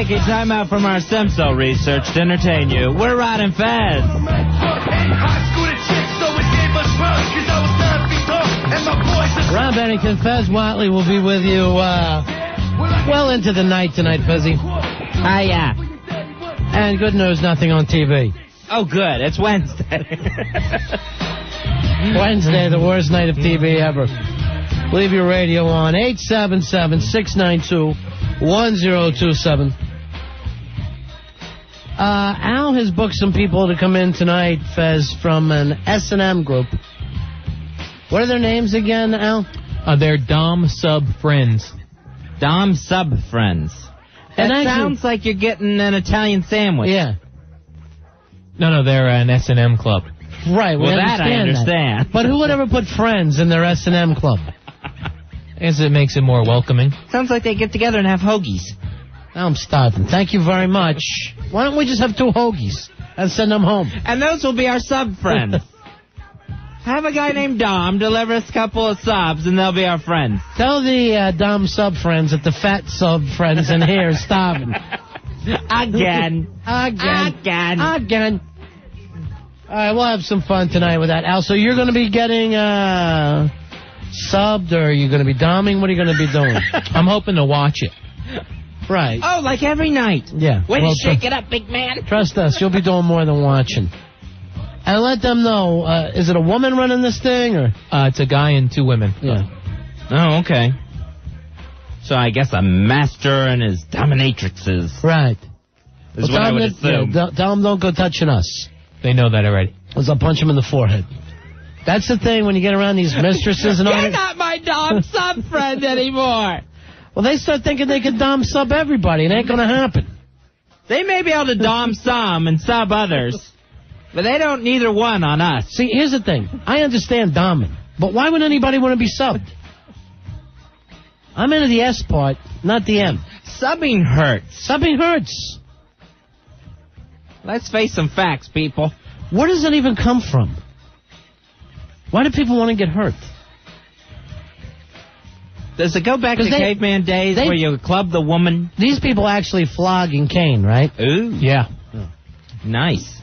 taking time out from our stem cell research to entertain you. We're Rod and Fez. Ron Bennington, Fez Whatley will be with you well into the night tonight, Fezzy. Yeah. And good news, nothing on TV. Oh, good. It's Wednesday. Wednesday, the worst night of TV ever. Leave your radio on 877-692-1027. Al has booked some people to come in tonight, Fez, from an S&M group. What are their names again, Al? They're Dom Sub Friends. Dom Sub Friends. That sounds like you're getting an Italian sandwich. Yeah. No, they're an S&M club. Right, well, that I understand. But who would ever put friends in their S&M club? I guess it makes it more welcoming. Sounds like they get together and have hoagies. I'm starving. Thank you very much. Why don't we just have 2 hoagies and send them home? And those will be our sub-friends. Have a guy named Dom deliver us a couple of subs, and they'll be our friends. Tell the Dom sub-friends that the fat sub-friends in here is starving. Again. All right, we'll have some fun tonight with that. Al, so you're going to be getting subbed, or are you going to be doming? What are you going to be doing? I'm hoping to watch it. Right. Oh, like every night. Yeah. Way to shake it up, big man. Trust us, you'll be doing more than watching. And let them know, is it a woman running this thing, or? It's a guy and 2 women. Yeah. Oh, okay. So I guess a master and his dominatrixes. Right. Is what I would assume. Tell them don't go touching us. They know that already. Because I'll punch them in the forehead. That's the thing when you get around these mistresses and all. You're not my Dom sub friend anymore. Well, they start thinking they can Dom sub everybody. It ain't going to happen. They may be able to Dom some and sub others, but they don't neither one on us. See, here's the thing. I understand Doming, but why would anybody want to be subbed? I'm into the S part, not the M. Subbing hurts. Subbing hurts. Let's face some facts, people. Where does it even come from? Why do people want to get hurt? Does it go back to caveman days where you club the woman? These people actually flog and cane, right? Ooh. Yeah. Oh. Nice.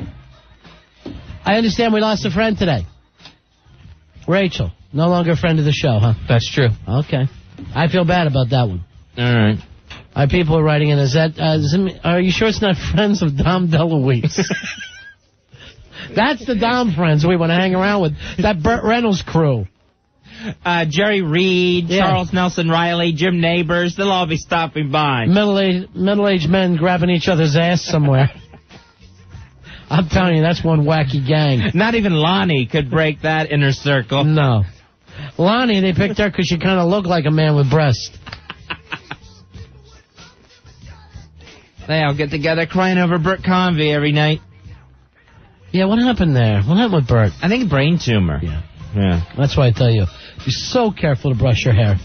I understand we lost a friend today. Rachel, no longer a friend of the show, huh? That's true. Okay. I feel bad about that one. All right. People are writing in, are you sure it's not friends of Dom DeLuise? That's the Dom friends we want to hang around with. That Burt Reynolds crew. Jerry Reed, Charles Nelson Riley, Jim Neighbors, they'll all be stopping by. Middle-aged men grabbing each other's ass somewhere. I'm telling you, that's one wacky gang. Not even Lonnie could break that inner circle. No. Lonnie, they picked her because she kind of looked like a man with breasts. They all get together crying over Burt Convey every night. Yeah, what happened there? What happened with Burt? I think brain tumor. Yeah. That's why I tell you, be so careful to brush your hair.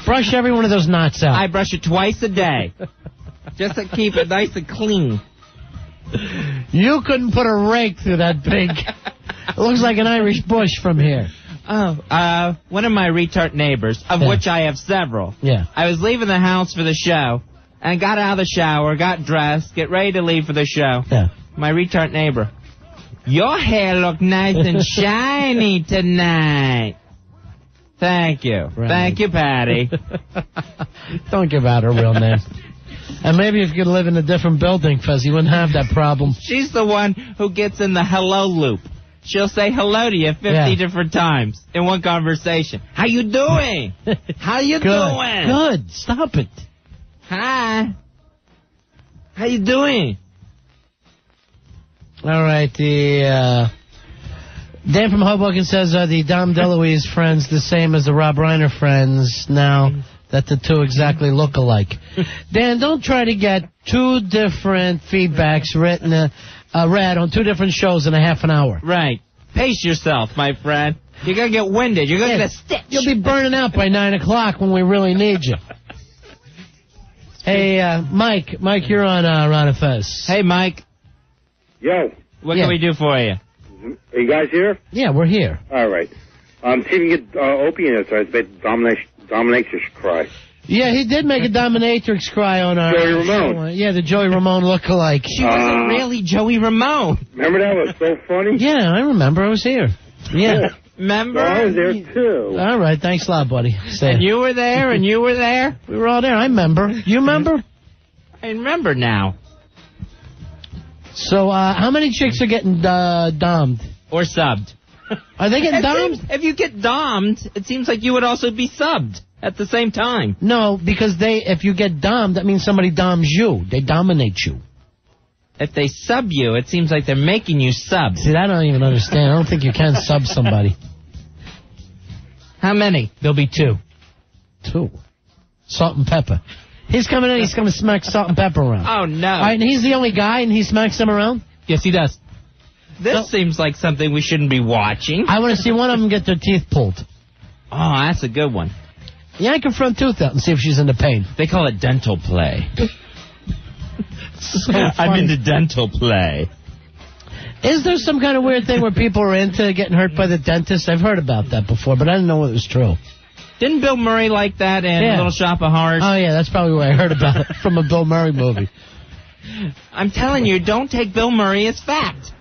Brush every one of those knots out. I brush it twice a day. Just to keep it nice and clean. You couldn't put a rake through that big... It looks like an Irish bush from here. Oh, one of my retard neighbors, of which I have several. Yeah. I was leaving the house for the show, and got out of the shower, got dressed, get ready to leave for the show. Yeah. My retard neighbor. Your hair look nice and shiny tonight. Thank you. Right. Thank you, Patty. Don't give out her real name. And maybe if you could live in a different building, Fuzz, you wouldn't have that problem. She's the one who gets in the hello loop. She'll say hello to you 50 different times in one conversation. How you doing? How you doing? Good. Stop it. Hi. How you doing? All right. Dan from Hoboken says, are the Dom DeLuise friends the same as the Rob Reiner friends now that the two exactly look alike? Dan, don't try to get 2 different feedbacks read on 2 different shows in a half an hour. Right. Pace yourself, my friend. You're going to get winded. You're going to get a stitch. You'll be burning out by 9 o'clock when we really need you. Hey, Mike. Mike, you're on Ron and Fez. Hey, Mike. Yo. What can we do for you? Are you guys here? Yeah, we're here. All right. See if you can get Opie in it so it's a bit dominatrix cry. Yeah, he did make a dominatrix cry on our Joey Ramone. Yeah, the Joey Ramone look-alike. She wasn't really Joey Ramone. Remember that was so funny? Yeah, I remember. I was here. Yeah. Remember? So I was there, too. All right, thanks a lot, buddy. And you were there, and you were there. We were all there. I remember. You remember? I remember now. So, how many chicks are getting dommed? Or subbed. Are they getting dommed? If you get dommed, it seems like you would also be subbed at the same time. No, because if you get dommed, that means somebody doms you. They dominate you. If they sub you, it seems like they're making you sub. See, I don't even understand. I don't think you can sub somebody. How many? There'll be 2. 2. Salt and pepper. He's coming in, he's going to smack Salt and Pepper around. Oh, no. All right, and he's the only guy, and he smacks them around? Yes, he does. This seems like something we shouldn't be watching. I want to see one of them get their teeth pulled. Oh, that's a good one. Yank her front tooth out and see if she's into pain. They call it dental play. So I'm funny. into dental play. Is there some kind of weird thing where people are into getting hurt by the dentist? I've heard about that before, but I didn't know it was true. Didn't Bill Murray like that in Little Shop of Horrors? Oh, yeah, that's probably where I heard about it, from a Bill Murray movie. I'm telling you, don't take Bill Murray as fact.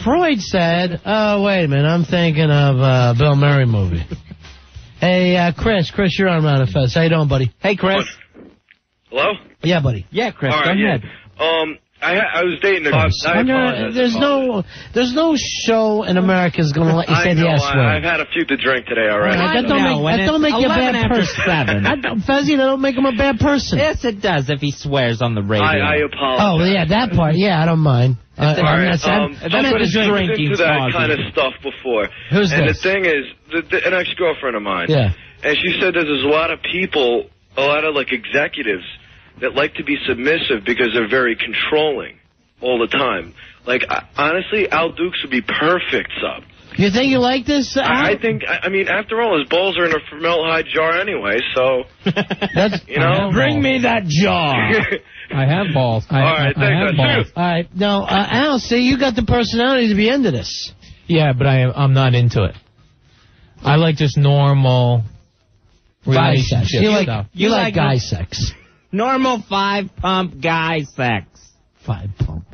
Freud said, oh, wait a minute, I'm thinking of Bill Murray movie. Hey, Chris, you're on Round of Fez. How you doing, buddy? Hey, Chris. Hello? Yeah, buddy. Yeah, Chris, All right, go ahead. I was dating a girl. There's no show in America is going to let you say the S word. I've had a few to drink today already. That don't make you a bad person. Fezzy, that don't make him a bad person. Yes, it does if he swears on the radio. I apologize. Oh, yeah, that part. Yeah, I don't mind. All right, then I've it's been drinking into that causes. kind of stuff before. Who's and this? the thing is, an ex-girlfriend of mine. Yeah. And she said that there's a lot of people, a lot of, like, executives that like to be submissive because they're very controlling all the time. Like, honestly, Al Dukes would be perfect sub. You think you like this, Al? I think, I mean, after all, his balls are in a formaldehyde jar anyway, so, you know. Bring me that jar. I have balls. All right, I have balls. All right. Now, Al, see, you got the personality to be into this. Yeah, but I'm not into it. I like just normal Guy sex. relationship stuff. You like guy sex. Normal 5-pump guy sex. 5-pump.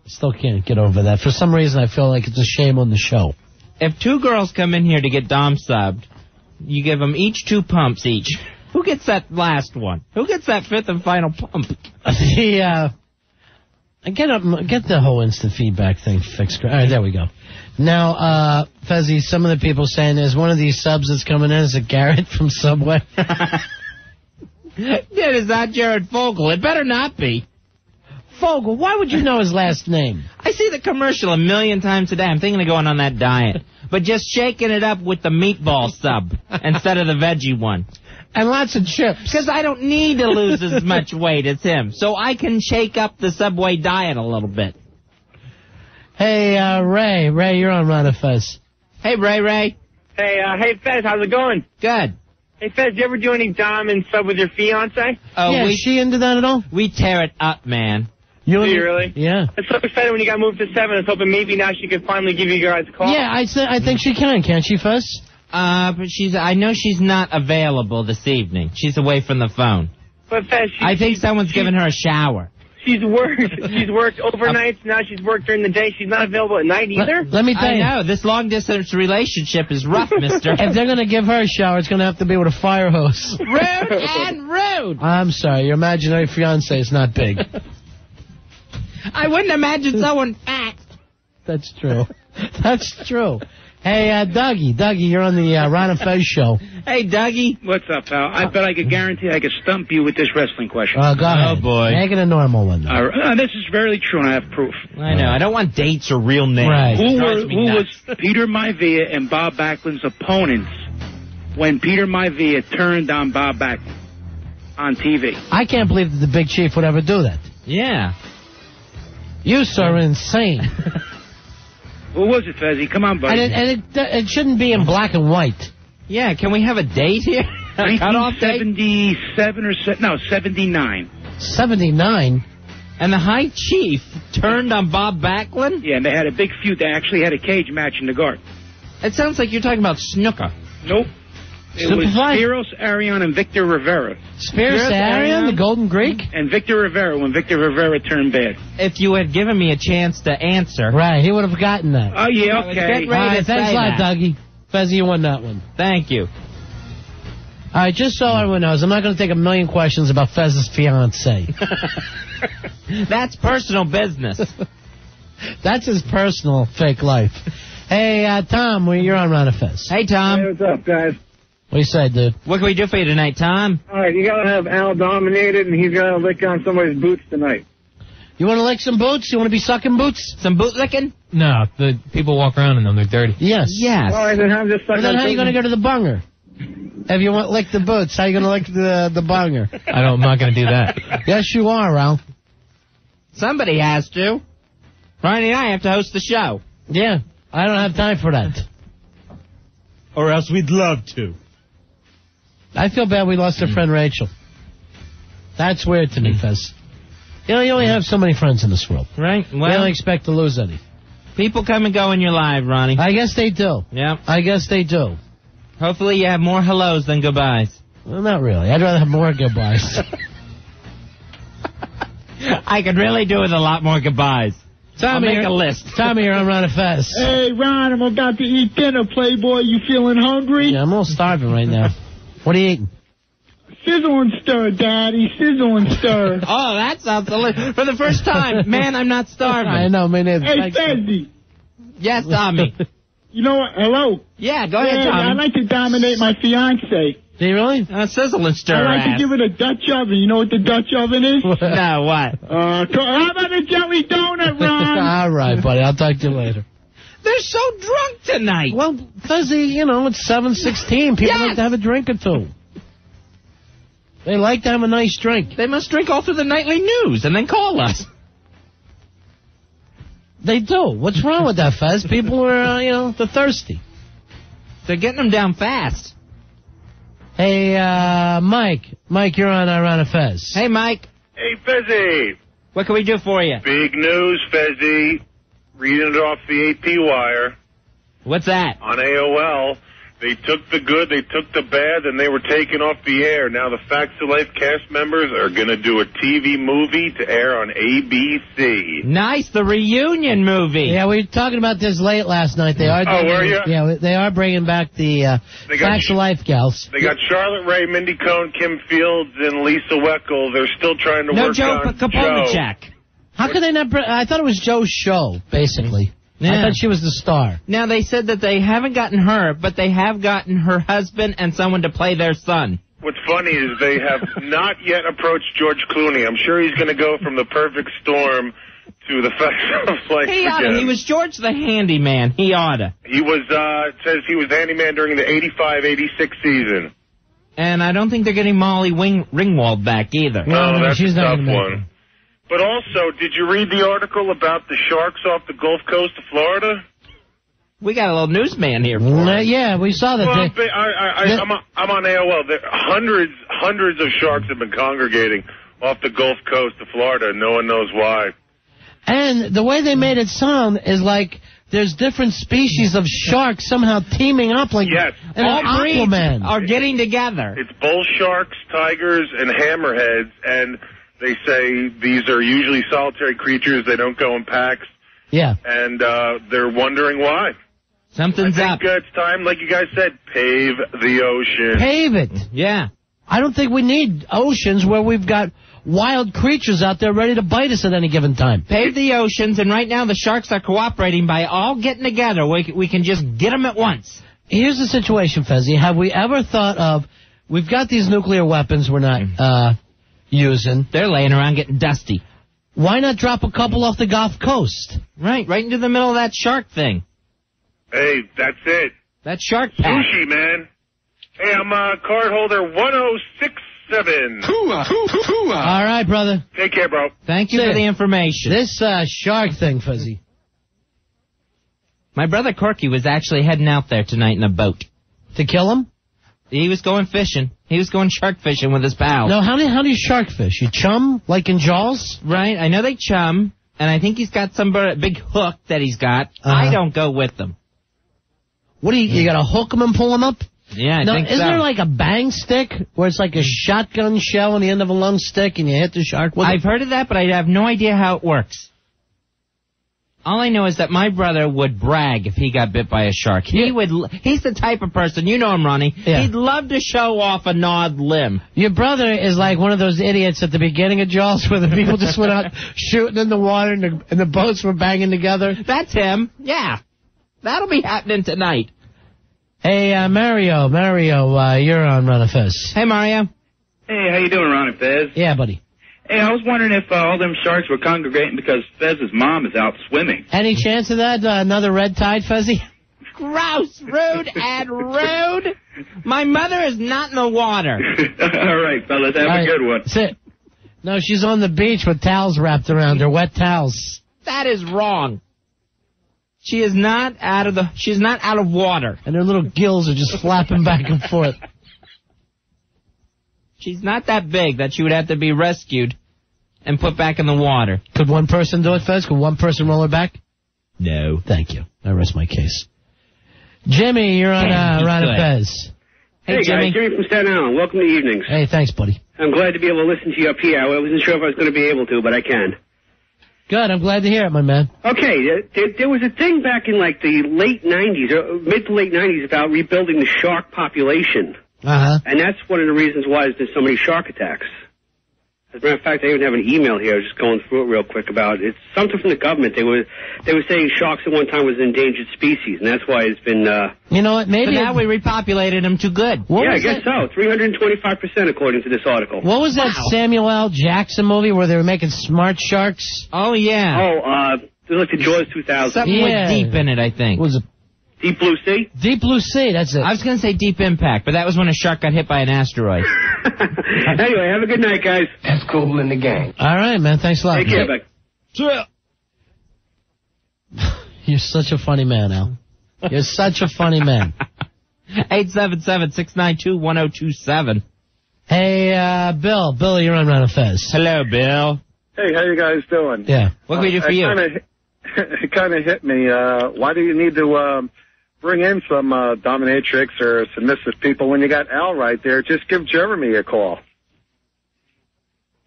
Still can't get over that. For some reason, I feel like it's a shame on the show. If 2 girls come in here to get dom subbed, you give them each 2 pumps each. Who gets that last one? Who gets that 5th and final pump? Get the whole instant feedback thing fixed. All right, there we go. Now, Fezzy, some of the people saying there's one of these subs that's coming in. Is it Garrett from Subway? It is not Jared Fogle. It better not be. Fogel, why would you know his last name? I see the commercial a million times a day. I'm thinking of going on that diet. But just shaking it up with the meatball sub instead of the veggie one. And lots of chips. Because I don't need to lose as much weight as him. So I can shake up the Subway diet a little bit. Hey, Ray. Ray, you're on Ron of Fez. Hey, Ray. Hey, Fez, how's it going? Good. Hey, Fez, you ever do any dom and sub with your fiance? Oh, yeah, is she into that at all? We tear it up, man. Do you really? Yeah. It's so excited when you got moved to 7. I was hoping maybe now she could finally give you guys a call. Yeah, I think she can. Can't she, Fez? But I know she's not available this evening. She's away from the phone. But Fez, I think someone's giving her a shower. She's worked overnights. Now she's worked during the day. She's not available at night either. Let me tell you. I know. This long-distance relationship is rough, mister. If they're going to give her a shower, it's going to have to be with a fire hose. Rude and rude. I'm sorry. Your imaginary fiancé is not big. I wouldn't imagine someone fat. That's true. That's true. Hey, Dougie, you're on the Ron and Fez show. Hey, Dougie. What's up, pal? I bet I could guarantee I could stump you with this wrestling question. Go ahead. Oh, boy. Make it a normal one, though. This is very true, and I have proof. I know. I don't want dates or real names. Right. Who was Peter Maivia and Bob Backlund's opponents when Peter Maivia turned on Bob Backlund on TV? I can't believe that the Big Chief would ever do that. Yeah. You, sir, are insane. Who was it, Fezzy? Come on, buddy. And it shouldn't be in black and white. Yeah, can we have a date here? A cutoff date? 1977 or 79. 79? And the High Chief turned on Bob Backlund? Yeah, and they had a big feud. They actually had a cage match in the garden. It sounds like you're talking about snooker. Nope. It was Spiros Arion and Victor Rivera. Spiros Arion, the Golden Greek? And Victor Rivera when Victor Rivera turned bad. If you had given me a chance to answer. Right, he would have gotten that. Oh, yeah, okay. All right, thanks a lot, Dougie. Fezzy, you won that one. Thank you. All right, just so everyone knows, I'm not going to take a million questions about Fez's fiancée. That's personal business. That's his personal fake life. Hey, Tom, you're on Ron and Fez. Hey, Tom. Hey, what's up, guys? What do you say, dude? What can we do for you tonight, Tom? All right, you got to have Al dominated, and he's got to lick on somebody's boots tonight. You want to lick some boots? You want to be sucking boots? Some boot licking? No, the people walk around in them. They're dirty. Yes. Yes. All right, then I'm just Well, then how are you going to go to the bunger? If you want to lick the boots, how are you going to lick the bunger? I'm not going to do that. Yes, you are, Al. Somebody has to. Ronnie and I have to host the show. Yeah, I don't have time for that. Or else we'd love to. I feel bad we lost our friend Rachel. That's weird to me, Fez. You know, you only have so many friends in this world. Right? We Well, don't expect to lose any. people come and go in your life, Ronnie. I guess they do. Yeah. I guess they do. Hopefully you have more hellos than goodbyes. Well, not really. I'd rather have more goodbyes. I could really do with a lot more goodbyes. Tommy, I'll make a list. Tommy, you're on Ron and Fez. Hey, Ron, I'm about to eat dinner, Playboy. You feeling hungry? Yeah, I'm a little starving right now. What are you eating? Sizzle and stir, Daddy. Sizzle and stir. Oh, that sounds delicious. For the first time, man, I'm not starving. I know, me neither. Hey, Fezzy. Yes, Tommy. You know what? Hello. Yeah, go ahead, Yeah, Tommy. I like to dominate my fiancée. Do you really? Sizzle and stir I like ass. to give it a Dutch oven. You know what the Dutch oven is? No, what? How about a jelly donut, Ron? All right, buddy. I'll talk to you later. They're so drunk tonight. Well, Fuzzy, you know, it's 7:16. People Yes. like to have a drink or two. They like to have a nice drink. They must drink all through the nightly news and then call us. They do. What's wrong with that, Fez? People are, they're thirsty. They're getting them down fast. Hey, Mike. Mike, you're on Ron and Fez. Hey, Mike. Hey, Fezzy. What can we do for you? Big news, Fezzy. Reading it off the AP wire. What's that? On AOL, they took the good, they took the bad, and they were taken off the air. Now the Facts of Life cast members are going to do a TV movie to air on ABC. Nice, the reunion movie. Yeah, we were talking about this late last night. They are. Were you? Yeah, they are bringing back the Facts of Life gals. They got Charlotte Ray, Mindy Cohn, Kim Fields, and Lisa Weckel. They're still trying to No work Joe on Kaponacek. How could they not? I thought it was Joe's show, basically. Yeah. I thought she was the star. Now, they said that they haven't gotten her, but they have gotten her husband and someone to play their son. What's funny is they have not yet approached George Clooney. I'm sure he's going to go from the perfect storm to the Facts of Life He oughta. again. He was George the handyman. He oughta. He was, it says he was handyman during the 85-86 season. And I don't think they're getting Molly Ringwald back either. No, that's she's a not tough gonna make one. But also, did you read the article about the sharks off the Gulf Coast of Florida? We got a little newsman here for us. Yeah, we saw that. Well, I'm on AOL. There, hundreds of sharks have been congregating off the Gulf Coast of Florida, and no one knows why. And the way they made it sound is like there's different species of sharks somehow teaming up, like Yes. an All breeds Aquaman. are getting together. It's bull sharks, tigers, and hammerheads, and they say these are usually solitary creatures. They don't go in packs, Yeah. and they're wondering why. Something's I up. think it's time, like you guys said, pave the ocean. Pave it. Yeah. I don't think we need oceans where we've got wild creatures out there ready to bite us at any given time. Pave the oceans, and right now the sharks are cooperating by all getting together. We can just get them at once. Here's the situation, Fezzi. Have we ever thought of, we've got these nuclear weapons we're not using. They're laying around getting dusty. Why not drop a couple off the Gulf Coast? Right into the middle of that shark thing. Hey, that's it. That shark pack. Sushi, man. Hey, I'm card holder 1067. All right, brother. Take care, bro. Thank you for the information. This shark thing, Fuzzy. My brother Corky was actually heading out there tonight in a boat. To kill him? He was going fishing. He was going shark fishing with his pals. No, how do you shark fish? You chum, like in Jaws? Right, I know they chum, and I think he's got some big hook that he's got. I don't go with them. What do you got to hook him and pull him up? Yeah, I no, think isn't so. there like a bang stick where it's like a shotgun shell on the end of a long stick and you hit the shark with it? I've heard of that, but I have no idea how it works. All I know is that my brother would brag if he got bit by a shark. He's the type of person, you know him, Ronnie. Yeah. He'd love to show off a gnawed limb. Your brother is like one of those idiots at the beginning of Jaws where the people just went out shooting in the water and the boats were banging together. That's him. Yeah. That'll be happening tonight. Hey, Mario, you're on Ron and Fez. Hey, Mario. Hey, how you doing, Ron and Fez? Yeah, buddy. Hey, I was wondering if all them sharks were congregating because Fez's mom is out swimming. Any chance of that? Another red tide, Fezzy? Gross, rude, and rude. My mother is not in the water. All right, fellas, have a good one. That's it. No, she's on the beach with towels wrapped around her, wet towels. That is wrong. She is not she's not out of water. And her little gills are just flapping back and forth. She's not that big that she would have to be rescued and put back in the water. Could one person do it, Fez? Could one person roll her back? No. Thank you. I rest my case. Jimmy, you're on Ron and Fez. Hey, Jimmy. guys, Jimmy from Staten Island. Welcome to Evenings. Hey, thanks, buddy. I'm glad to be able to listen to you up here. I wasn't sure if I was going to be able to, but I can. Good. I'm glad to hear it, my man. Okay, there was a thing back in like the late 90s, or mid to late 90s, about rebuilding the shark population. Uh-huh. And that's one of the reasons why there's been so many shark attacks. As a matter of fact, I even have an email here, just going through it real quick about it. It's something from the government. They were saying sharks at one time was an endangered species, and that's why it's been... you know what, maybe... But now we repopulated them too good. Yeah, I guess so. 325% according to this article. What was that Samuel L. Jackson movie where they were making smart sharks? Oh, yeah. Oh, it was like the Jaws 2000. Something with deep in it, I think. What was it? Deep Blue Sea? Deep Blue Sea, that's it. I was going to say Deep Impact, but that was when a shark got hit by an asteroid. Anyway, have a good night, guys. That's cool in the gang. All right, man. Thanks a lot. Take care, bye. You're such a funny man, Al. You're such a funny man. 877-692-1027. Hey, Bill. Bill, you're on Ron and Fez. Hello, Bill. Hey, how you guys doing? Yeah. What can we do for you? It kind of hit me. Why do you need to bring in some dominatrix or submissive people when you got Al right there? Just give Jeremy a call.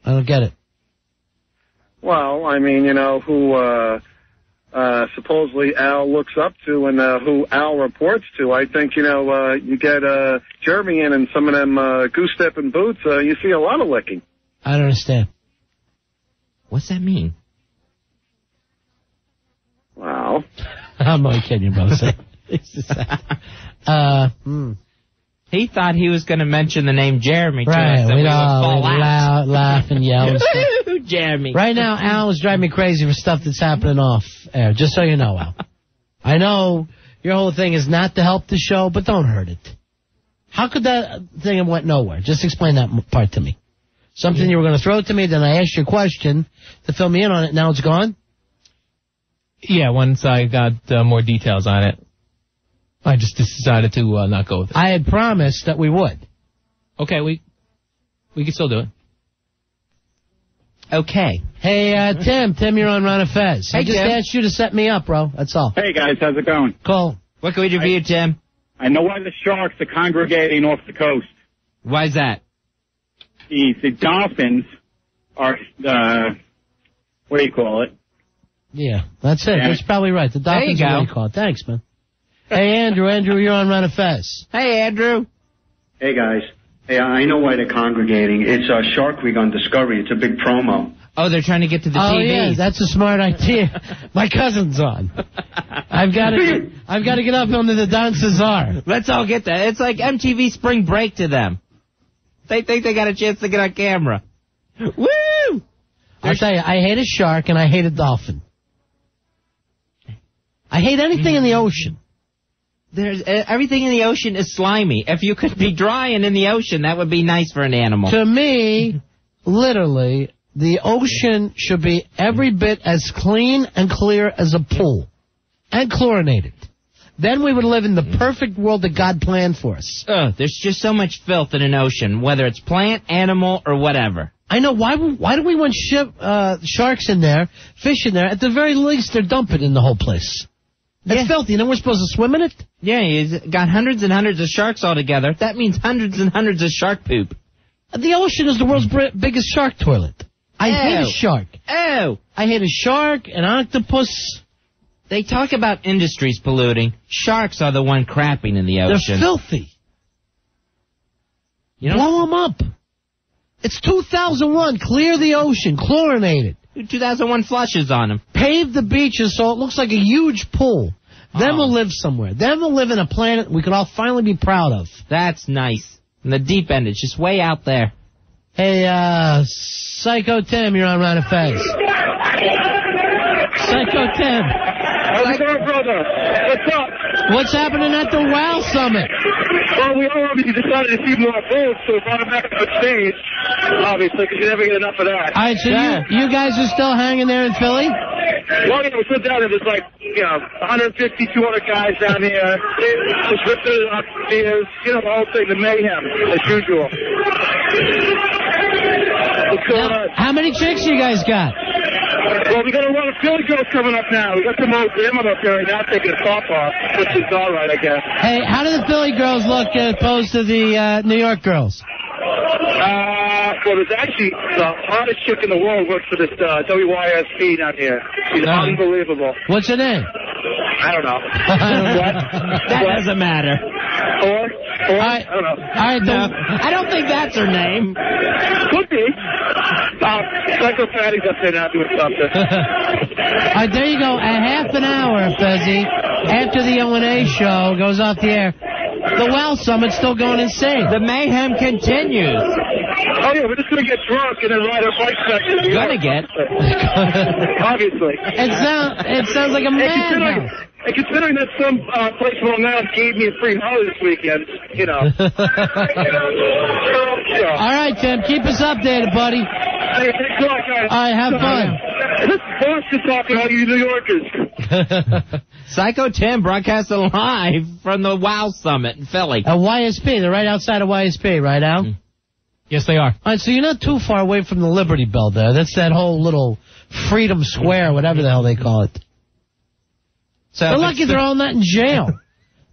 I don't get it. Well, I mean, you know, who supposedly Al looks up to and who Al reports to. I think, you know, you get Jeremy in and some of them goose-stepping boots, you see a lot of licking. I don't understand. What's that mean? Wow. I'm only kidding you, brother. He thought he was going to mention the name Jeremy to us, Right, and we we would fall out. laugh and yell and stuff. Jeremy. Right now, Al is driving me crazy for stuff that's happening off air, just so you know, Al. I know your whole thing is not to help the show, but don't hurt it. How could that thing have went nowhere? Just explain that part to me. Something you were going to throw to me, then I asked you a question to fill me in on it, now it's gone? Yeah, once I got more details on it, I just decided to not go with it. I had promised that we would. Okay, we can still do it. Okay. Hey, Tim, you're on Ron and Fez. Hey, I just Tim. asked you to set me up, bro. That's all. Hey, guys, how's it going? Cool. What can we do for you, Tim? I know why the sharks are congregating off the coast. Why is that? The dolphins are, what do you call it? Yeah, that's it. Yeah. That's probably right. The Dolphins There you are go. what you call it. Thanks, man. Hey, Andrew, you're on Ron and Fez. Hey, Andrew. Hey, guys. Hey, I know why they're congregating. It's Shark Week on Discovery. It's a big promo. Oh, they're trying to get to the Oh, TV. yeah, that's a smart idea. My cousin's on. I've got to get up under the Don Cesar. Let's all get that. It's like MTV Spring Break to them. They think they got a chance to get on camera. Woo! I'll tell you, I hate a shark and I hate a dolphin. I hate anything in the ocean. There's everything in the ocean is slimy. If you could be dry and in the ocean, that would be nice for an animal. To me, literally, the ocean should be every bit as clean and clear as a pool. And chlorinated. Then we would live in the perfect world that God planned for us. There's just so much filth in an ocean, whether it's plant, animal, or whatever. I know. Why do we want sharks in there, fish in there? At the very least, they're dumping in the whole place. It's filthy. You know we're supposed to swim in it? Yeah, he's got hundreds and hundreds of sharks all together. That means hundreds and hundreds of shark poop. The ocean is the world's biggest shark toilet. I hate a shark. Oh! I hate a shark, an octopus. They talk about industries polluting. Sharks are the one crapping in the ocean. They're filthy. You know, blow them up. It's 2001. Clear the ocean. Chlorinate it. 2001 flushes on them. Pave the beaches so it looks like a huge pool. Then we'll live somewhere. Then we'll live in a planet we could all finally be proud of. That's nice. And the deep end, it's just way out there. Hey, Psycho Tim, you're on Ron and Fez. Psycho Tim. How's it going, brother? What's up? What's happening at the WOW Summit? Well, we all obviously decided to see more food, so we brought it back on stage, obviously, because you never get enough of that. All right, so you guys are still hanging there in Philly? Well, we stood down there. There's like, 150, 200 guys down here, just ripping it up, beers, the whole thing, the mayhem, as usual. What's going on? How many chicks you guys got? Well, we got a lot of Philly girls coming up now. We got some old women up here right now taking a top off, which is all right, I guess. Hey, how do the Philly girls look as opposed to the New York girls? Well, there's actually the hottest chick in the world works for this WYSP down here. She's unbelievable. What's her name? I don't know. That doesn't matter. Or I don't know. All right, I don't think that's her name. Could be. Psychopathy's up there now doing something. All right, there you go. A half an hour, Fezzy, after the O&A show goes off the air. The WOW Summit's still going insane. The mayhem continues. Oh, yeah, we're just going to get drunk and then ride our bikes back to New York. Gonna get. Obviously. It sounds like a madhouse. And considering that some place Long Island gave me a free holiday this weekend, All right, Tim, keep us updated, buddy. Hey, thanks a lot, guys. All right, have fun. This is Boston talking to all you New Yorkers. Psycho Tim broadcasting live from the WOW Summit in Philly. At YSP, they're right outside of YSP, right, Al? Yes, they are. All right, so you're not too far away from the Liberty Bell there. That's that whole little Freedom Square, whatever the hell they call it. So they're lucky they're all not in jail.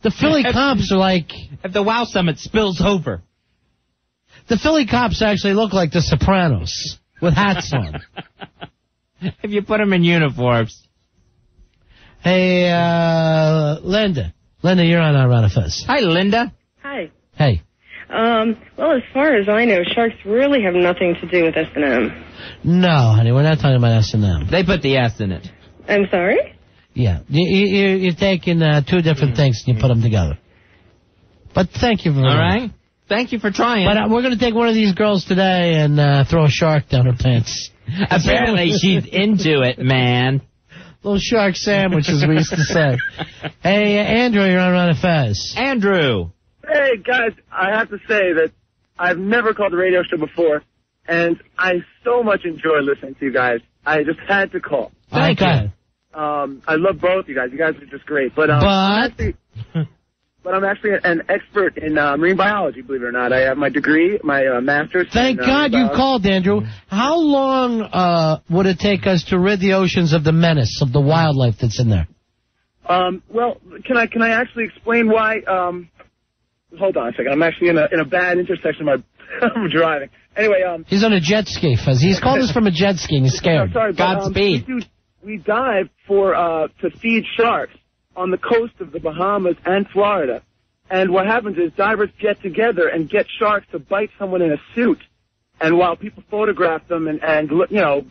The Philly cops are like... If the WOW Summit spills over. The Philly cops actually look like the Sopranos with hats on. If you put them in uniforms. Hey, Linda. Linda, you're on our Ron and Fez. Hi, Linda. Hi. Hey. Well, as far as I know, sharks really have nothing to do with S&M. No, honey, we're not talking about S&M. They put the S in it. I'm sorry? Yeah, you're taking two different things and you put them together. But thank you very much. All right. Thank you for trying. But we're going to take one of these girls today and throw a shark down her pants. Apparently she's into it, man. Little shark sandwich, as we used to say. Hey, Andrew, you're on Ron and Fez. Andrew. Hey, guys, I have to say that I've never called a radio show before, and I so much enjoy listening to you guys. I just had to call. Thank you. I love both you guys. You guys are just great. But I'm actually an expert in marine biology, believe it or not. I have my degree, my master's. Thank God you called, Andrew. How long would it take us to rid the oceans of the menace of the wildlife that's in there? Well, can I actually explain why? Hold on a second. I'm actually in a bad intersection. I'm driving. Anyway, he's on a jet ski, Fuzz. He's called us from a jet ski. He's scared. No, sorry, Godspeed. We dive to feed sharks on the coast of the Bahamas and Florida. And what happens is divers get together and get sharks to bite someone in a suit. And while people photograph them and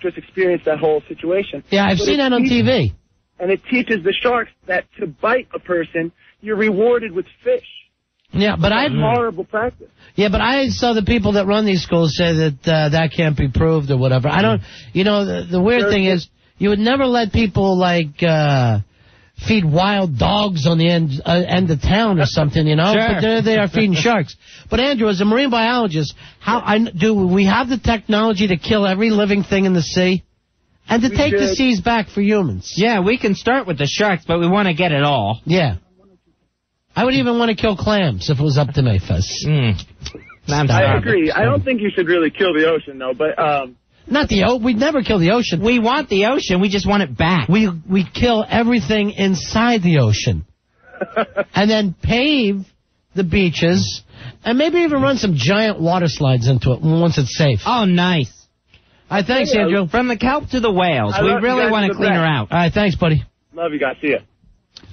just experience that whole situation. Yeah, I've seen that on TV. And it teaches the sharks that to bite a person, you're rewarded with fish. Yeah, but That's horrible practice. Yeah, but I saw the people that run these schools say that that can't be proved or whatever. I don't, the weird thing is you would never let people feed wild dogs on the end of town or something, Sure. But there they are feeding sharks. But Andrew, as a marine biologist, do we have the technology to kill every living thing in the sea? And to take the seas back for humans? Yeah, we can start with the sharks, but we want to get it all. Yeah. I would even want to kill clams if it was up to me, Fez. I agree. I don't think you should really kill the ocean, though. But Not the ocean. We'd never kill the ocean. We want the ocean. We just want it back. We kill everything inside the ocean. And then pave the beaches and maybe even run some giant water slides into it once it's safe. Oh, nice. All right, thanks, Andrew. From the kelp to the whales. We really want to clean her out. All right, thanks, buddy. Love you guys. See ya.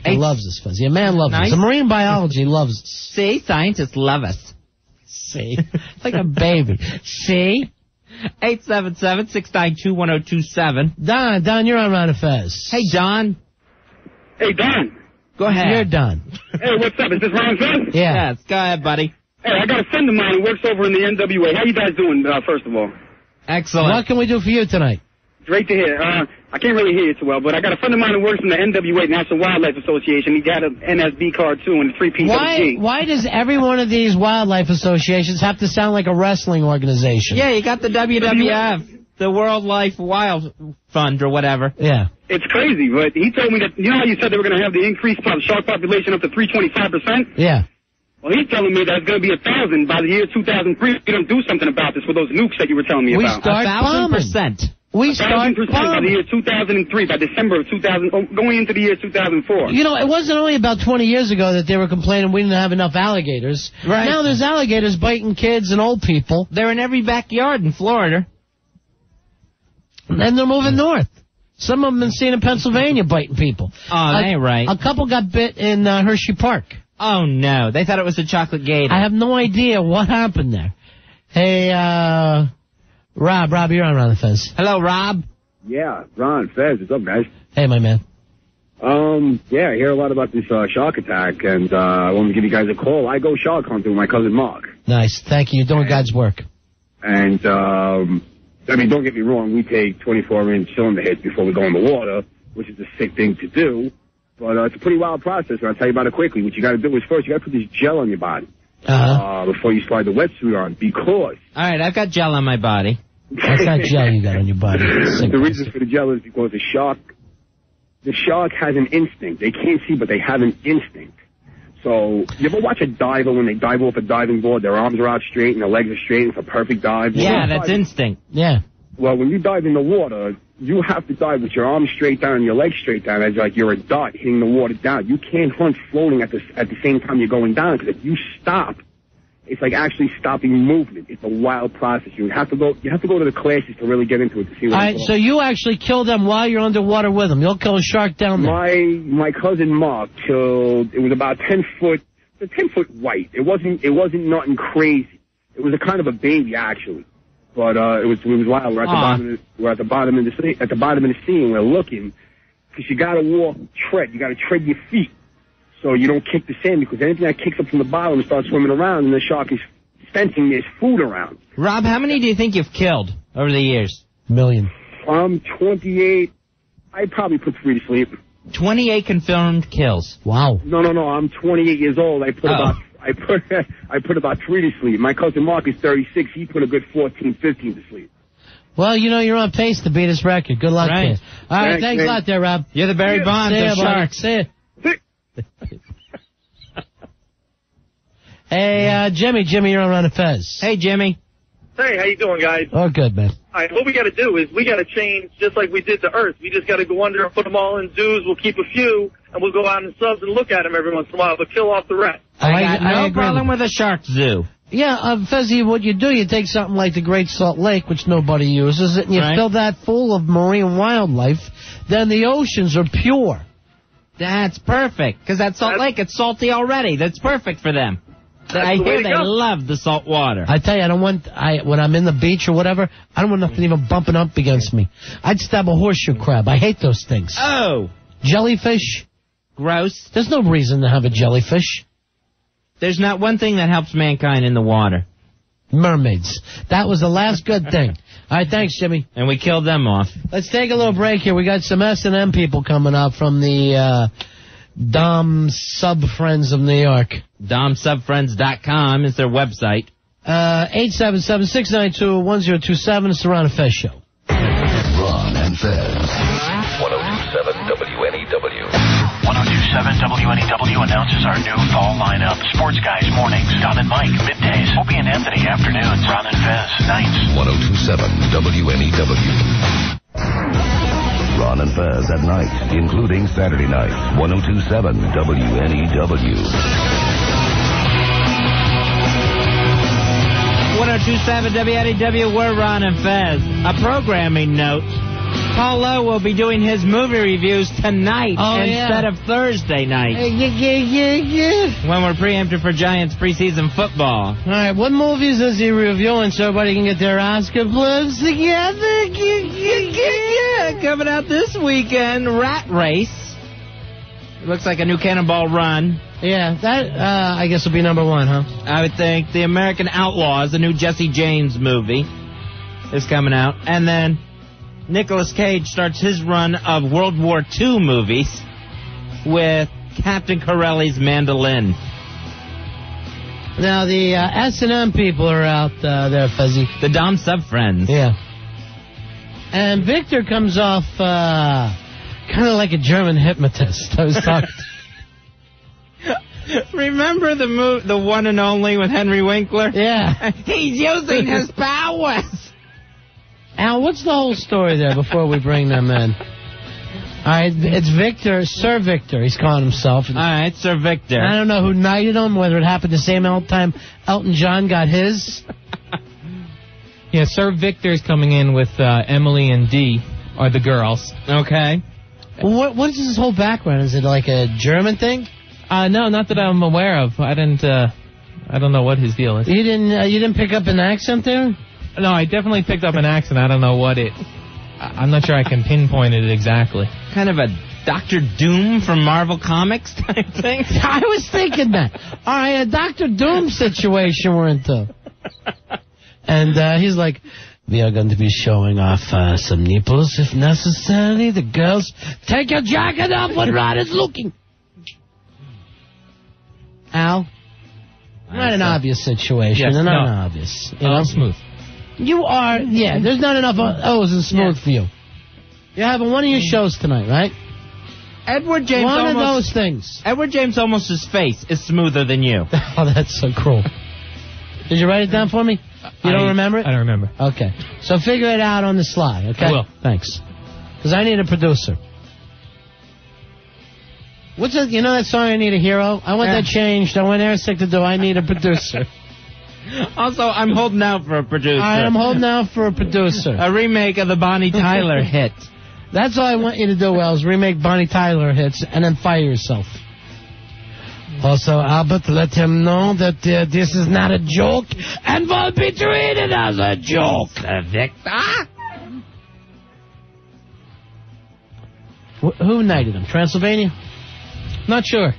He loves us, Fuzzy. A man loves us. A marine biology loves us. See? Scientists love us. See? It's like a baby. See? 877-692-1027. Don, you're on Ron and Fez. Hey, Don. Hey, Don. Go ahead. You're Don. Hey, what's up? Is this Ron Fez? Yeah. Yes, go ahead, buddy. Hey, I got a friend of mine who works over in the NWA. How you guys doing, first of all? Excellent. What can we do for you tonight? Great to hear. I can't really hear you too well, but I got a friend of mine who works in the NWA, National Wildlife Association. He got an NSB card, too, and a 3-piece OG. Why does every one of these wildlife associations have to sound like a wrestling organization? Yeah, you got the WWF, the World Life Wild Fund or whatever. Yeah. It's crazy, but he told me that, you know how you said they were going to have the increased shark population up to 325%? Yeah. Well, he's telling me that it's going to be 1,000 by the year 2003 if you don't do something about this with those nukes that you were telling me about. 1,000%. We start 1,000% by the year 2003, by December of 2000, going into the year 2004. You know, it wasn't only about 20 years ago that they were complaining we didn't have enough alligators. Right. Now there's alligators biting kids and old people. They're in every backyard in Florida. And they're moving north. Some of them been seen in Pennsylvania biting people. Oh, that ain't right. A couple got bit in Hershey Park. Oh, no. They thought it was a chocolate gator. I have no idea what happened there. Hey, Rob, you're on Ron and Fez. Hello, Rob. Yeah, Ron, Fez, what's up, guys? Hey, my man. Yeah, I hear a lot about this shark attack, and I want to give you guys a call. I go shark hunting with my cousin Mark. Nice, thank you. You're doing God's work. And, I mean, don't get me wrong, we take 24-inch cylinder hits before we go in the water, which is a sick thing to do, but it's a pretty wild process, and I'll tell you about it quickly. What you got to do is first, you got to put this gel on your body. Before you slide the wetsuit on, because... All right, I've got gel on my body. What's that gel you got on your body? The reason for the gel is because the shark has an instinct. They can't see, but they have an instinct. So, you ever watch a diver when they dive off a diving board, their arms are out straight and their legs are straight, and it's a perfect dive? Yeah, that's instinct. Yeah. Well, when you dive in the water, you have to dive with your arms straight down and your legs straight down as like you're a dart hitting the water down. You can't hunt floating at the same time you're going down, because if you stop, it's like actually stopping movement. It's a wild process. You have to go to the classes to really get into it to see what All right, so you actually kill them while you're underwater with them. You'll kill a shark down there. My cousin Mark killed, it was about 10 foot white. It wasn't nothing crazy. It was a kind of a baby, actually. But it was wild. We're at the bottom of the sea, and we're looking, because you gotta tread your feet, so you don't kick the sand, because anything that kicks up from the bottom and starts swimming around, and the shark is sensing there's food around. Rob, how many do you think you've killed over the years? Million. I'm 28. I'd probably put 3 to sleep. 28 confirmed kills. Wow. No. I'm 28 years old. I put about 3 to sleep. My cousin Mark is 36. He put a good 14, 15 to sleep. Well, you know, you're on pace to beat this record. Good luck to you. All right, thanks a lot there, Rob. You're the Barry Bonds of sharks. See ya. Hey, Jimmy, you're on Ron and Fez. Hey, Jimmy. Hey, how you doing, guys? Oh, good, man. All right, what we got to do is we got to change just like we did the Earth. We just got to go under and put them all in zoos. We'll keep a few, and we'll go out in subs and look at them every once in a while, but kill off the rest. I got no problem with a shark zoo. Yeah, Fezzy, what you do, you take something like the Great Salt Lake, which nobody uses, and you fill that full of marine wildlife, then the oceans are pure. That's perfect, because that Salt Lake, it's salty already. That's perfect for them. I hear they love the salt water. I tell you, when I'm in the beach or whatever, I don't want nothing even bumping up against me. I'd stab a horseshoe crab. I hate those things. Oh. Jellyfish. Gross. There's no reason to have a jellyfish. There's not one thing that helps mankind in the water. Mermaids. That was the last good thing. All right, thanks, Jimmy. And we killed them off. Let's take a little break here. We got some S&M people coming up from the Dom Sub Friends of New York. DomSubFriends.com is their website. 877-692-1027. It's the Ron and Fez Show. Ron and Fez. 102.7 WNEW. 102.7 WNEW announces our new fall lineup. Sports Guys mornings, Don and Mike middays, Opie and Anthony afternoons, Ron and Fez nights. 102.7 WNEW. Ron and Fez at night, including Saturday night. 102.7 WNEW. 102.7 WNEW, we're Ron and Fez. A programming note. Paul Lowe will be doing his movie reviews tonight instead of Thursday night. When we're preempted for Giants preseason football. All right, what movies is he reviewing so everybody can get their Oscar blips together? Coming out this weekend, Rat Race. It looks like a new Cannonball Run. Yeah, that, I guess, will be number one, huh? I would think. The American Outlaws, the new Jesse James movie, is coming out. And then Nicolas Cage starts his run of World War II movies with Captain Corelli's Mandolin. Now, the S&M people are out there, Fuzzy. The Dom Sub-Friends. Yeah. And Victor comes off kind of like a German hypnotist. I was talking. Remember the one and only with Henry Winkler? Yeah. He's using his powers. Al, what's the whole story there before we bring them in? All right, it's Victor, Sir Victor, he's calling himself. All right, Sir Victor. I don't know who knighted him, whether it happened the same time Elton John got his. Yeah, Sir Victor's coming in with Emily and Dee, are the girls. Okay. What is this whole background? Is it like a German thing? No, not that I'm aware of. I don't know what his deal is. You didn't pick up an accent there? No, I definitely picked up an accent. I don't know what it... I'm not sure I can pinpoint it exactly. Kind of a Dr. Doom from Marvel Comics type thing? I was thinking that. All right, a Dr. Doom situation we're into. And he's like, we are going to be showing off some nipples if necessary. The girls, take your jacket off when Rod is looking. Al? Not an obvious situation. Yes, not obvious. You know? Smooth. You are, there's not enough O's in smooth for you. You're having one of your shows tonight, right? Edward James one of those things. Edward James almost his face is smoother than you. Oh, that's so cruel. Did you write it down for me? You don't remember it? I don't remember. Okay. So figure it out on the slide, okay? I will. Thanks. Because I need a producer. What's that? You know that song, I Need a Hero? I want that changed. I want Airsick to do I Need a Producer. Also, I'm holding out for a producer. I'm holding out for a producer. A remake of the Bonnie Tyler hit. That's all I want you to do, Wells. Remake Bonnie Tyler hits and then fire yourself. Also, Albert, let him know that this is not a joke and will be treated as a joke. Victor? Who knighted him? Transylvania? Not sure.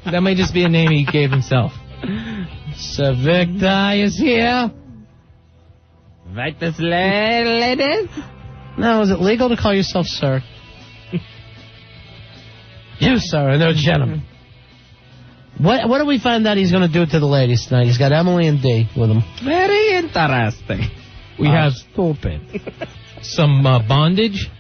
That may just be a name he gave himself. Sir Victor is here. Victor's ladies? Now, is it legal to call yourself sir? You, sir, and no gentleman. What do we find out he's going to do to the ladies tonight? He's got Emily and Dee with him. Very interesting. We have stupid. Some bondage.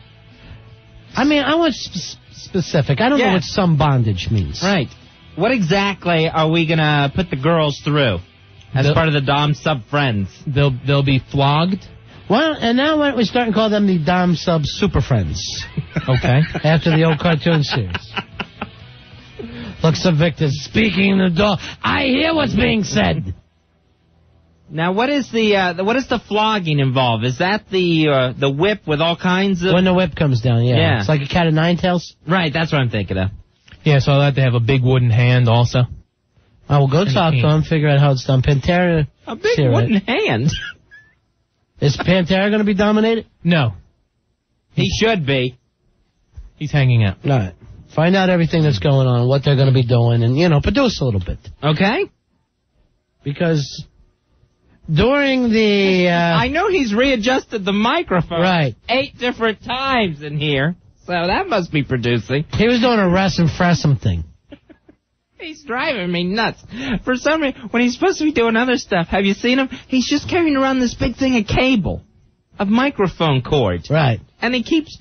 I mean, I want specific. I don't know what some bondage means. Right. What exactly are we going to put the girls through as part of the Dom Sub-Friends? They'll be flogged. Well, and now why don't we start and call them the Dom Sub Super Friends? Okay. After the old cartoon series. Look, Sir Victor speaking in the door. I hear what's being said. Now, what is the flogging involved? Is that the whip with all kinds of... When the whip comes down, yeah. It's like a cat of nine tails? Right, that's what I'm thinking of. Yeah, so I'll have to have a big wooden hand also. I will go talk to him, figure out how it's done. Pantera... A big wooden hand? Is Pantera going to be dominated? No. He should be. He's hanging out. All right. Find out everything that's going on, what they're going to be doing, and, produce a little bit. Okay. Because during the... I know he's readjusted the microphone. Right. 8 different times in here, so that must be producing. He was doing a rest and fressum thing. He's driving me nuts. For some reason, when he's supposed to be doing other stuff, have you seen him? He's just carrying around this big thing of cable, of microphone cords. Right. And he keeps,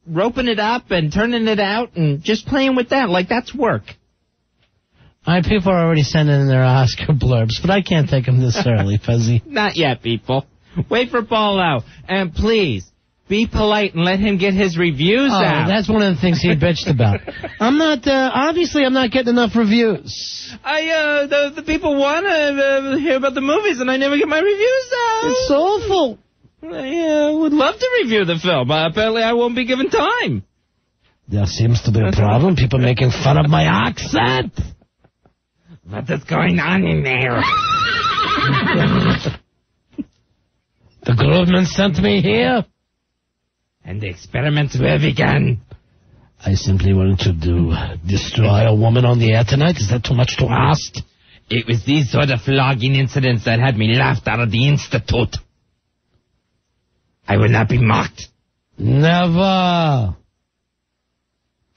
roping it up and turning it out and just playing with that. Like, that's work. People are already sending in their Oscar blurbs, but I can't take them this early, Fuzzy. Not yet, people. Wait for Paulo. And please, be polite and let him get his reviews out. That's one of the things he bitched about. Obviously I'm not getting enough reviews. The people want to hear about the movies, and I never get my reviews out. It's awful. I would love to review the film, but apparently I won't be given time. There seems to be a problem. People making fun of my accent. What is going on in there? The government sent me here. And the experiments will begin. I simply wanted to destroy a woman on the air tonight. Is that too much to ask? It was these sort of flogging incidents that had me laughed out of the institute. I will not be mocked. Never.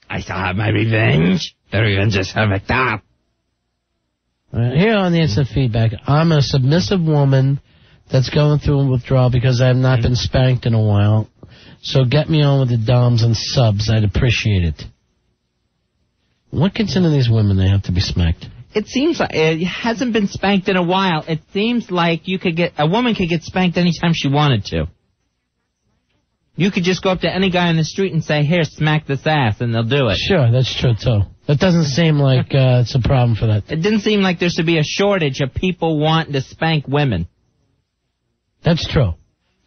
I shall have my revenge. The revenge is like that. Here on the instant feedback, I'm a submissive woman that's going through a withdrawal because I have not been spanked in a while. So get me on with the doms and subs. I'd appreciate it. What gets into these women they have to be spanked? It seems like it hasn't been spanked in a while. It seems like a woman could get spanked anytime she wanted to. You could just go up to any guy on the street and say, here, smack this ass, and they'll do it. Sure, that's true, too. That doesn't seem like it's a problem for that. It didn't seem like there should be a shortage of people wanting to spank women. That's true.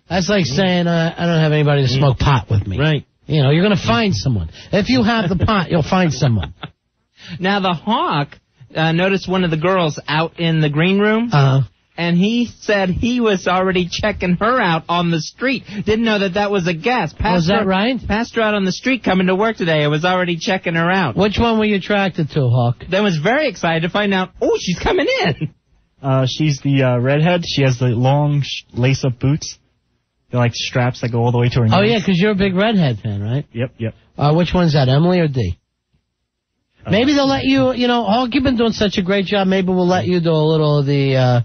That's like saying, I don't have anybody to smoke pot with me. Right. You know, you're going to find someone. If you have the pot, you'll find someone. Now, the Hawk noticed one of the girls out in the green room. And he said he was already checking her out on the street. Didn't know that was a guest. Was that right? Passed her out on the street coming to work today. I was already checking her out. Which one were you attracted to, Hawk? Then was very excited to find out, she's coming in. She's the redhead. She has the long lace-up boots. They're like straps that go all the way to her knees. Oh, yeah, because you're a big redhead fan, right? Yep. Which one's that, Emily or D? Maybe they'll let you, Hawk, you've been doing such a great job. Maybe we'll let you do a little of the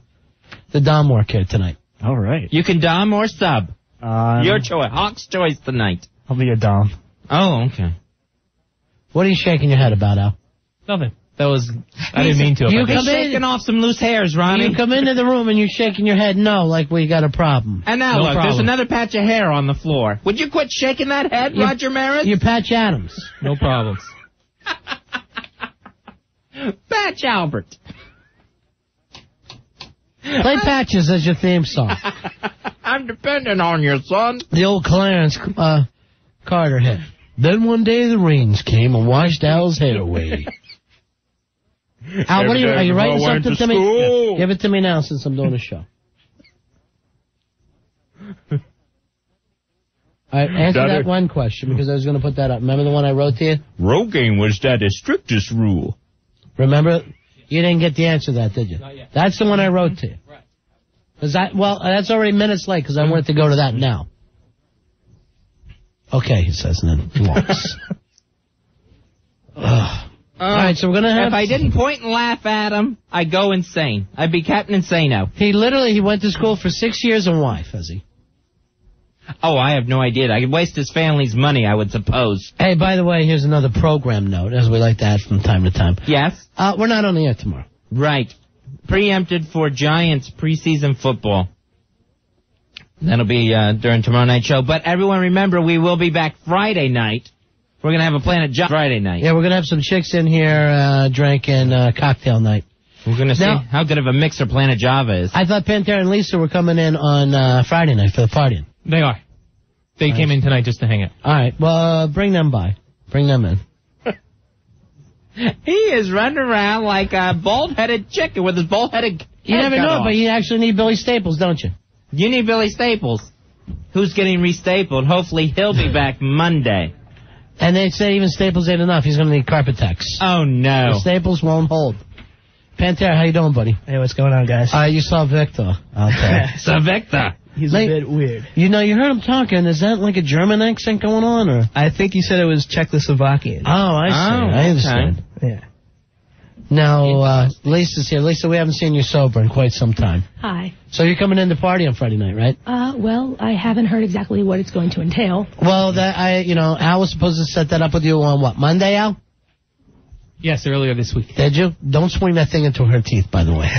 dom work here tonight. All right. You can dom or sub. Your choice. Hawk's choice tonight. I'll be a dom. Oh, okay. What are you shaking your head about, Al? Nothing. I didn't mean to. You're shaking off some loose hairs, Ronnie. You come into the room and you're shaking your head no, like we got a problem. And now look, there's another patch of hair on the floor. Would you quit shaking that head, Roger Maris? You're Patch Adams. No problems. Patch Albert. Play Patches as your theme song. I'm depending on you, son. The old Clarence Carter hit. Then one day the rains came and washed Al's hair away. Al, are you writing something to me? Yeah, give it to me now since I'm doing a show. All right, answer that one question because I was going to put that up. Remember the one I wrote to you? Rogaine was that the strictest rule. Remember? You didn't get the answer to that, did you? Not yet. That's the one I wrote to you. Right. That's already minutes late because I wanted to go to that now. Okay, he says, and then walks. All right, so we're going to have... If I didn't point and laugh at him, I'd go insane. I'd be Captain Insano. He went to school for 6 years, and why, Fuzzy? Oh, I have no idea. I could waste his family's money, I would suppose. Hey, by the way, here's another program note, as we like to add from time to time. Yes? We're not on the air tomorrow. Right. Preempted for Giants preseason football. That'll be during tomorrow night's show. But everyone remember, we will be back Friday night. We're going to have a Planet Job Friday night. Yeah, we're going to have some chicks in here drinking cocktail night. We're going to see how good of a mixer Planet Java is. I thought Pantera and Lisa were coming in on Friday night for the partying. They are. They came in tonight just to hang out. All right, well, bring them by. Bring them in. He is running around like a bald-headed chicken with his bald-headed head. You never know, but you actually need Billy Staples, don't you? You need Billy Staples. Who's getting restapled? Hopefully he'll be back Monday. And they say even Staples ain't enough. He's going to need Carpetex. Oh, no. The Staples won't hold. Pantera, how you doing, buddy? Hey, what's going on, guys? You saw Victor out there. So Victor. He's a bit weird. You heard him talking. Is that like a German accent going on? Or? I think he said it was Czechoslovakian. Oh, I see. I understand. Yeah. Now, Lisa's here. Lisa, we haven't seen you sober in quite some time. Hi. So you're coming in to party on Friday night, right? Well, I haven't heard exactly what it's going to entail. Well, Al was supposed to set that up with you on what, Monday, Al? Yes, earlier this week. Did you? Don't swing that thing into her teeth, by the way.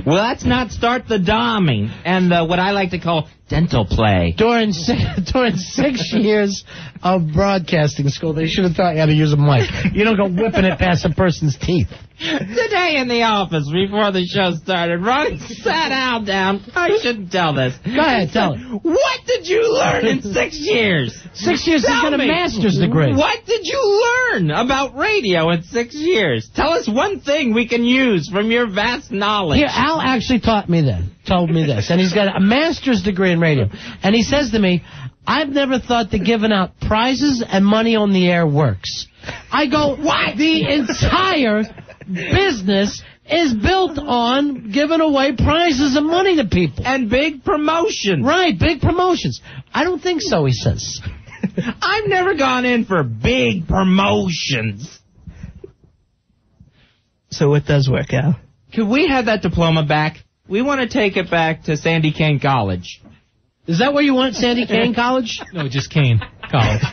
Well, let's not start the doming and what I like to call dental play. During 6 years of broadcasting school, they should have taught you how to use a mic. You don't go whipping it past a person's teeth. Today in the office, before the show started, Ron sat Al down. I shouldn't tell this. Go ahead, tell it. What did you learn in 6 years? 6 years, he's got a master's degree. What did you learn about radio in 6 years? Tell us one thing we can use from your vast knowledge. Here, Al actually told me this, and he's got a master's degree in radio. And he says to me, I've never thought that giving out prizes and money on the air works. I go, what? The entire business is built on giving away prizes and money to people. And big promotions. Right, big promotions. I don't think so, he says. I've never gone in for big promotions. So what does work, Al? Could we have that diploma back? We want to take it back to Sandy Kane College. Is that where you want, Sandy Kane College? No, just Kane College.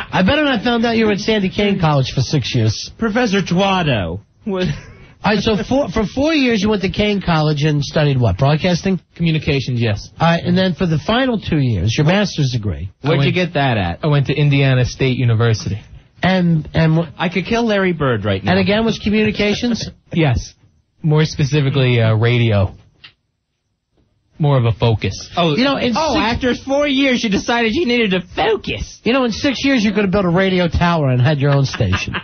I bet I found out you were at Sandy Kane College for 6 years. Professor Tuado. All right, so for 4 years you went to Kane College and studied what, broadcasting? Communications, yes. All right, and then for the final 2 years, your master's degree. Where'd you get that at? I went to Indiana State University. And I could kill Larry Bird right now. And again was communications? Yes. More specifically, radio. More of a focus. After 4 years, you decided you needed to focus. In 6 years, you could have built a radio tower and had your own station.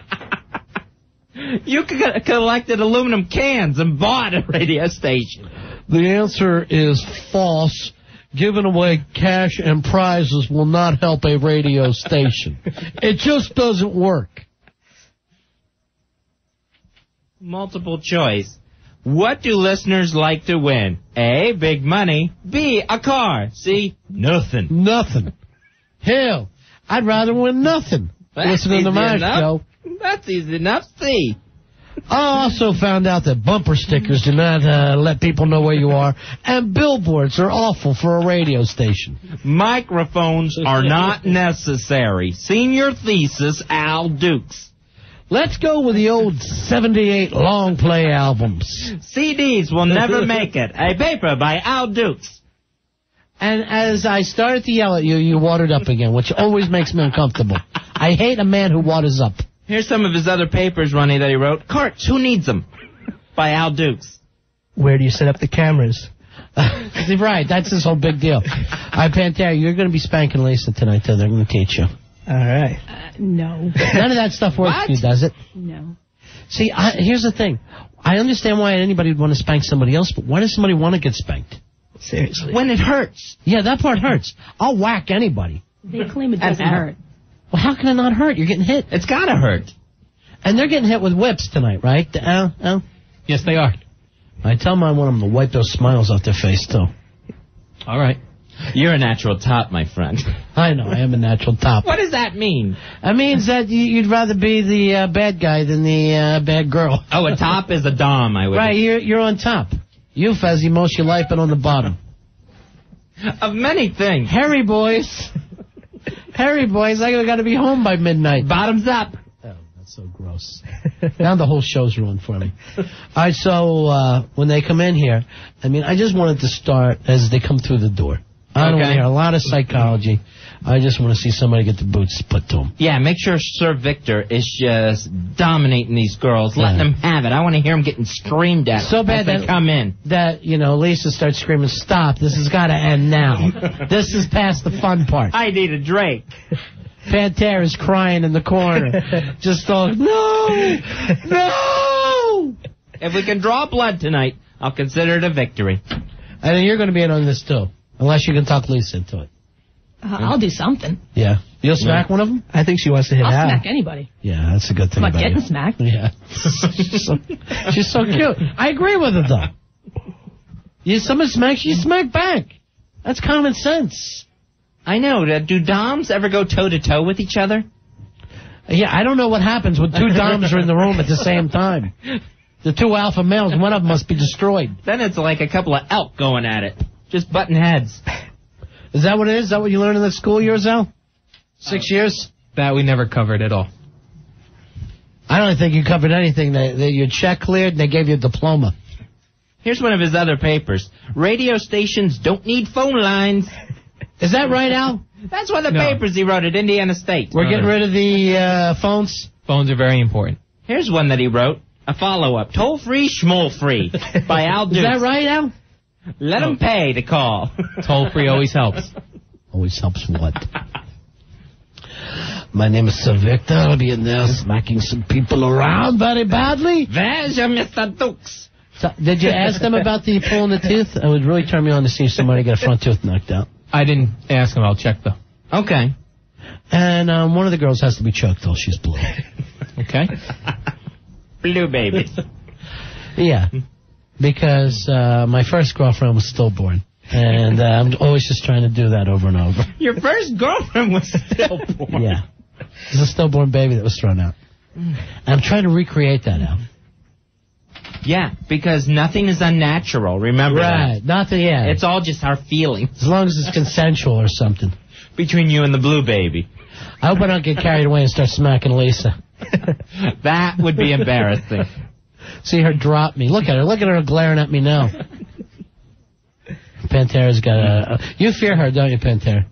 You could have collected aluminum cans and bought a radio station. The answer is false. Giving away cash and prizes will not help a radio station. It just doesn't work. Multiple choice. What do listeners like to win? A, big money. B, a car. C, nothing. Nothing. Hell, I'd rather win nothing. Listening to my show. That's easy enough. C. I also found out that bumper stickers do not let people know where you are, and billboards are awful for a radio station. Microphones are not necessary. Senior thesis, Al Dukes. Let's go with the old 78 long play albums. CDs will never make it. A paper by Al Dukes. And as I started to yell at you, you watered up again, which always makes me uncomfortable. I hate a man who waters up. Here's some of his other papers, Ronnie, that he wrote. Carts, Who Needs Them? By Al Dukes. Where do you set up the cameras? Right, that's his whole big deal. All right, Pantera, you're going to be spanking Lisa tonight, too. They're going to teach you. All right. No. None of that stuff works for you, does it? No. See, here's the thing. I understand why anybody would want to spank somebody else, but why does somebody want to get spanked? Seriously. When it hurts. Yeah, that part hurts. I'll whack anybody. They claim it doesn't hurt. Well, how can it not hurt? You're getting hit. It's got to hurt. And they're getting hit with whips tonight, right? Al? Yes, they are. I tell them I want them to wipe those smiles off their face, too. All right. You're a natural top, my friend. I know, I am a natural top. What does that mean? It means that you'd rather be the bad guy than the bad girl. Oh, a top is a dom, I would. Right, you're on top. You, Fezzy, most of your life been on the bottom. Of many things. Hairy boys. Hairy boys, I got to be home by midnight. Bottoms up. Oh, that's so gross. Now the whole show's ruined for me. All right, so when they come in here, I just wanted to start as they come through the door. I don't want to hear a lot of psychology. I just want to see somebody get the boots put to them. Yeah, make sure Sir Victor is just dominating these girls, letting them have it. I want to hear them getting screamed at so bad as they come in. That, Lisa starts screaming, stop, this has got to end now. This is past the fun part. I need a drink. Pantera's crying in the corner. Just going, no! If we can draw blood tonight, I'll consider it a victory. And then you're going to be in on this, too. Unless you can talk Lisa into it. I'll do something. Yeah. You'll smack one of them? I think she wants to hit I'll Al. smack anybody. Yeah, that's a good thing I'm about not getting you. smacked. Yeah. She's so cute. I agree with her, though. Someone smacks, you smack back. That's common sense. I know. Do doms ever go toe-to-toe with each other? Yeah, I don't know what happens when two doms are in the room at the same time. The two alpha males, one of them must be destroyed. Then it's like a couple of elk going at it. Just butting heads. Is that what it is? Is that what you learned in the school years, Al? 6 years? That we never covered at all. I don't think you covered anything. Your check cleared and they gave you a diploma. Here's one of his other papers. Radio stations don't need phone lines. Is that right, Al? That's one of the papers he wrote at Indiana State. We're getting rid of the phones? Phones are very important. Here's one that he wrote. A follow-up. Toll-free, schmoll-free. By Al Dukes. Is that right, Al? Let him pay to call. Toll-free always helps. Always helps what? My name is Sir Victor. I'll be in there smacking some people around very badly. There's your Mr. Dukes. So, did you ask them about the pulling the tooth? It would really turn me on to see somebody get a front tooth knocked out. I didn't ask him. I'll check, though. Okay. And one of the girls has to be choked, though. She's blue. Okay. Blue baby. Yeah. Because my first girlfriend was stillborn. And I'm always just trying to do that over and over. Your first girlfriend was stillborn. Yeah. It was a stillborn baby that was thrown out. And I'm trying to recreate that now. Yeah, because nothing is unnatural. Remember that. Right. Nothing, yeah. It's all just our feelings. As long as it's consensual or something. Between you and the blue baby. I hope I don't get carried away and start smacking Lisa. That would be embarrassing. See her drop me. Look at her. Look at her glaring at me now. Pantera's got a... You fear her, don't you, Pantera?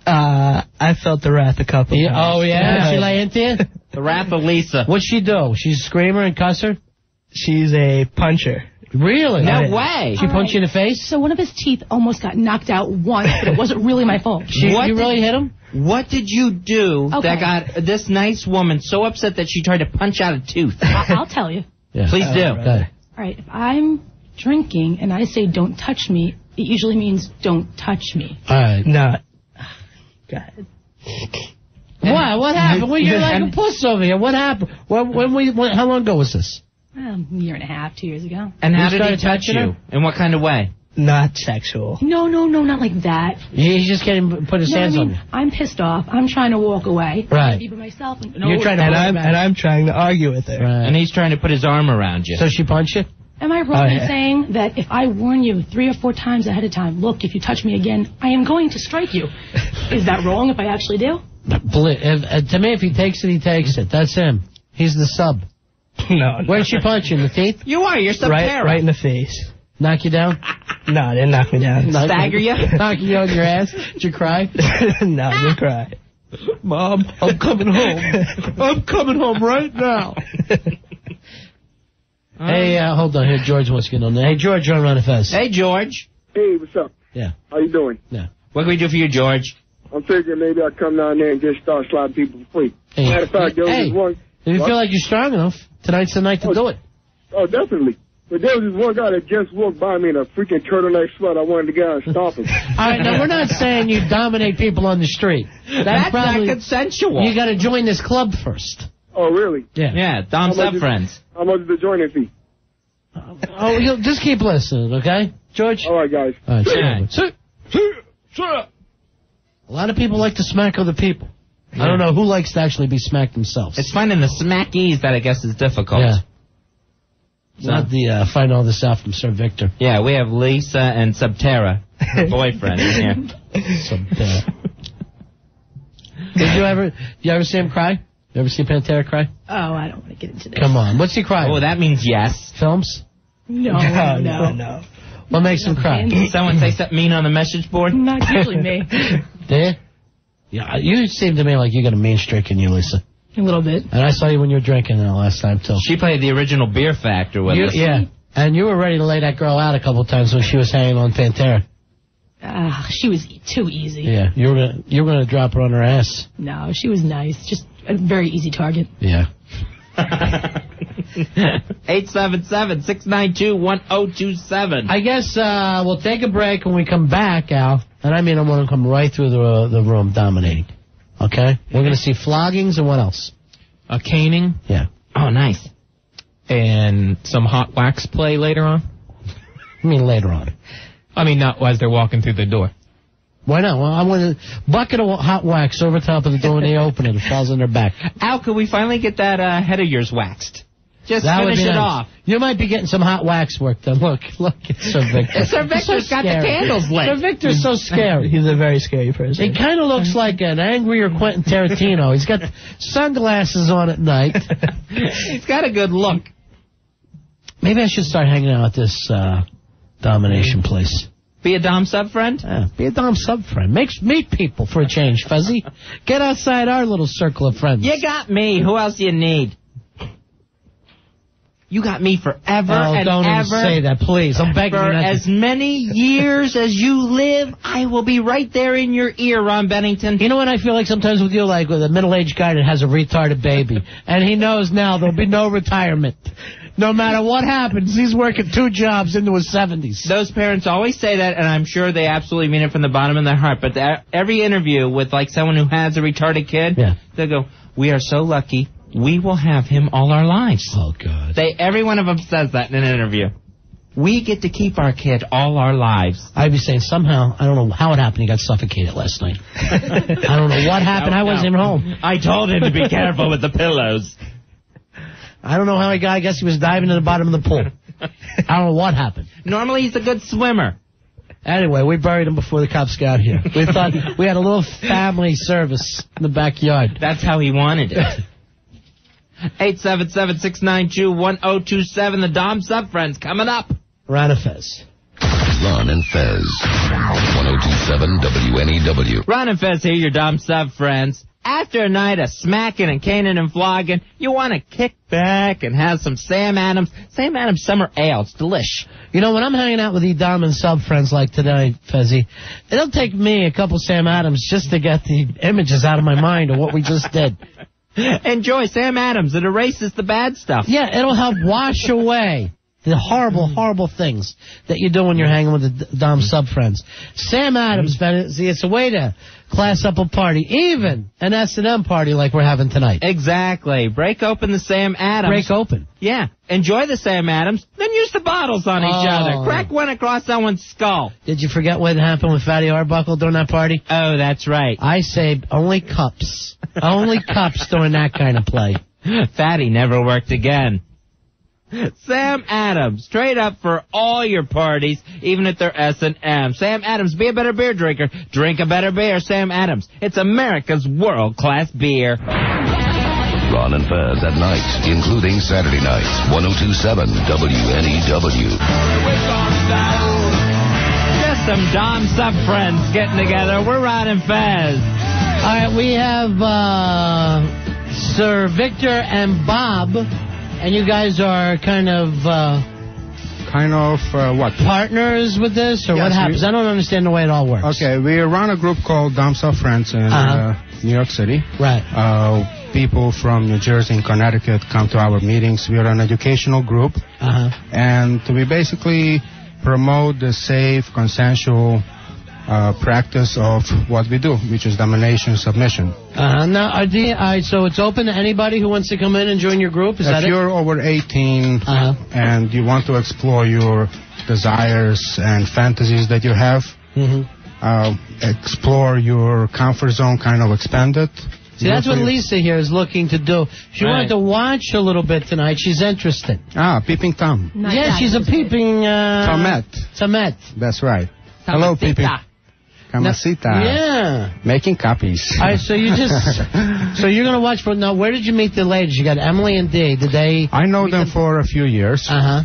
I felt the wrath a couple times. Oh, yeah? Did she lay into you? The wrath of Lisa. What'd she do? She scream her and cuss her? She's a puncher. Really? No way. She punched you in the face? So one of his teeth almost got knocked out once, but it wasn't really my fault. You really hit him? What did you do that got this nice woman so upset that she tried to punch out a tooth? I'll tell you. Yeah. Please do. Okay. All right, if I'm drinking and I say don't touch me, it usually means don't touch me. All right. No. God. What happened? Well, you're like a puss over here. What happened? How long ago was this? A year and a half, 2 years ago. And how did he started touch touching you? her? In what kind of way? Not sexual. No, not like that. He's just getting put his hands on you. I'm pissed off. I'm trying to walk away. Right. Be by myself. And, You're trying to and I'm trying to argue with her. Right. And he's trying to put his arm around you. So she punched you? Am I wrong in saying that if I warn you 3 or 4 times ahead of time, look, if you touch me again, I am going to strike you? Is that wrong if I actually do? To me, if he takes it, he takes it. That's him. He's the sub. No. Where'd she punch you? In the teeth? You are. You're Subterra. Right in the face. Knock you down? No, it didn't knock me down. Stagger you? Knock you on your ass? Did you cry? No, I didn't cry. Mom, I'm coming home. I'm coming home right now. Hey, hold on. Here, George wants to get on there. Hey, George, you're on Ron and Fez. Hey, George. Hey, what's up? Yeah. How you doing? Yeah. What can we do for you, George? I'm figuring maybe I'll come down there and just start sliding people for free. Hey. Matter of fact, there was this one... If you feel like you're strong enough, tonight's the night to do it. Oh, definitely. But there was this one guy that just walked by me in a freaking turtleneck sweat. I wanted to get out and stop him. All right, now, we're not saying you dominate people on the street. That's probably not consensual. You got to join this club first. Oh, really? Yeah. Yeah, Dom's up friends. How much is the joining fee? Oh, you'll just keep listening, okay, George? All right, guys. All right, a lot of people like to smack other people. Yeah. I don't know who likes to actually be smacked themselves. It's finding the smackies that I guess is difficult. Yeah. It's not the find all this out from Sir Victor. Yeah, we have Lisa and Subterra, her boyfriend, in here. Subterra. Did you ever see him cry? You ever see Pantera cry? Oh, I don't want to get into this. Come on. What's he crying? Oh, that means yes. Films? No. What makes him cry? Someone say something mean on the message board? Not usually me. Did you? Yeah, you seem to me like you got a mean streak in you, Lisa. A little bit. And I saw you when you were drinking last time, too. She played the original Beer Factor with us. Yeah, and you were ready to lay that girl out a couple times when she was hanging on Pantera. She was too easy. Yeah, you were gonna drop her on her ass. No, she was nice. Just a very easy target. Yeah. 877-692-1027. I guess we'll take a break when we come back, Al. And I mean, I want to come right through the room dominating. Okay? We're going to see floggings and what else? A caning. Yeah. Oh, nice. And some hot wax play later on. I mean, later on. I mean, not as they're walking through the door. Why not? Well, I want a bucket of hot wax over top of the door when they open it. It falls on their back. Al, could we finally get that head of yours waxed? Just that finish would be it nice. off. You might be getting some hot wax work done. Look, it's Sir Victor. Sir Victor's got the candles lit. Sir Victor's so scary. He's a very scary person. He kind of looks like an angrier Quentin Tarantino. He's got sunglasses on at night. He's got a good look. Maybe I should start hanging out at this domination place. Be a Dom sub-friend? Yeah, be a Dom sub-friend. Meet people for a change, Fuzzy. Get outside our little circle of friends. You got me. Who else do you need? You got me forever and don't ever. Even say that, please. I'm begging you. For as many years as you live, I will be right there in your ear, Ron Bennington. You know what I feel like sometimes with you? Like with a middle-aged guy that has a retarded baby. And he knows now there'll be no retirement. No matter what happens, he's working 2 jobs into his 70s. Those parents always say that, and I'm sure they absolutely mean it from the bottom of their heart. But every interview with like someone who has a retarded kid, they go, "We are so lucky. We will have him all our lives." Oh, God. Every one of them says that in an interview. We get to keep our kid all our lives. I'd be saying somehow, I don't know how it happened, he got suffocated last night. I don't know what happened. I wasn't even home. I told him to be careful with the pillows. I don't know how he got. I guess he was diving to the bottom of the pool. I don't know what happened. Normally he's a good swimmer. Anyway, we buried him before the cops got here. We thought we had a little family service in the backyard. That's how he wanted it. 877-692-1027. The Dom Sub-Friends coming up. Ron and Fez. Ron and Fez. 1027 WNEW. Ron and Fez here, your Dom Sub-Friends. After a night of smacking and caning and flogging, you want to kick back and have some Sam Adams. Sam Adams Summer Ale. It's delish. You know, when I'm hanging out with the Dom and sub-friends like today, Fezzy, it'll take me a couple Sam Adams just to get the images out of my mind of what we just did. Enjoy Sam Adams. It erases the bad stuff. Yeah, it'll help wash away the horrible, horrible things that you do when you're hanging with the Dom sub-friends. Sam Adams, see, it's a way to class up a party, even an S&M party like we're having tonight. Exactly. Break open the Sam Adams. Break open. Yeah. Enjoy the Sam Adams, then use the bottles on each other. Crack one across someone's skull. Did you forget what happened with Fatty Arbuckle during that party? Oh, that's right. I say only cups. Only cups during that kind of play. Fatty never worked again. Sam Adams, straight up for all your parties, even if they're S&M. Sam Adams, be a better beer drinker. Drink a better beer, Sam Adams. It's America's world-class beer. Ron and Fez at night, including Saturday nights, 1027 WNEW. Just some Dom sub-friends getting together. We're Ron and Fez. All right, we have Sir Victor and Bob. And you guys are kind of what? Partners with this, or Yes, what happens? I don't understand the way it all works. Okay, we run a group called Dom Sub Friends in New York City. Right. People from New Jersey and Connecticut come to our meetings. We are an educational group. And we basically promote the safe, consensual practice of what we do, which is domination, submission. Now, so it's open to anybody who wants to come in and join your group? Is that if you're over 18 and you want to explore your desires and fantasies that you have, explore your comfort zone, kind of expand it. See, that's what Lisa here is looking to do. She wanted to watch a little bit tonight. She's interested. Peeping Tom. Yeah, she's a peeping... Tomette. That's right. Hello, Peeping. Camasita. Yeah. Making copies. All right, so you just... so you're going to watch for... Now, where did you meet the ladies? You got Emily and Dee. Did they... I know them for a few years. I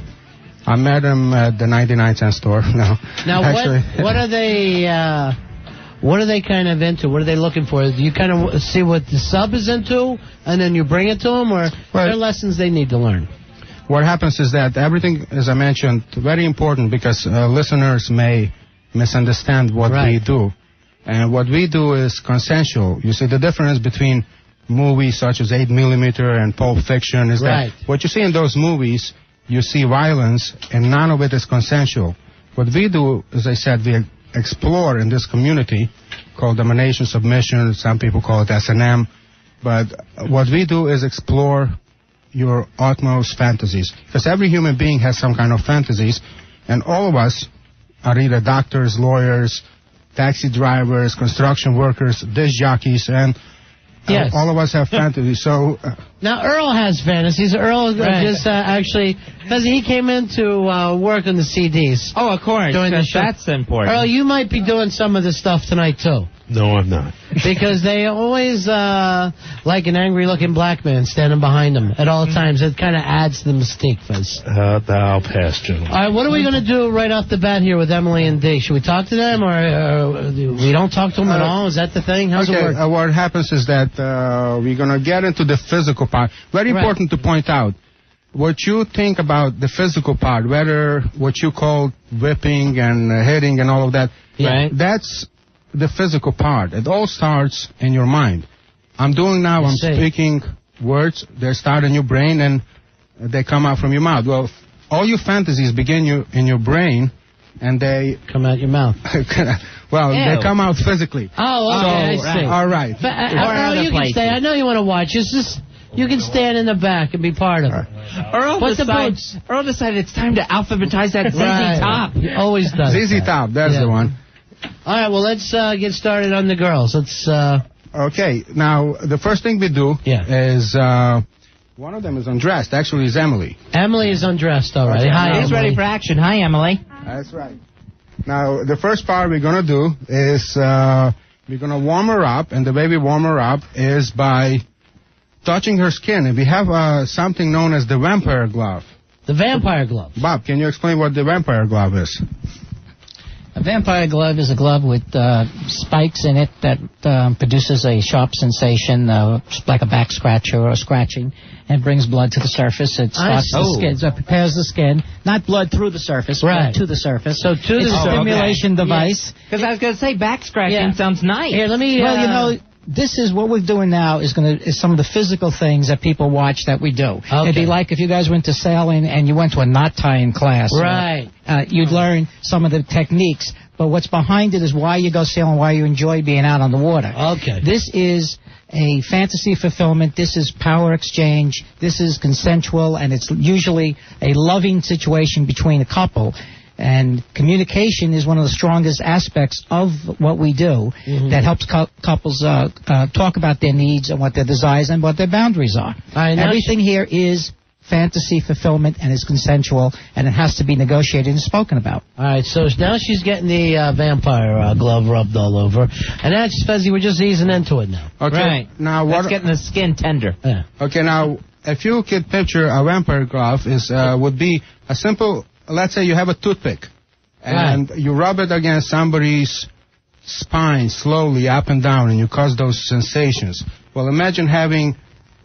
met them at the 99-cent store. No. Now, actually, what are they... what are they kind of into? What are they looking for? Do you kind of see what the sub is into, and then you bring it to them, or are there lessons they need to learn? What happens is that everything, as I mentioned, very important because listeners may misunderstand what we do. And what we do is consensual. You see, the difference between movies such as 8mm and Pulp Fiction is that what you see in those movies, you see violence, and none of it is consensual. What we do, as I said, we explore in this community called domination, submission, some people call it S&M, but what we do is explore your utmost fantasies. Because every human being has some kind of fantasies, and all of us are either doctors, lawyers, taxi drivers, construction workers, disc jockeys, and Yes. all of us have fantasies. So now Earl has fantasies. Earl just actually, because he came in to work on the CDs. Oh, of course. During the show. That's important. Earl, you might be doing some of the stuff tonight too. No, I'm not. Because they always like an angry-looking black man standing behind them at all times. It kind of adds to the mystique, Fez. I'll pass, gentlemen. All right, what are we going to do right off the bat here with Emily and D? Should we talk to them, or we don't talk to them at all? Is that the thing? How's it work? What happens is that we're going to get into the physical part. Very important to point out. What you think about the physical part, whether what you call whipping and hitting and all of that, that's the physical part. It all starts in your mind. I'm speaking words, they start in your brain and they come out from your mouth. Well, all your fantasies begin in your brain and they come out your mouth. Well, Ew. They come out physically. Oh, okay, I see. All right. Earl, you can stay. I know you want to watch. It's just you can stand in the back and be part of it. Earl decided it's time to alphabetize that ZZ Top. He always does. ZZ Top, that's the one. All right, well, let's get started on the girls. Let's. Okay, now, the first thing we do is one of them is undressed. Actually, it's Emily. Emily is undressed already. Hi, He's ready for action. Hi, Emily. That's right. Now, the first part we're going to do is we're going to warm her up, and the way we warm her up is by touching her skin. And we have something known as the vampire glove. The vampire glove. Bob, can you explain what the vampire glove is? A vampire glove is a glove with spikes in it that produces a sharp sensation, like a back scratcher or scratching, and brings blood to the surface. It starts the skin, so it prepares the skin, not blood through the surface, but to the surface. So to it's the a stimulation device. Because I was going to say back scratching sounds nice. Here, let me. Well, you know. This is what we're doing now is some of the physical things that people watch that we do. Okay. It'd be like if you guys went to sailing and you went to a knot tying class. Right. You'd learn some of the techniques, but what's behind it is why you go sailing, why you enjoy being out on the water. Okay. This is a fantasy fulfillment. This is power exchange. This is consensual, and it's usually a loving situation between a couple. And communication is one of the strongest aspects of what we do that helps couples talk about their needs and what their desires and what their boundaries are. Everything here is fantasy fulfillment and is consensual, and it has to be negotiated and spoken about. All right, so now she's getting the vampire glove rubbed all over. And that's, Fezzy, we're just easing into it now. Okay. Right. Now, That's getting the skin tender. Yeah. Okay, now, if you could picture a vampire glove would be a simple... Let's say you have a toothpick, and you rub it against somebody's spine slowly up and down, and you cause those sensations. Well, imagine having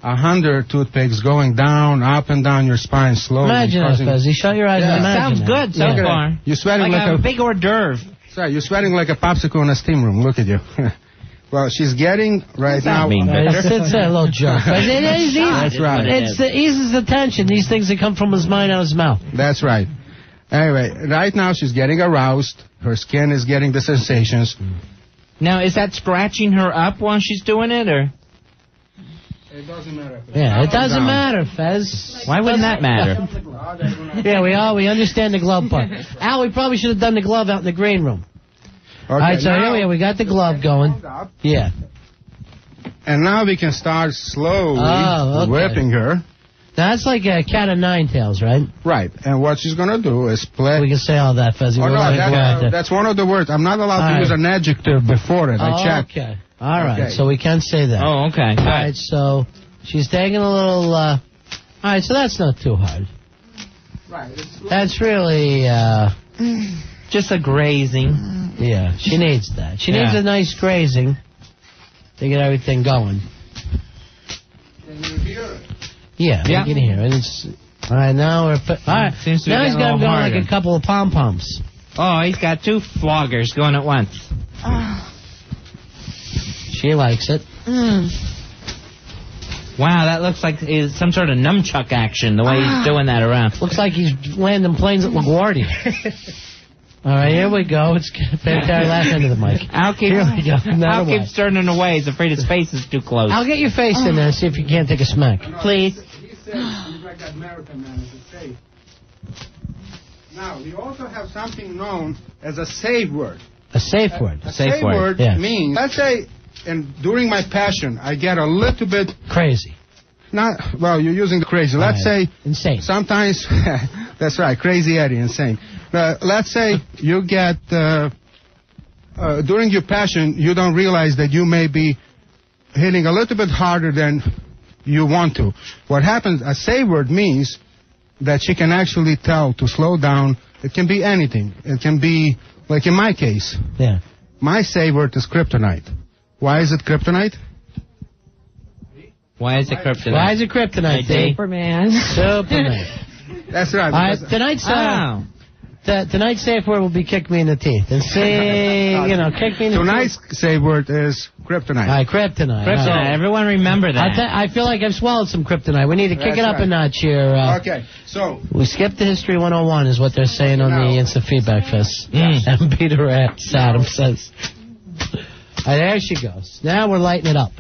100 toothpicks going down, up and down your spine slowly. Imagine it, Fezzy. Shut your eyes and imagine Sounds good so far. You're sweating like a big hors d'oeuvre. Sorry, you're sweating like a popsicle in a steam room. Look at you. Well, she's getting right now. It's a little joke. But it is easy. That's right. It eases the tension. These things that come from his mind out of his mouth. That's right. Anyway, right now she's getting aroused. Her skin is getting the sensations. Now, is that scratching her up while she's doing it, or? It doesn't matter. Yeah, it doesn't matter, Fez. Why wouldn't that matter? Yeah, we understand the glove part. Al, we probably should have done the glove out in the green room. Okay, all right, so here we got the glove going. Yeah. And now we can start slowly whipping her. That's like a cat of nine tails, right? Right. And what she's going to do is play... We can say all that, Fezzy. Oh, no, that's one of the words. I'm not allowed to use an adjective before it. I checked. Okay. All right, so we can say that. Oh, okay. All right, so she's taking a little... all right, so that's not too hard. Right. That's really... just a grazing. Yeah, she needs that. She needs a nice grazing to get everything going. Can you hear it? Yeah, we can hear it. All right, now we're... All right, Seems to be now he's got him going harder. like a couple of pom-poms. Oh, he's got two floggers going at once. She likes it. Wow, that looks like some sort of nunchuck action, the way he's doing that around. Looks like he's landing planes at LaGuardia. All right, here we go. It's fantastic. Last end of the mic. Al keeps turning away. He's afraid his face is too close. I'll get your face in there and see if you can't take a smack. Please. He said he's like that marathon man, it's a save. Now, we also have something known as a save word. A safe word. A safe word yeah. means, let's say, during my passion, I get a little bit crazy. Well, you're using the crazy. Let's say insane. Sometimes, that's right, crazy Eddie, insane. Let's say you get during your passion, you don't realize that you may be hitting a little bit harder than you want to. What happens? A safe word means that she can actually tell to slow down. It can be anything. It can be like in my case. Yeah. My safe word is kryptonite. Why is it kryptonite? Why is it kryptonite? Why is it kryptonite, Dave? Superman. That's right. Tonight's safe word will be kick me in the teeth. And say, kick me in the teeth. Tonight's safe word is kryptonite. All right, kryptonite. Kryptonite. Everyone remember that. I feel like I've swallowed some kryptonite. We need to kick it up a notch here. Okay, so. We skipped the History 101 is what they're saying on the Instant Feedback Fest. And Peter Adam says. All right, there she goes. Now we're lighting it up.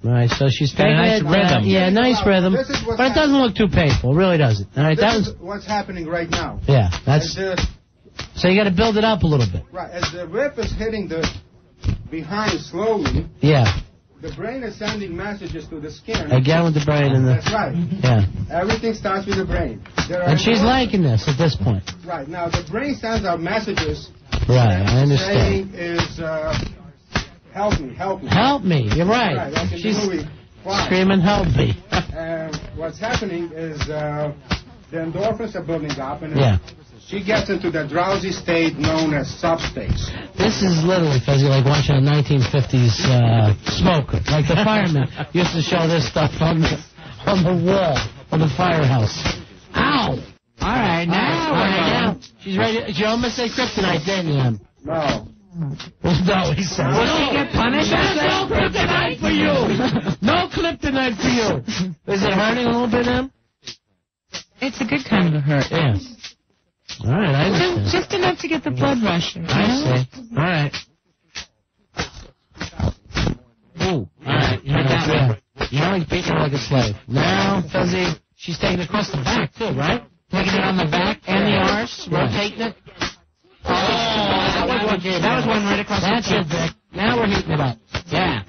All right, so she's taking nice rhythm. Nice rhythm. But it doesn't look too painful. It really doesn't. All right, this is what's happening right now. Yeah, that's. So you got to build it up a little bit. Right, as the rip is hitting the behind slowly. Yeah. The brain is sending messages to the skin. Again with the brain and the. That's right. Yeah. Everything starts with the brain. And she's liking this at this point. Right, now the brain sends out messages. Right, I understand. Saying is, help me. Help me, you're right. Like she's Why? Screaming, help me. And what's happening is the endorphins are building up, and she gets into the drowsy state known as substates. This is literally, Fezzy, like watching a 1950s smoker. Like the firemen used to show this stuff on the wall of the firehouse. Ow! All right, now. She's ready. She almost said kryptonite, didn't you? No. No, he said. Will she get punished? No kryptonite for you. No kryptonite for you. Is it hurting a little bit, Em? It's a good kind of a hurt. Yeah. All right, I understand. Just enough to get the blood rushing. I see. All right. Ooh. All right. Now he's beating her like a slave. Now, Fuzzy, she's taking it across the back, too, right? Taking it on the back and the arse, rotating it. Oh, that was one right across the back. That's it, Vic. Now we're heating it up. Yeah.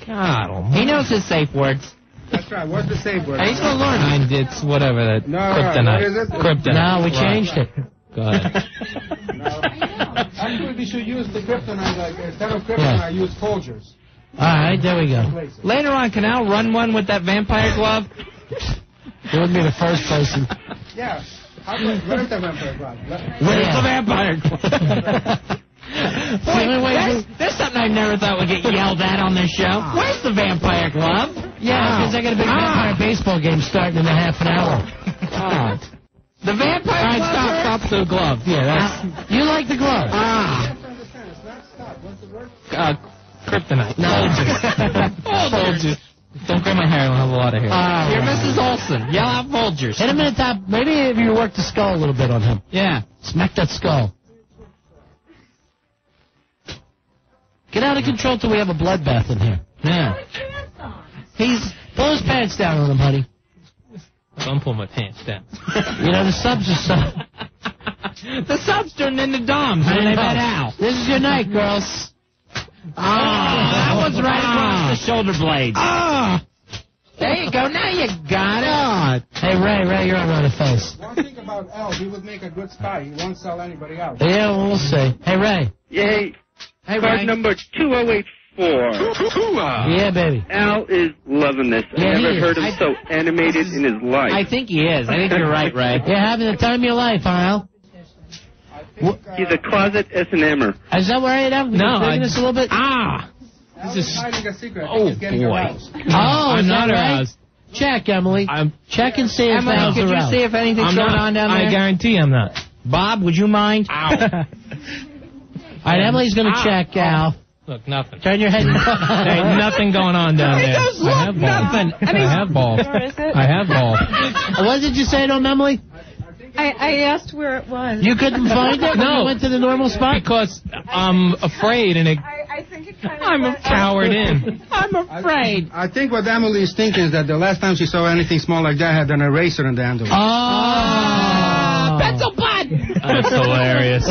God, he knows his safe words. That's right. What's the safe word? He's going to learn. It's whatever that. No, kryptonite. what is it? Kryptonite. No, we changed it. Go ahead. Actually, we should use the kryptonite. Like, instead of kryptonite, use Folgers. All right, there we go. Later on, can Al run one with that vampire glove? It would be the first person. Yeah. Where's the vampire glove? Where's the vampire glove? There's something I never thought would get yelled at on this show. Where's the vampire glove? Yeah, because I got a big vampire baseball game starting in a half an hour. The vampire glove? All right, stop the glove. Yeah, that's... You like the glove? Kryptonite. No. Folgers. Don't grab my hair, I don't have a lot of hair. You're Mrs. Olsen. Yell out Folgers. Hit him in the top. Maybe if you work the skull a little bit on him. Yeah. Smack that skull. Get out of control till we have a bloodbath in here. Yeah. Pull his pants down on him, honey. Don't pull my pants down. The subs are so... The subs turned into Doms when they met Al. This is your night, girls. That was right across the shoulder blades. There you go. Now you got it. Hey, Ray, you're on the face. One thing about Al, he would make a good spy. He won't sell anybody out. Yeah, we'll see. Hey, Ray. Yay. Hey, Card Ray. number 2084. Yeah, baby. Al is loving this. Yeah, I never he heard is. him so animated in his life. I think he is. I think you're right, Ray. You're having the time of your life, huh, Al? He's a closet S&M'er. Is that where I am? No, this a little bit. This is hiding a secret. Oh, He's getting boy. aroused. I'm not aroused. Check, Emily. Check and see if Emily, Al's could you aroused. see if anything's going on down there? I guarantee I'm not. Bob, would you mind? All right, Emily's going to check, Al. Look, nothing. Turn your head. There ain't nothing going on down there. Does look I have balls. nothing. I have balls. I have balls. What did you say to him, Emily? I asked where it was. You couldn't find it when you went to the normal spot? Because I'm afraid, and it I think it kind of... I'm cowered in. I'm afraid. I think what Emily's thinking is that the last time she saw anything small like that had an eraser in the handle. Pencil bud! That's hilarious.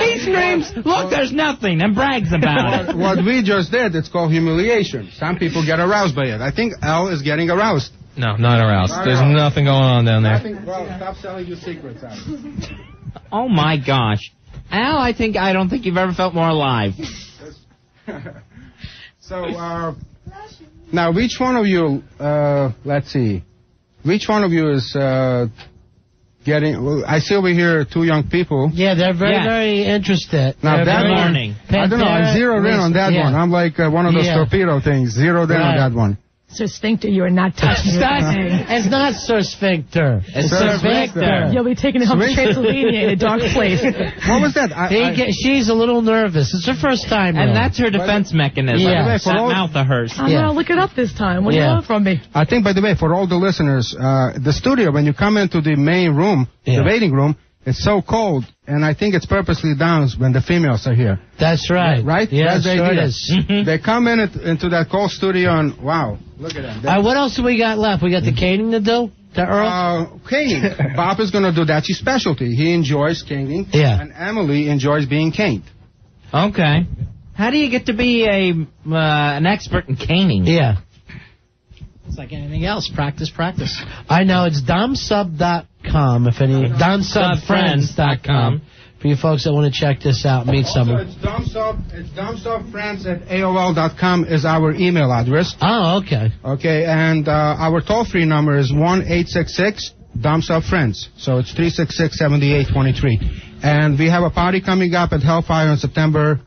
He screams, look, there's nothing, and brags about it. What we just did, it's called humiliation. Some people get aroused by it. I think Al is getting aroused. No, not aroused. There's nothing going on down there. Well, stop selling your secrets out. Oh, my gosh. Al, I don't think you've ever felt more alive. So, now, which one of you, let's see, which one of you is getting, well, I see over here 2 young people. Yeah, they're very interested. Now, they're that one, I don't know, I zeroed in on that one. I'm like one of those torpedo things, zeroed in on that one. Sir Sphincter, you are not touching anything. It's not Sir Sphincter. It's Sir Victor. You'll be taking him to Transylvania in a dark place. What was that? She's a little nervous. It's her first time. And that's her defense mechanism. Yeah. That mouth of hers. I'm going to look it up this time. What do you want from me? I think, by the way, for all the listeners, the studio, when you come into the main room, the waiting room, it's so cold, and I think it's purposely down when the females are here. That's right. Right? Yeah, that's the sure idea. it is. They come into that cold studio, and wow, look at that. What else do we got left? We got the caning to do? To Earl? Caning. Bob is going to do that. That's his specialty. He enjoys caning. Yeah. And Emily enjoys being caned. Okay. How do you get to be an expert in caning? Yeah. It's like anything else. Practice. I know. It's domsub.com. Domsubfriends.com. For you folks that want to check this out, meet someone. It's domsubfriends@aol.com is our email address. Oh, okay. Okay, and our toll-free number is 1-866-DOMSUBFRIENDS. So it's 366-7823. And we have a party coming up at Hellfire on September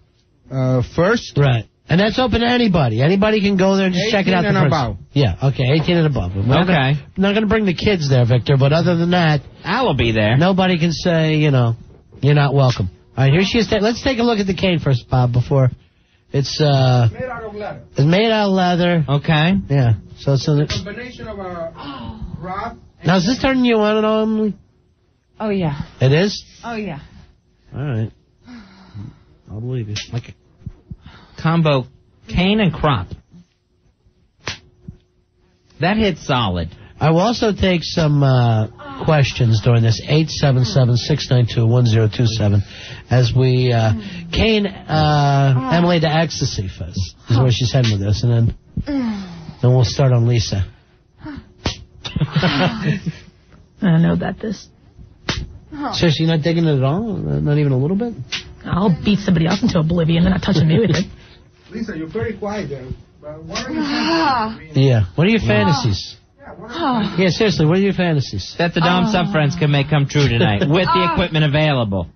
1st. Right. And that's open to anybody. Anybody can go there and just check it out. 18 and above. Yeah, okay, 18 and above. We're not going to bring the kids there, Victor, but other than that, I'll be there. Nobody can say, you're not welcome. All right, here she is. Let's take a look at the cane first, Bob, before it's made out of leather. It's made out of leather. Okay. Yeah. So it's a combination of a rock. Now, is this turning you on at all, Emily? Oh, yeah. It is? Oh, yeah. All right. I'll believe you. Like a combo cane and crop. That hits solid. I will also take some questions during this 877-692-1027 as we cane Emily to ecstasy first. Is where she's heading with this, and then we'll start on Lisa. I don't know about this. Seriously, you're not digging it at all? Not even a little bit? I'll beat somebody else into oblivion. They're not touching me with it. Lisa, you're pretty quiet there. What are you Yeah. What are your fantasies? Yeah, seriously, what are your fantasies? That the Dom Sub-Friends can make come true tonight with the equipment available.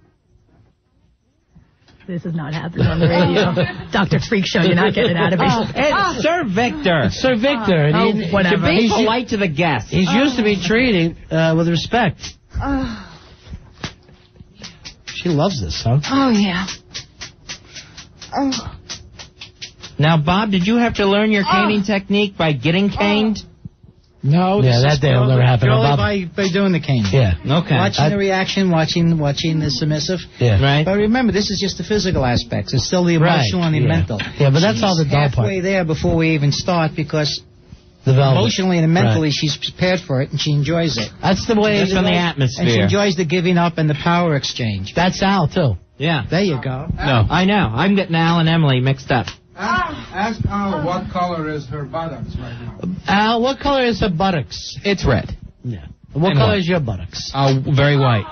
This is not happening on the radio. Dr. Freak Show, you're not getting it out of me. It's Sir Victor. It's Sir Victor. Whatever. Be polite to the guests. He's used to be treated with respect. She loves this, huh? Oh, yeah. Now, Bob, did you have to learn your caning technique by getting caned? No. Yeah, that day will never happen. Purely by doing the cane. Yeah. Okay. Watching the reaction, watching the submissive. Yeah. Right. But remember, this is just the physical aspects. It's still the emotional and the mental. Yeah, but that's all the dull part. Halfway there before we even start because the velvet. Emotionally and mentally she's prepared for it and she enjoys it. That's the way it's from the atmosphere. And she enjoys the giving up and the power exchange. That's Al, too. Yeah. There you go. No. I know. I'm getting Al and Emily mixed up. Ask Al what color is her buttocks right now. Al, what color is her buttocks? It's red. Yeah. What color is your buttocks? Very white.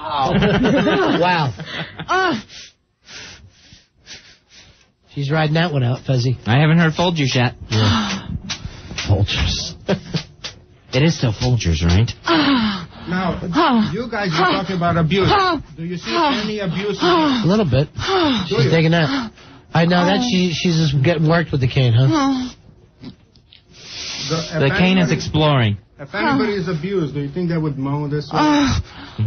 Wow. She's riding that one out, Fezzy. I haven't heard Folgers yet. Yeah. Folgers. It is still Folgers, right? Now, you guys were talking about abuse. Do you see any abuse? A little bit. She's taking that. I know that she's just getting worked with the cane, huh? The cane is exploring. If anybody is abused, do you think they would moan this way? Do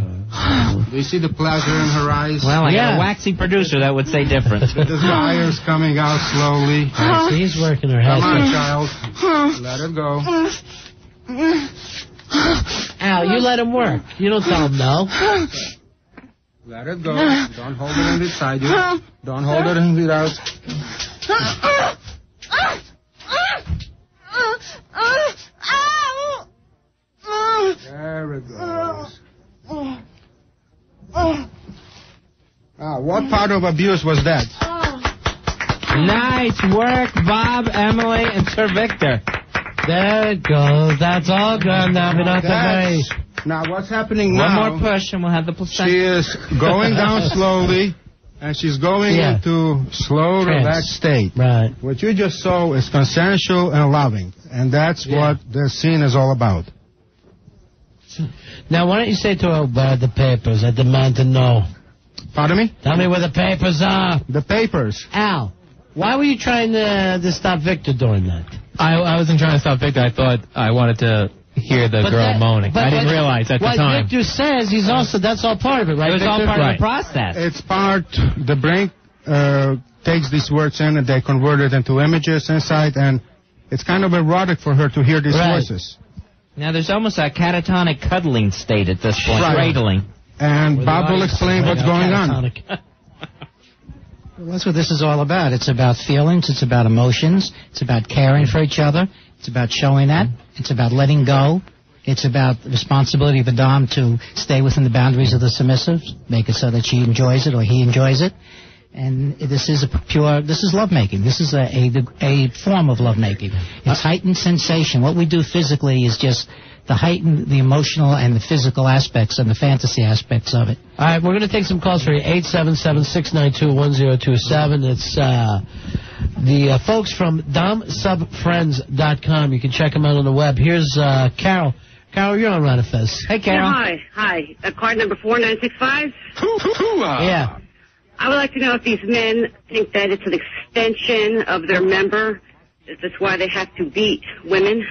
you see the pleasure in her eyes? Well, I got a waxy producer that would say different. The tires coming out slowly. She's working her head. Come on, child. Let it go. Al, you let him work. You don't tell him no. Let it go. Don't hold it inside you. Don't hold it without. There it goes. What part of abuse was that? Nice work, Bob, Emily, and Sir Victor. There it goes. That's all gone now. Now, what's happening One now? more push, and we'll have the placenta. She is going down slowly, and she's going into slow, relaxed state. Right. What you just saw is consensual and loving, and that's what the scene is all about. Now, why don't you say to her about the papers? I demand to know. Pardon me? Tell me where the papers are. The papers. Al, why were you trying to stop Victor doing that? I wasn't trying to stop Victor. I thought I wanted to hear the girl moaning. I didn't realize at the time. What Victor says, that's all part of it, right? It was Victor? all part of the process. It's part, the brain takes these words in and they convert it into images inside, and it's kind of erotic for her to hear these voices. Now, there's almost a catatonic cuddling state at this point, cradling. And Bob will explain what's going on. Well, that's what this is all about. It's about feelings. It's about emotions. It's about caring for each other. It's about showing that. It's about letting go. It's about the responsibility of a dom to stay within the boundaries of the submissive, make it so that she enjoys it or he enjoys it. And this is lovemaking. This is a form of lovemaking. It's heightened sensation. What we do physically is just the heightened, the emotional, and the physical aspects and the fantasy aspects of it. All right, we're going to take some calls for you. 877-692-1027. It's the folks from domsubfriends.com. You can check them out on the web. Here's Carol. Carol, you're on Ron and Fez. Hey, Carol. Yeah, hi. Card number 4965. Yeah. I would like to know if these men think that it's an extension of their member. Is this why they have to beat women?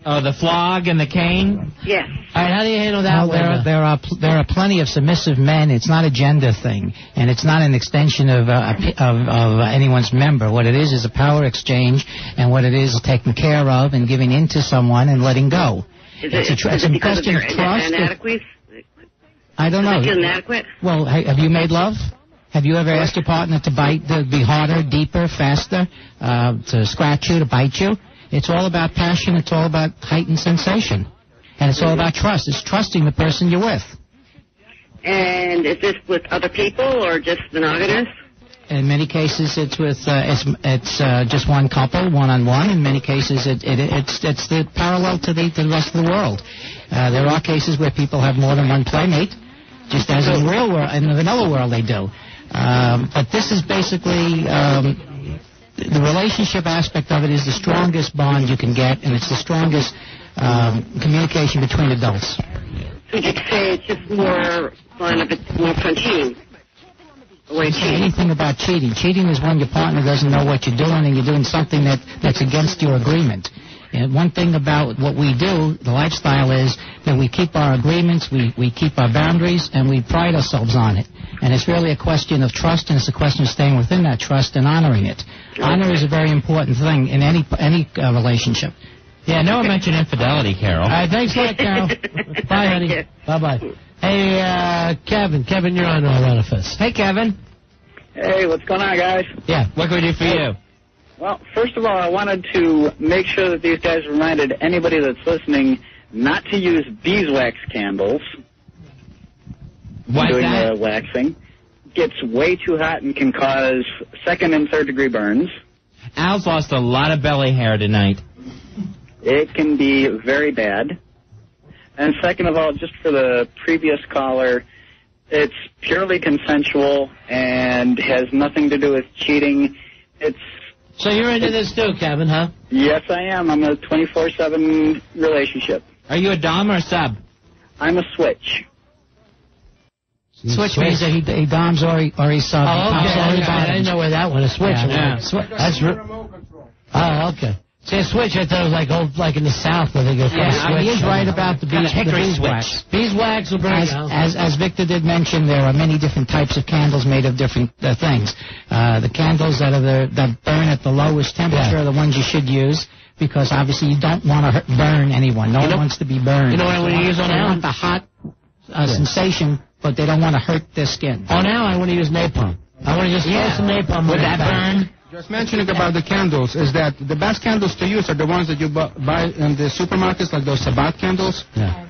Oh, the flog and the cane? Yes. All right, how do you handle that? There are plenty of submissive men. It's not a gender thing, and it's not an extension of anyone's member. What it is a power exchange, and what it is taking care of and giving in to someone and letting go. Is it because of their inadequacies? I don't know. Do they feel inadequate? Well, have you made love? Have you ever asked your partner to be harder, deeper, faster, to scratch you, to bite you? It's all about passion. It's all about heightened sensation. And it's all about trust. It's trusting the person you're with. And is this with other people or just monogamous? In many cases, it's with it's just one couple, one-on-one. In many cases, it's the parallel to the rest of the world. There are cases where people have more than one playmate, just as in the real world, in the vanilla world they do. But this is basically the relationship aspect of it is the strongest bond you can get, and it's the strongest communication between adults. So you could say it's just more fun cheating. Anything about cheating. Cheating is when your partner doesn't know what you're doing and you're doing something that's against your agreement. And one thing about what we do, the lifestyle, is that we keep our agreements, we keep our boundaries, and we pride ourselves on it. And it's really a question of trust, and it's a question of staying within that trust and honoring it. Honor is a very important thing in any relationship. Yeah, no one mentioned infidelity, Carol. All right, thanks a lot, Carol. Bye, honey. Bye-bye. Hey, Kevin. Kevin, you're on Ron and Fez. Hey, Kevin. Hey, what's going on, guys? Yeah, what can we do for you? Well, first of all, I wanted to make sure that these guys reminded anybody that's listening not to use beeswax candles Why doing that? the waxing. Gets way too hot and can cause second and third degree burns. Al's lost a lot of belly hair tonight. It can be very bad. And second of all, just for the previous caller, it's purely consensual and has nothing to do with cheating. So you're into this too, Kevin, huh? Yes, I am. I'm a 24/7 relationship. Are you a dom or a sub? I'm a switch. Switch means that he doms or he subs. Oh, okay. I didn't know where that one is. Switch. Yeah. That's oh, okay. See, a switch, I thought it was like in the South where they go for a switch. He is right about the beeswax. Beeswax will bring as Victor did mention, there are many different types of candles made of different things. The candles that burn at the lowest temperature are the ones you should use, because obviously you don't want to burn anyone. No one wants to be burned. You know what I want to use on you want the hot sensation but they don't want to hurt their skin. Oh, now I want to use napalm. I want to just throw some napalm. Would that burn? Just mentioning about the candles is that the best candles to use are the ones that you buy in the supermarkets, like those Sabbat candles. Yeah.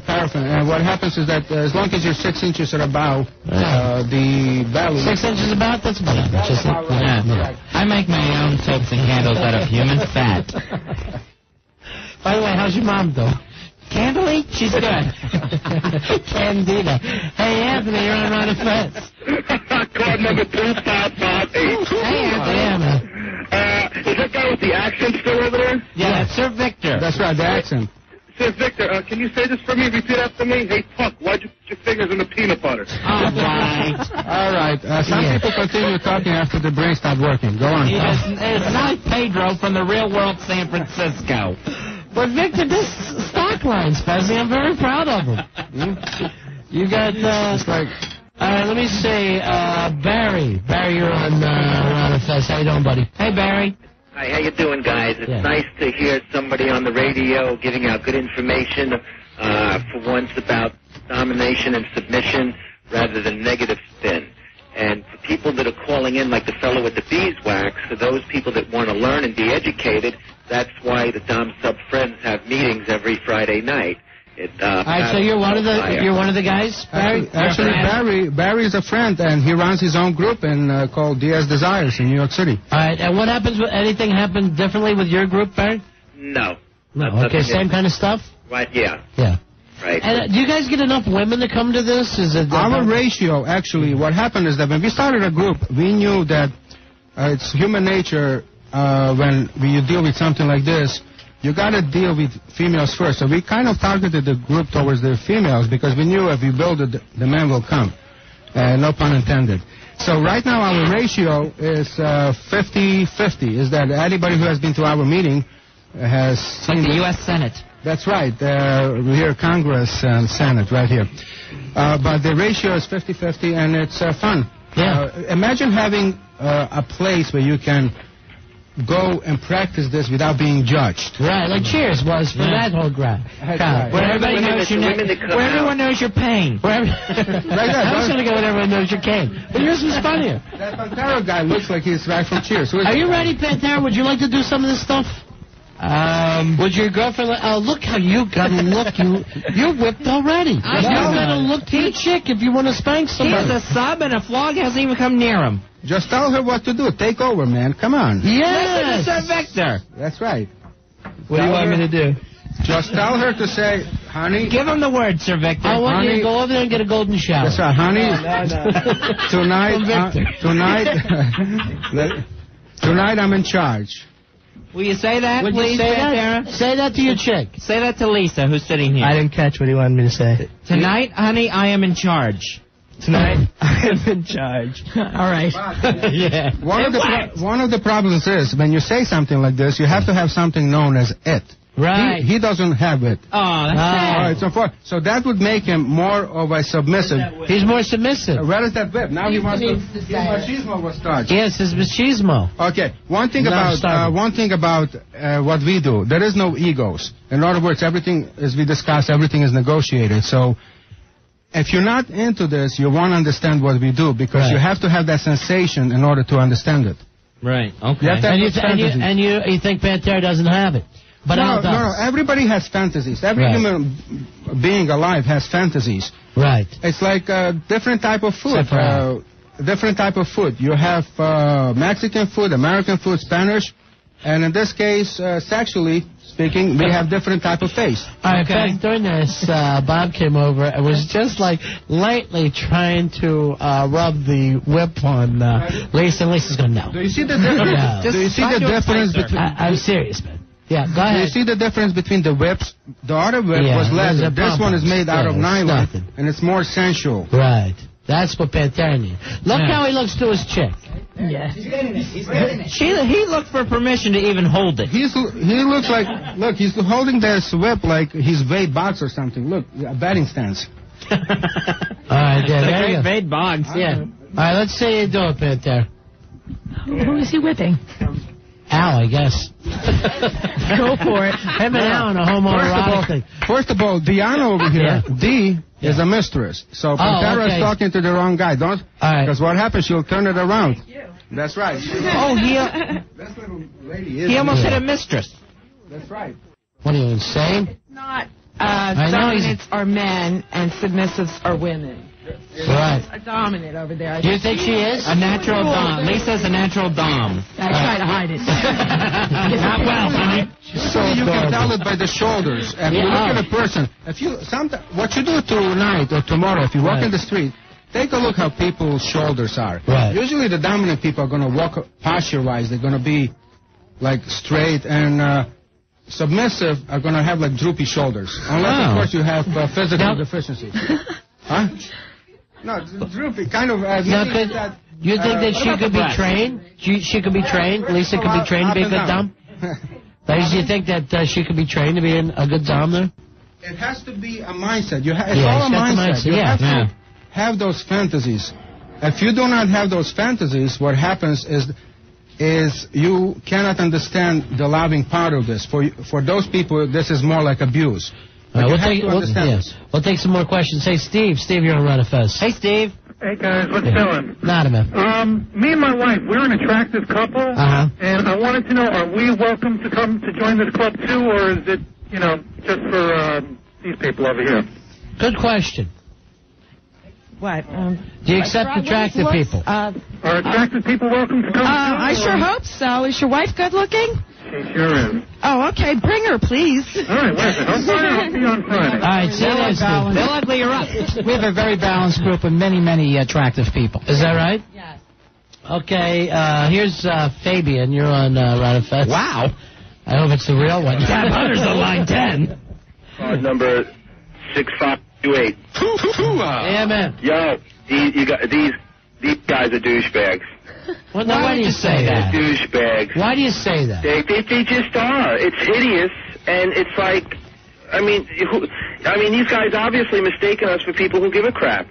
Paraffin. And what happens is that as long as you're 6 inches or above the value. 6 inches above? That's about it. Yeah. I make my own soaps and candles out of human fat. By the way, how's your mom doing? Candily? She's good. Candida. Hey, Anthony, you're on Ron and Fez. Card number 2558. Hey, Anthony. Is that guy with the accent still over there? Yeah, Sir Victor. That's right, the accent. Sir Victor, can you say this for me? Repeat after me. Hey, fuck, why'd you put your fingers in the peanut butter? All right. All right. Some people continue talking after the brain stopped working. Go on. It's not Pedro from the real world San Francisco. But, Victor, this stock line's Fezzy. I'm very proud of him. You got, It's like... all right, let me say, Barry. Barry, you're on Ron and Fez. How you doing, buddy? Hey, Barry. Hi, how you doing, guys? It's nice to hear somebody on the radio giving out good information, for once about domination and submission rather than negative spin. And for people that are calling in, like the fellow with the beeswax, for those people that want to learn and be educated, that's why the Dom Sub Friends have meetings every Friday night. All right, so you're one of the guys, Barry? Actually, Barry is a friend, and he runs his own group called Diaz Desires in New York City. All right, and what happens? Anything happen differently with your group, Barry? No. Okay, same kind of stuff? Right, yeah. Yeah. Right. And do you guys get enough women to come to this? Is it our ratio, actually, what happened is that when we started a group, we knew that it's human nature when you deal with something like this, you got to deal with females first. So we kind of targeted the group towards the females because we knew if we build it, the men will come. No pun intended. So right now our ratio is 50-50. Is that anybody who has been to our meeting has seen... Like the U.S. Senate. That's right. Here, Congress and Senate, right here. But the ratio is 50-50, and it's fun. Yeah. Imagine having a place where you can go and practice this without being judged. Right, like Cheers was for that whole crowd. Right. Where everybody knows your name. Where everyone knows your pain. I was going to go when everyone knows your cane. But yours was funnier. That Pantera guy looks like he's right from Cheers. Are you ready, Pantera? Would you like to do some of this stuff? Would your girlfriend... Oh, look how you got to look. You're whipped already. You got to look to the chick if you want to spank somebody. He's a sub and a flog hasn't even come near him. Just tell her what to do. Take over, man. Come on. Yes. Listen to Sir Victor. That's right. What do you want me to do? Just tell her to say, honey... Give him the word, Sir Victor. I want you to go over there and get a golden shower. That's right, honey. No. Tonight I'm in charge. Will you say that, Would please, you say Pantera? that? Say that to your chick. Say that to Lisa, who's sitting here. I didn't catch what he wanted me to say. Tonight, honey, I am in charge. Tonight, I am in charge. All right. Yeah. One of the problems is, when you say something like this, you have to have something known as it. Right. He doesn't have it. Oh, that's sad. All right, so that would make him more of a submissive. He's more submissive. Where is that whip? Now he wants to... His machismo was started. Yes, his machismo. Okay, one thing about what we do, there is no egos. In other words, everything, as we discussed, everything is negotiated. So if you're not into this, you won't understand what we do because you have to have that sensation in order to understand it. Right, okay. And you think Pantera doesn't have it. But no, everybody has fantasies. Every human being alive has fantasies. Right. It's like a different type of food. Different type of food. You have Mexican food, American food, Spanish, and in this case, sexually speaking, we have different type of taste. All right, in fact, during this, Bob came over and was just like lightly trying to rub the whip on Lisa, and Lisa's going, no. Do you see the difference? Do you see the difference between... I'm serious, man. Yeah, go ahead. Do you see the difference between the whips? The other whip was leather. This one is made out of nylon, and it's more sensual. Right. That's what Pantera needs. Look how he looks to his chick. Yeah. He's getting it. He looked for permission to even hold it. He looks like, look, he's holding this whip like he's Wade Boggs or something. Look, a batting stance. All right, yeah, there you go. Wade Boggs. Yeah. All right, let's say you do it, Pantera. Who is he whipping? Al, I guess. Go for it. Him and Al in a homoerotic thing. First of all, Diana over here, D, is a mistress. So Pantera is talking to the wrong guy. Don't. Because what happens, she'll turn it around. That's right. Oh, This little lady is. he almost hit a mistress. That's right. What are you, insane? Not I know dominants are men and submissives are women. Right. A dominant over there. Do you think she is? A natural dom. Lisa's a natural dom. I try to hide it. Not well, honey. You can tell it by the shoulders. And you look at a person. What you do tonight or tomorrow, if you walk in the street, take a look how people's shoulders are. Right. Usually the dominant people are going to walk posture-wise. They're going to be like straight, and submissive are going to have like droopy shoulders. Unless, of course, you have physical deficiency. Huh? No, droopy, kind of. You think that she could be trained? She could be trained? Lisa could be trained to be a good dom? Ladies, you think that she could be trained to be a good dom there? It has to be a mindset. It's all a mindset. You have to have those fantasies. If you do not have those fantasies, what happens is you cannot understand the loving part of this. For those people, this is more like abuse. We'll take some more questions. Hey, Steve. Steve, you're on Run of Fez. Hey, Steve. Hey, guys, what's doing? Not a man. Me and my wife, we're an attractive couple, and I wanted to know, are we welcome to come to join this club too, or is it, just for these people over here? Good question. What? Do you accept attractive people? Are attractive people welcome to come too? I sure hope so. Is your wife good looking? She sure is. Oh, okay. Bring her, please. All right, wait a minute. I'll see you on Friday. All right, see you then, Steve. Bill Ugly, you're up. We have a very balanced group of many, many attractive people. Is that right? Yes. Okay, here's Fabian. You're on Run of Fez. Wow. I hope it's the real one. Tab Hunter's on line 10. Number 6528. Yeah, man. Yo, these guys are douchebags. Well, now, why do you say that? Douchebags. Why do you say that? They just are. It's hideous, and it's like, these guys obviously mistaken us for people who give a crap.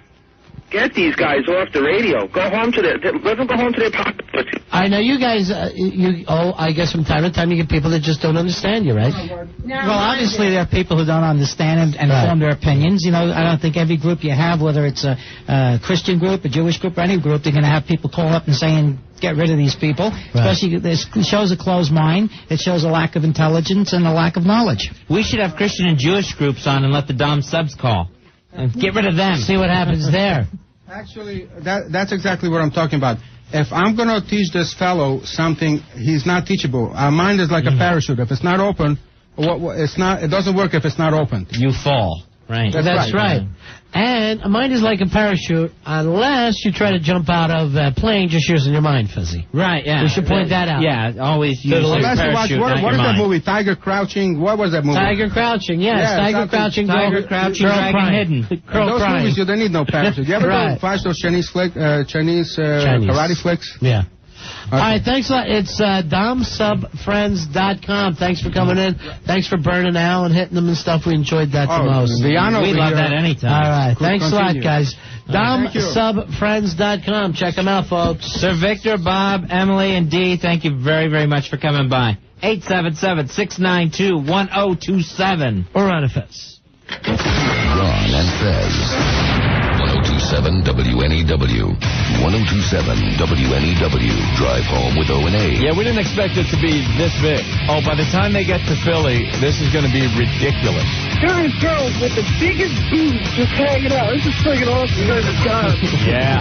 Get these guys off the radio. Go home to let them go home to their pockets. I know you guys. I guess from time to time you get people that just don't understand you, right? Well, obviously there are people who don't understand and form their opinions. I don't think every group you have, whether it's a Christian group, a Jewish group, or any group, they're going to have people call up and saying, get rid of these people. Right. Especially, this shows a closed mind. It shows a lack of intelligence and a lack of knowledge. We should have Christian and Jewish groups on and let the Dom subs call. And get rid of them. See what happens there. Actually, that's exactly what I'm talking about. If I'm going to teach this fellow something, he's not teachable. Our mind is like a parachute. If it's not open, it doesn't work if it's not open. You fall. Right. That's right. And a mind is like a parachute unless you try to jump out of a plane just using your mind, Fizzy. Right, yeah. We should point that out. Yeah, always use your parachute, What is that movie? Tiger Crouching? What was that movie? Tiger Crouching, yes. Tiger Crouching, Dragon Hidden. Those movies, you don't need no parachute. You ever watch those Chinese karate flicks? Yeah. Okay. All right, thanks a lot. It's domsubfriends.com. Thanks for coming in. Thanks for burning Al and hitting them and stuff. We enjoyed that the most. We love that anytime. All right, thanks a lot, guys. Domsubfriends.com. Check them out, folks. Sir Victor, Bob, Emily, and Dee, thank you very, very much for coming by. 877-692-1027. Or Ron and Fez. Ron and Fez. 1027 WNEW. 1027 WNEW. Drive home with O&A. Yeah, we didn't expect it to be this big. Oh, by the time they get to Philly, this is going to be ridiculous. Guys, girls with the biggest boobs just hanging out. This is friggin' awesome. You guys are gone. Yeah.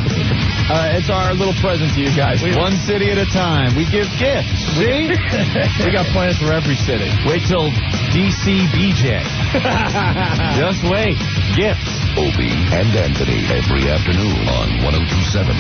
It's our little present to you guys. One city at a time. We give gifts. See? We got plans for every city. Wait till DC BJ. Just wait. Gifts. Opie and Anthony every afternoon on 1027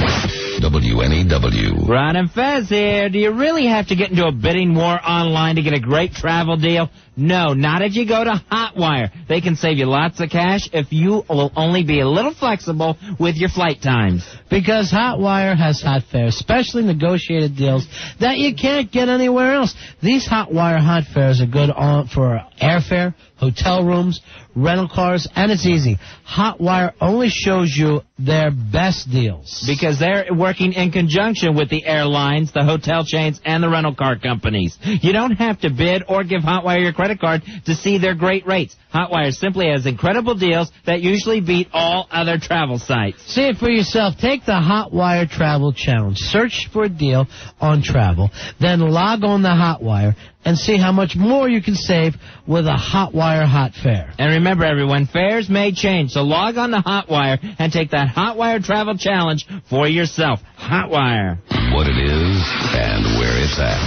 WNEW. Ron and Fez here. Do you really have to get into a bidding war online to get a great travel deal? No, not if you go to Hotwire. They can save you lots of cash if you will only be a little flexible with your flight times. Because Hotwire has hot fares, specially negotiated deals that you can't get anywhere else. These Hotwire hot fares are good for airfare, hotel rooms, rental cars, and it's easy. Hotwire only shows you their best deals. Because they're working working in conjunction with the airlines, the hotel chains, and the rental car companies. You don't have to bid or give Hotwire your credit card to see their great rates. Hotwire simply has incredible deals that usually beat all other travel sites. See it for yourself. Take the Hotwire Travel Challenge. Search for a deal on travel. Then log on to Hotwire and see how much more you can save with a Hotwire Hot Fare. And remember, everyone, fares may change, so log on to Hotwire and take that Hotwire Travel Challenge for yourself. Hotwire. What it is and where it's at.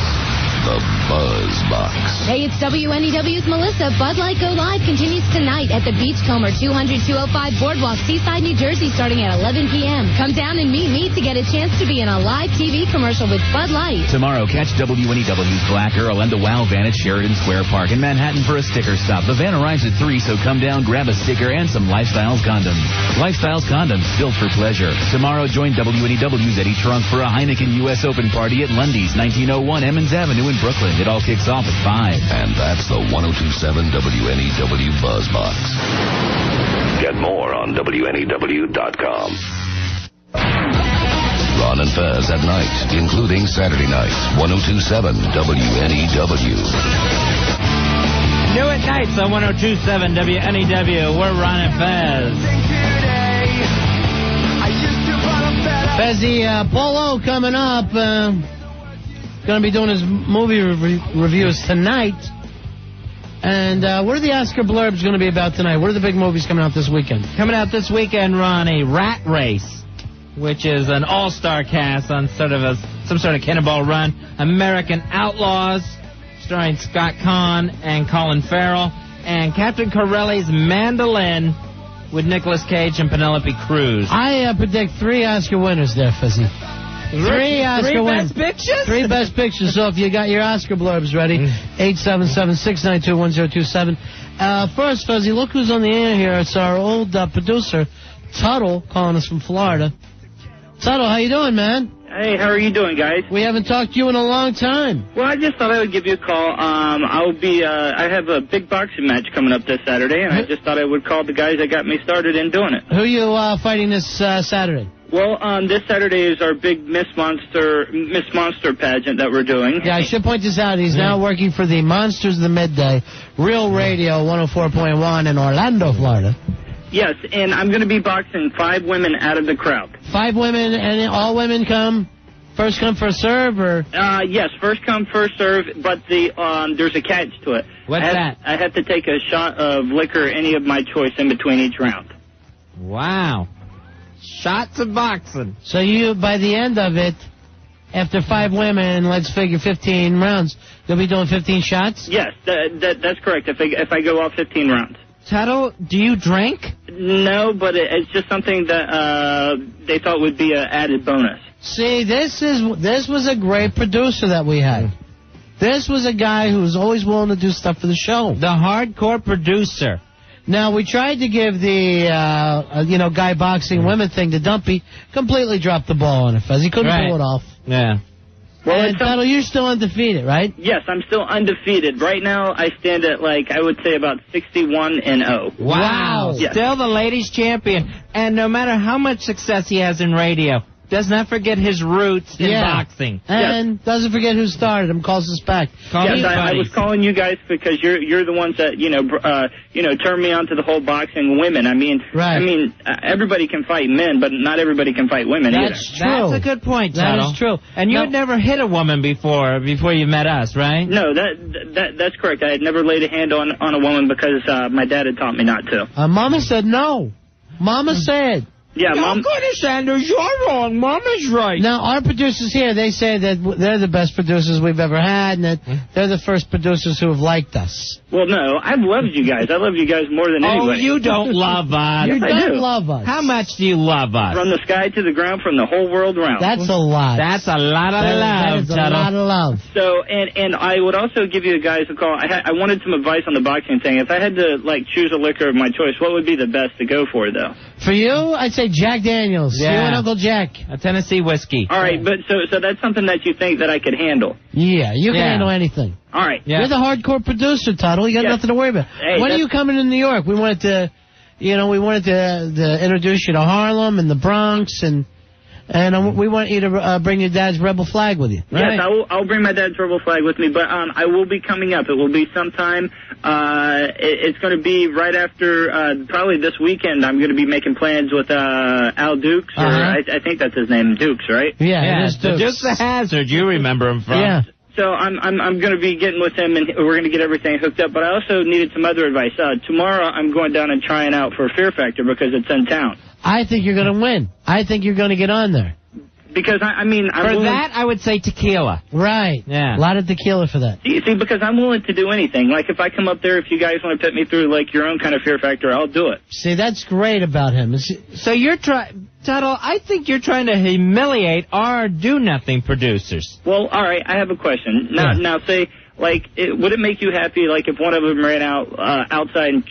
The Buzz Box. Hey, it's WNEW's Melissa. Bud Light Go Live continues tonight at the Beachcomber 200-205 Boardwalk, Seaside, New Jersey, starting at 11 p.m. Come down and meet me to get a chance to be in a live TV commercial with Bud Light. Tomorrow, catch WNEW's Black Earl and the Wow Van at Sheridan Square Park in Manhattan for a sticker stop. The van arrives at 3, so come down, grab a sticker, and some Lifestyles condoms. Lifestyles condoms, built for pleasure. Tomorrow, join WNEW's Eddie Trunk for a Heineken U.S. Open party at Lundy's, 1901 Emmons Avenue in Brooklyn. It all kicks off at 5. And that's the 102.7 WNEW Buzz Box. Get more on WNEW.com. Ron and Fez at night, including Saturday nights, 102.7 WNEW. New at nights on 102.7 WNEW. We're Ron and Fez. Fezzy, Polo coming up. Going to be doing his movie reviews tonight. And what are the Oscar blurbs going to be about tonight? What are the big movies coming out this weekend? Coming out this weekend, Ronnie, Rat Race, which is an all-star cast on some sort of cannonball run. American Outlaws, starring Scott Conn and Colin Farrell. And Captain Corelli's Mandolin with Nicolas Cage and Penelope Cruz. I predict 3 Oscar winners there, Fezzy. 3 Oscar winners. Best pictures? 3 best pictures. So if you got your Oscar blurbs ready, 877-692-1027. First, Fuzzy, look who's on the air here. It's our old producer, Tuttle, calling us from Florida. Tuttle, how you doing, man? Hey, how are you doing, guys? We haven't talked to you in a long time. Well, I just thought I would give you a call. I have a big boxing match coming up this Saturday, and I just thought I would call the guys that got me started in doing it. Who are you fighting this Saturday? Well, this Saturday is our big Miss Monster pageant that we're doing. Yeah, I should point this out. He's now working for the Monsters of the Midday, Real Radio 104.1 in Orlando, Florida. Yes, and I'm going to be boxing 5 women out of the crowd. 5 women, and all women come first serve, or? Yes, first come, first serve, but there's a catch to it. What's that? I have to take a shot of liquor, any of my choice, in between each round. Wow. Shots of boxing. So you, by the end of it, after 5 women, let's figure 15 rounds, you'll be doing 15 shots? Yes, that's correct, if I go off 15 rounds. Tuttle, do you drink? No, but it's just something that they thought would be an added bonus. See, this was a great producer that we had. This was a guy who was always willing to do stuff for the show. The hardcore producer. Now, we tried to give the, guy boxing women thing to Dumpy. Completely dropped the ball on it, Fez. He couldn't pull it off. Yeah. Well, and Tuttle, you're still undefeated, right? Yes, I'm still undefeated. Right now, I stand at, I would say about 61-0. Wow. Yes. Still the ladies' champion. And no matter how much success he has in radio, does not forget his roots in boxing. And doesn't forget who started him, calls us back. Yes, I was calling you guys because you're the ones that, turned me on to the whole boxing women. I mean, everybody can fight men, but not everybody can fight women either. That's true. That's a good point, Tuttle. That is true. And you had never hit a woman before you met us, right? No, that's correct. I had never laid a hand on a woman because my dad had taught me not to. Mama said no. Mama said. Yeah, Mom. Sanders, you're wrong. Mama's right. Now, our producers here, they say that they're the best producers we've ever had, and that they're the first producers who have liked us. Well, no, I've loved you guys. I love you guys more than anybody. Oh, you don't love us. You don't love us. How much do you love us? From the sky to the ground, from the whole world round. That's a lot. That's a lot of love, That is a lot of love. So, and I would also give you guys a call. I wanted some advice on the boxing thing. If I had to, choose a liquor of my choice, what would be the best to go for, though? For you, I'd say Jack Daniels. Yeah. You and Uncle Jack. A Tennessee whiskey. All right, but so that's something that you think that I could handle. Yeah, you can handle anything. All right. Yeah. You're the hardcore producer, Tuttle. You got nothing to worry about. Hey, when are you coming to New York? We wanted to introduce you to Harlem and the Bronx and And we want you to bring your dad's rebel flag with you. Right? Yes, I'll bring my dad's rebel flag with me, but I will be coming up. It will be sometime. It's going to be right after, probably this weekend. I'm going to be making plans with Al Dukes, or I think that's his name, Dukes, right? Yeah, it is Dukes. Dukes the Hazard. You remember him from. Yeah. So I'm going to be getting with him, and we're going to get everything hooked up. But I also needed some other advice. Tomorrow I'm going down and trying out for Fear Factor because it's in town. I think you're going to win. I think you're going to get on there. Because, I'm that, I would say tequila. Right. Yeah. A lot of tequila for that. See, because I'm willing to do anything. Like, if I come up there, if you guys want to put me through, like, your own kind of Fear Factor, I'll do it. See, that's great about him. So you're Tuttle, I think you're trying to humiliate our do-nothing producers. Well, all right, I have a question. Now say... Like, would it make you happy, like, if one of them ran outside and,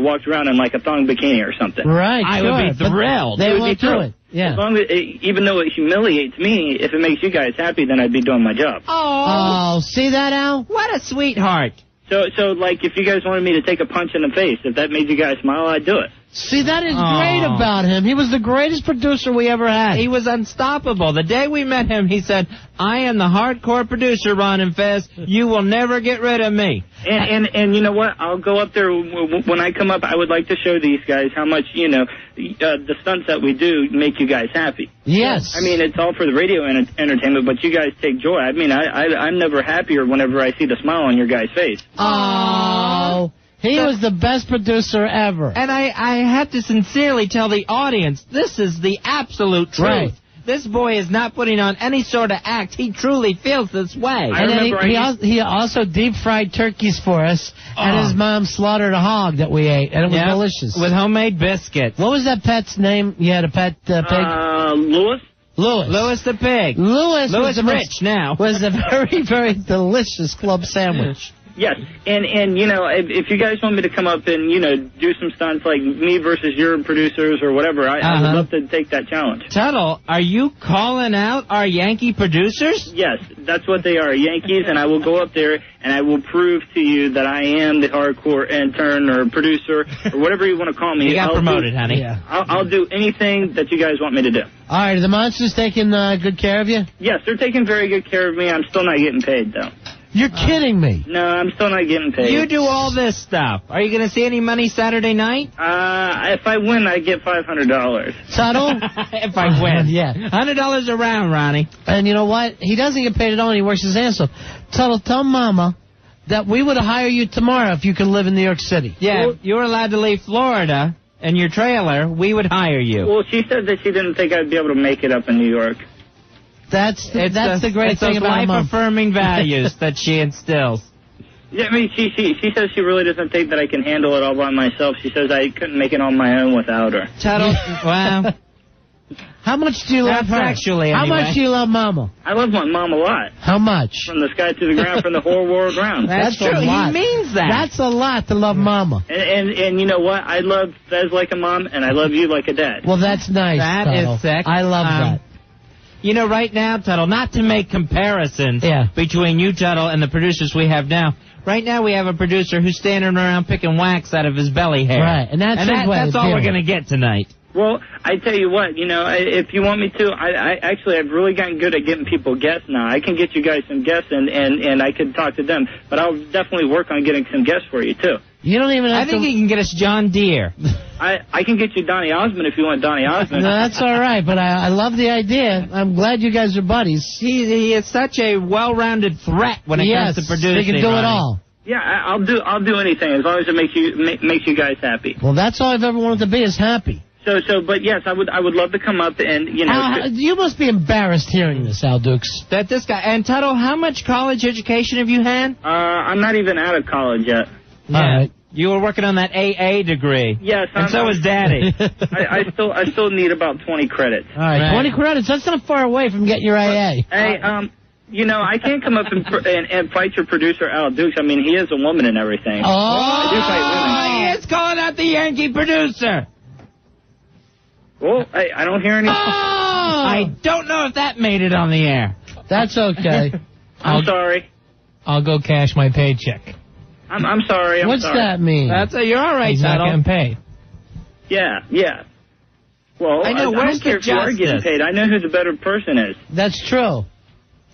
walked around in, like, a thong bikini or something? Right, I would be thrilled. They won't do it. Yeah. As long as, even though it humiliates me, if it makes you guys happy, then I'd be doing my job. Oh, see that, Al? What a sweetheart. So, like, if you guys wanted me to take a punch in the face, if that made you guys smile, I'd do it. See, that is great about him. He was the greatest producer we ever had. He was unstoppable. The day we met him, he said, I am the hardcore producer, Ron and Fez. You will never get rid of me. And you know what? I'll go up there. When I come up, I would like to show these guys how much, the stunts that we do make you guys happy. Yes. I mean, it's all for the radio entertainment, but you guys take joy. I mean, I'm never happier whenever I see the smile on your guys' face. Oh. He was the best producer ever. And I have to sincerely tell the audience, this is the absolute truth. Right. This boy is not putting on any sort of act. He truly feels this way. And then he also deep-fried turkeys for us, and his mom slaughtered a hog that we ate, and it was delicious. With homemade biscuits. What was that pet's name? You had a pet pig? Louis. Louis the pig. Louis rich now. Was a very, very delicious club sandwich. Yes, and if you guys want me to come up and, do some stunts like me versus your producers or whatever, I would love to take that challenge. Tuttle, are you calling out our Yankee producers? Yes, that's what they are, Yankees, and I will go up there and I will prove to you that I am the hardcore intern or producer or whatever you want to call me. You got promoted, honey. Yeah. I'll do anything that you guys want me to do. All right, are the monsters taking good care of you? Yes, they're taking very good care of me. I'm still not getting paid, though. You're kidding me. No, I'm still not getting paid. You do all this stuff. Are you going to see any money Saturday night? If I win, I get $500. Tuttle? If I win. Yeah. $100 a round, Ronnie. And you know what? He doesn't get paid at all, and he works his ass off. Tuttle, tell Mama that we would hire you tomorrow if you could live in New York City. Yeah, if you were allowed to leave Florida in your trailer, we would hire you. Well, she said that she didn't think I'd be able to make it up in New York. That's the great thing about Mom. Life-affirming values that she instills. Yeah, I mean, she says she really doesn't think that I can handle it all by myself. She says I couldn't make it on my own without her. Tuttle, wow. How much do you love her? Actually, How much do you love Mama? I love my mom a lot. How much? From the sky to the ground, from the whole world around. That's true. A lot. He means that. That's a lot to love Mama. And you know what? I love Fez like a mom, and I love you like a dad. Well, that's nice, That Tuttle. is sick. I love that. You know, right now, Tuttle, not to make comparisons between you, Tuttle, and the producers we have now, right now we have a producer who's standing around picking wax out of his belly hair. Right, and that's all we're going to get tonight. Well, I tell you what, if you want me to, I've really gotten good at getting people guests now. I can get you guys some guests, and I can talk to them. But I'll definitely work on getting some guests for you, too. You don't even have I think you can get us John Deere. I can get you Donny Osmond if you want Donny Osmond. No, that's all right, but I love the idea. I'm glad you guys are buddies. He is such a well-rounded threat when it comes to producing. He can do it all. Yeah, I'll do anything as long as it makes you guys happy. Well, that's all I've ever wanted to be is happy. But yes, I would love to come up and you must be embarrassed hearing this, Al Dukes. That this guy and Tuttle, how much college education have you had? I'm not even out of college yet. Yeah. All right. You were working on that AA degree. Yes, and so was Daddy. I still need about 20 credits. All right, 20 credits. That's not far away from getting your AA. Hey, I can't come up and fight your producer Al Dukes. I mean, he is a woman and everything. Oh, I do fight women. He is calling out the Yankee producer. Well, I don't hear any. Oh! I don't know if that made it on the air. That's okay. I'm sorry. I'll go cash my paycheck. I'm sorry. What's that mean? You're all right, He's Tuttle. not getting paid. Yeah. Well, I know, I where's don't care the if you are getting justice? paid. I know who the better person is. That's true.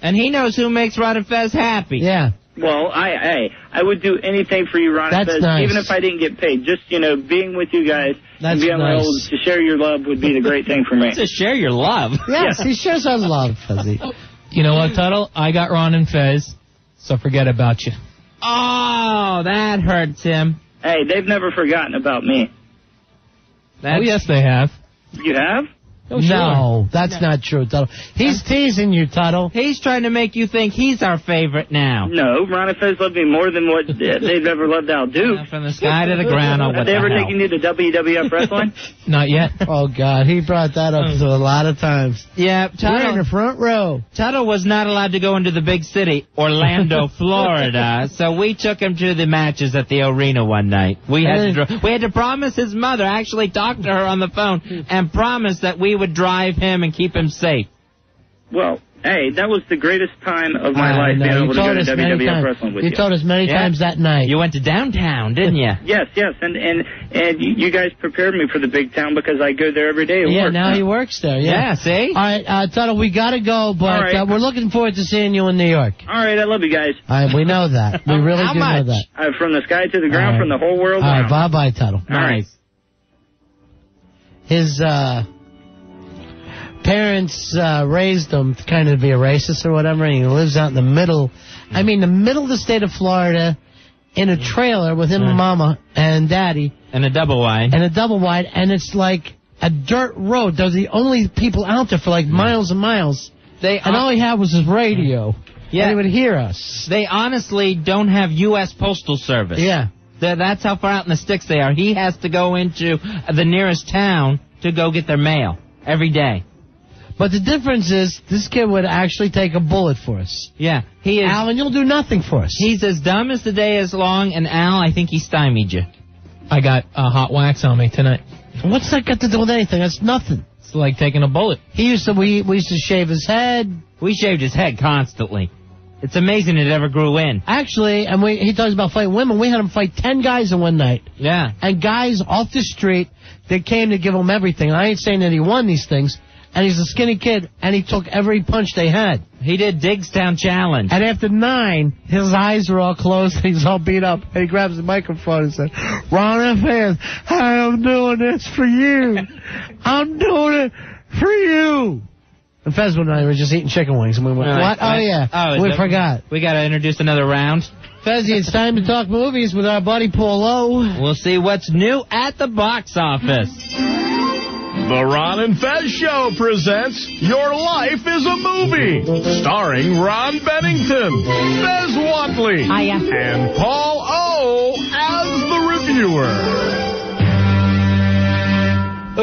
And he knows who makes Ron and Fez happy. Yeah. Well, I would do anything for you, Ron. That's Fez, nice. even if I didn't get paid. Just, being with you guys That's and being nice. able to share your love would be the great thing for me. To share your love. Yes, he shares our love, Fezzy. You know what, Tuttle? I got Ron and Fez, so forget about you. Oh, that hurts him. Hey, they've never forgotten about me. Oh, yes, they have. You have? Oh, sure. No, that's not true, Tuttle. He's teasing you, Tuttle. He's trying to make you think he's our favorite now. No, Ron and Fez love me more than what they've ever loved Al Duke. From the sky to the ground. Oh, what Have they the ever hell? taken you to WWF Wrestling? Not yet. Oh, God, he brought that up to a lot of times. Yeah, We're in the front row. Tuttle was not allowed to go into the big city, Orlando, Florida, so we took him to the matches at the arena one night. We had to promise his mother, actually talk to her on the phone, and promise that we would drive him and keep him safe. Well, hey, that was the greatest time of my life, being able to go to WWF Wrestling with you. You told us many times that night. You went to downtown, didn't you? Yes, and you guys prepared me for the big town because I go there every day at work. Now he works there. Yeah, see? All right, Tuttle, we got to go, but All right. we're looking forward to seeing you in New York. All right, I love you guys. All right, we know that. We really How do much? know that. From the sky to the ground, All right. from the whole world All right, down. bye-bye, Tuttle. Nice. His parents raised him to kind of be a racist or whatever, and he lives out in the middle. I mean, the middle of the state of Florida in a trailer with him and Mama and Daddy. And a double wide. And it's like a dirt road. They're the only people out there for like miles and miles. And all he had was his radio. Yeah. And he would hear us. They honestly don't have U.S. Postal Service. Yeah. That's how far out in the sticks they are. He has to go into the nearest town to go get their mail every day. But the difference is, this kid would actually take a bullet for us. Yeah, he is. Alan, you'll do nothing for us. He's as dumb as the day is long, and Al, I think he stymied you. I got hot wax on me tonight. What's that got to do with anything? That's nothing. It's like taking a bullet. We used to shave his head. We shaved his head constantly. It's amazing it ever grew in. Actually, and he talks about fighting women. We had him fight 10 guys in one night. Yeah. And guys off the street that came to give him everything. And I ain't saying that he won these things. And he's a skinny kid, and he took every punch they had. He did Digstown Challenge. And after 9, his eyes were all closed, and he's all beat up. And he grabs the microphone and said, Ron Fez, I'm doing this for you. I'm doing it for you. And Fez and I were just eating chicken wings, and we went, what? Oh, yeah. We forgot. We got to introduce another round. Fezzy, it's time to talk movies with our buddy Paulo. We'll see what's new at the box office. The Ron and Fez Show presents Your Life is a Movie, starring Ron Bennington, Fez Whatley, and Paul O. as the reviewer.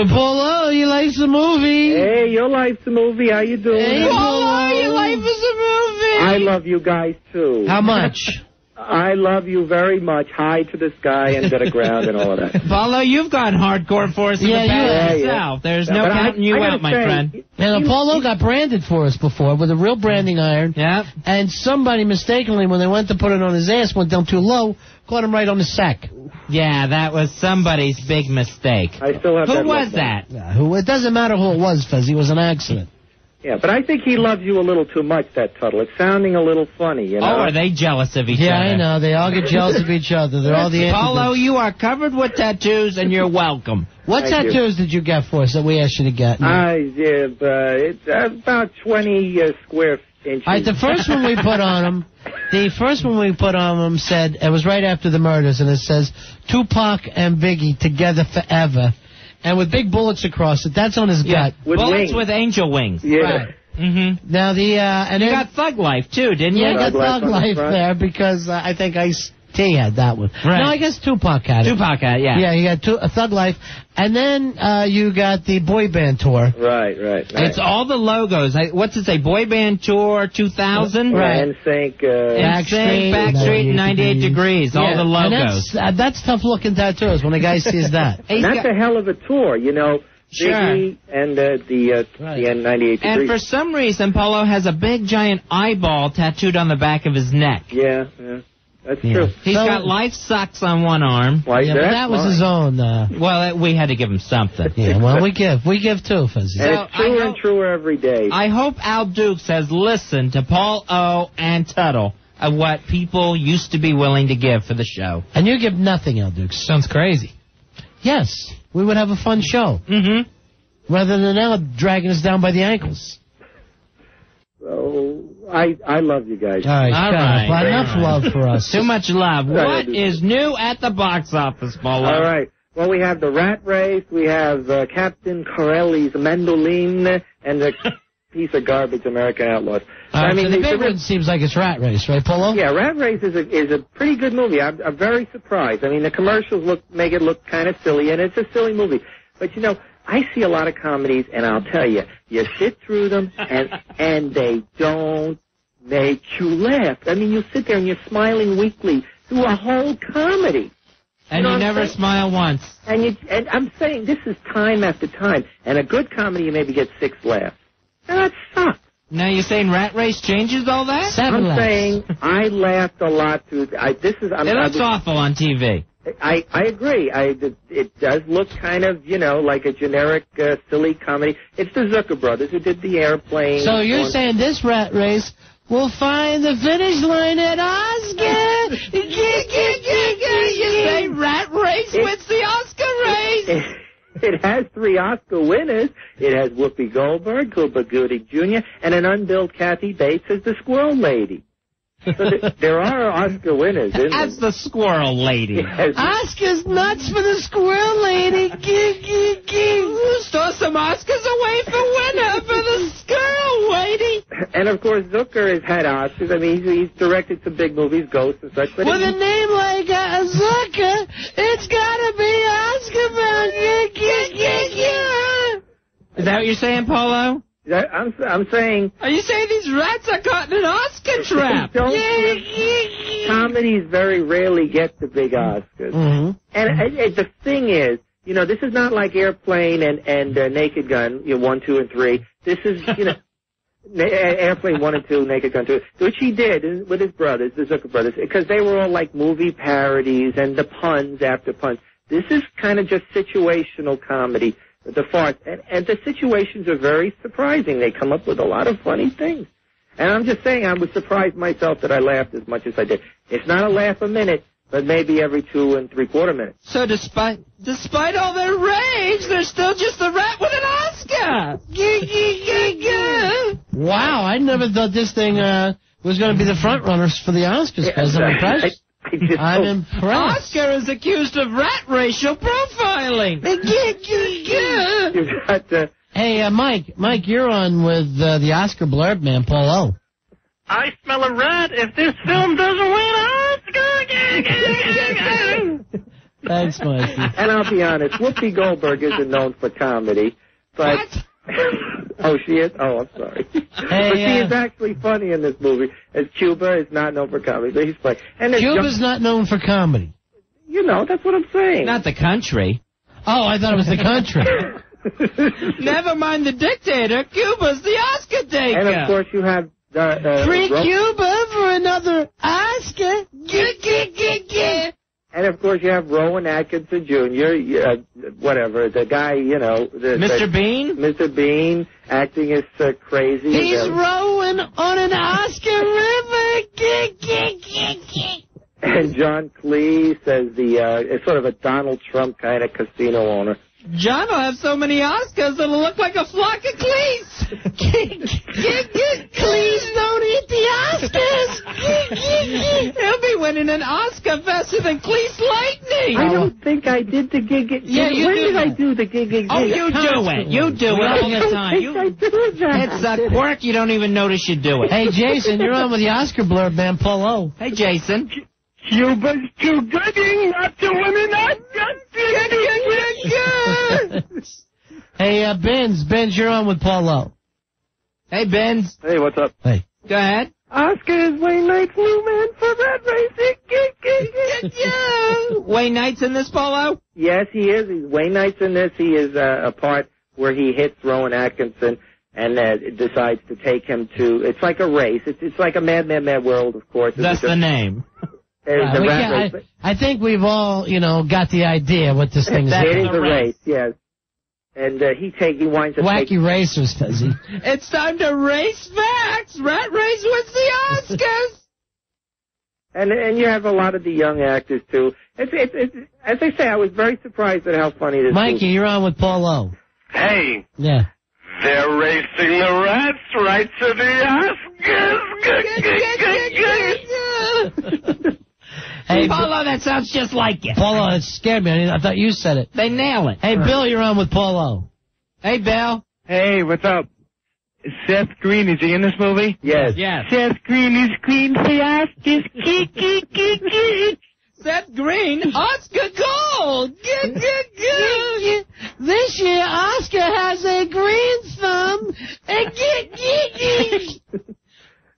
Paulo, you like the movie? Hey, your life's a movie. How you doing? Hey, Paulo, your life is a movie. I love you guys, too. How much? I love you very much. High to the sky and to the ground and all of that. Paulo, you've gone hardcore for us in the past yourself. There's no counting you out, my friend. And Paulo got branded for us before with a real branding iron. Yeah. And somebody mistakenly, when they went to put it on his ass, went down too low, caught him right on the sack. Yeah, that was somebody's big mistake. I still have that. Who was that? It doesn't matter who it was, Fez. It was an accident. Yeah, but I think he loves you a little too much, that Tuttle. It's sounding a little funny, you know? Oh, are they jealous of each other? Yeah, I know. They all get jealous of each other. They're all the Paulo, you are covered with tattoos, and you're welcome. What Thank tattoos did you get for us that we asked you to get? It's about 20 square inches. All right, the first one we put on him said, it was right after the murders, and it says, Tupac and Biggie together forever. And with big bullets across it. That's on his gut. With bullets wings. with angel wings. Yeah. Right. Mm-hmm. Now and you then, got Thug Life too, didn't you? Yeah, I got Thug Life there because I think Ice-T had that one. Right. No, I guess Tupac had it. Tupac had it, yeah. Yeah, you got Thug Life. And then you got the boy band tour. Right. It's all the logos. What's it say? Boy Band Tour 2000? Right. NSYNC, Backstreet, and 98 Degrees. All the logos. And that's tough-looking tattoos when a guy sees that. That's a hell of a tour, you know. Sure. Biggie and the N98 Degrees. And for some reason, Paulo has a big, giant eyeball tattooed on the back of his neck. Yeah. That's true. He's got life socks on one arm. Why, yeah, but that was his own. Well, we had to give him something. Yeah, well, we give too, Fuzzy. And it's truer and truer every day. I hope Al Dukes has listened to Paul O. and Tuttle of what people used to be willing to give for the show. And you give nothing, Al Dukes. Sounds crazy. Yes, we would have a fun show. Mm-hmm. Rather than now dragging us down by the ankles. So, I love you guys. All right. Well, enough love for us. Too much love. What is new at the box office, Paul? All right. Well, we have the Rat Race. We have Captain Corelli's Mandolin and the piece of garbage American Outlaws. So the big one seems like it's Rat Race, right, Polo? Yeah, Rat Race is a pretty good movie. I'm very surprised. I mean, the commercials make it look kind of silly, and it's a silly movie. But, I see a lot of comedies, and I'll tell you, you sit through them, and they don't make you laugh. I mean, you sit there and you're smiling weekly through a whole comedy. And you never smile once. And I'm saying this is time after time. And a good comedy, you maybe get 6 laughs. That sucks. Now you're saying Rat Race changes all that? 7 laughs. I'm saying I laughed a lot through. It looks awful on TV. I agree. It does look kind of, like a generic, silly comedy. It's the Zucker brothers who did the Airplane. So you're saying this Rat Race will find the finish line at Oscar? You say Rat Race wins the Oscar race. It has 3 Oscar winners. It has Whoopi Goldberg, Cuba Gooding Jr., and an unbilled Kathy Bates as the Squirrel Lady. So there are Oscar winners, isn't there? That's the Squirrel Lady. Oscar's nuts for the Squirrel Lady. Store some Oscars away for winner for the Squirrel Lady. And, of course, Zucker has had Oscars. I mean, he's directed some big movies, Ghost and such. But with a name like Zucker, it's got to be Oscar bound. Is that what you're saying, Polo? I'm saying... Are you saying these rats are caught in an Oscar trap? Comedies very rarely get the big Oscars. Mm-hmm. And the thing is, this is not like Airplane and Naked Gun, 1, 2, and 3. This is, Airplane 1 and 2, Naked Gun 2, which he did with his brothers, the Zucker brothers, because they were all like movie parodies and the puns after puns. This is kind of just situational comedy. The farce. And the situations are very surprising. They come up with a lot of funny things. And I'm just saying, I was surprised myself that I laughed as much as I did. It's not a laugh a minute, but maybe every 2 3/4 minutes. So despite all their rage, they're still just a rat with an Oscar. Wow, I never thought this thing was going to be the front runners for the Oscars. I'm impressed. I'm impressed. Oscar is accused of rat racial profiling. Hey, Mike, you're on with the Oscar blurb man, Paul O. I smell a rat if this film doesn't win Oscar. Thanks, Mikey. And I'll be honest, Whoopi Goldberg isn't known for comedy, but... What? Oh, she is? Oh, I'm sorry. But she is actually funny in this movie, as Cuba is not known for comedy, but he's funny. And Cuba's not known for comedy. That's what I'm saying. Not the country. Oh, I thought it was the country. Never mind the dictator. Cuba's the Oscar taker. And, of course, you have... Free Cuba for another Oscar. And, of course, you have Rowan Atkinson Jr., whatever, the guy, Mr. Bean? Mr. Bean acting as crazy. He's rowing on an Oscar river. And John Cleese as it's sort of a Donald Trump kind of casino owner. John will have so many Oscars it'll look like a flock of Cleese. Cleese don't eat the Oscars. He'll be winning an Oscar faster than Cleese Lightning. I don't think I did the gig. Yeah, you when do did that. I do the gig? Oh, you do it. You do it all the time. I do that. It's a quirk you don't even notice you do it. Hey, Jason, you're on with the Oscar blurb man, Paul O. Hey, Jason. Cuba's too good not to win an Oscar. Hey, Benz, you're on with Paul O. Hey, Benz. Hey, what's up? Hey. Go ahead. Oscar is Wayne Knight's new man for Rat Racing. Wayne Knight's in this, Polo? Yes, he is. Wayne Knight's in this. He is a part where he hits Rowan Atkinson and decides to take him to... It's like a race. It's like a Mad World, of course. That's the name. The rat race. I think we've all, got the idea what this thing is. It is a race, yes. And he winds up Wacky Racers, Fezzy. It's time to race facts. Rat Race wins the Oscars. And you have a lot of the young actors, too. It's, as I say, I was very surprised at how funny this is. Mikey, you're on with Paul O. Hey. Yeah. They're racing the rats right to the Oscars. Hey, Paulo, that sounds just like you. Paulo, it scared me. I thought you said it. They nail it. Hey, Bill, you're on with Paulo. Hey, Bill. Hey, what's up? Seth Green, is he in this movie? Yes. Seth Green is green for Oscars. Seth Green, Oscar gold. This year, Oscar has a green thumb.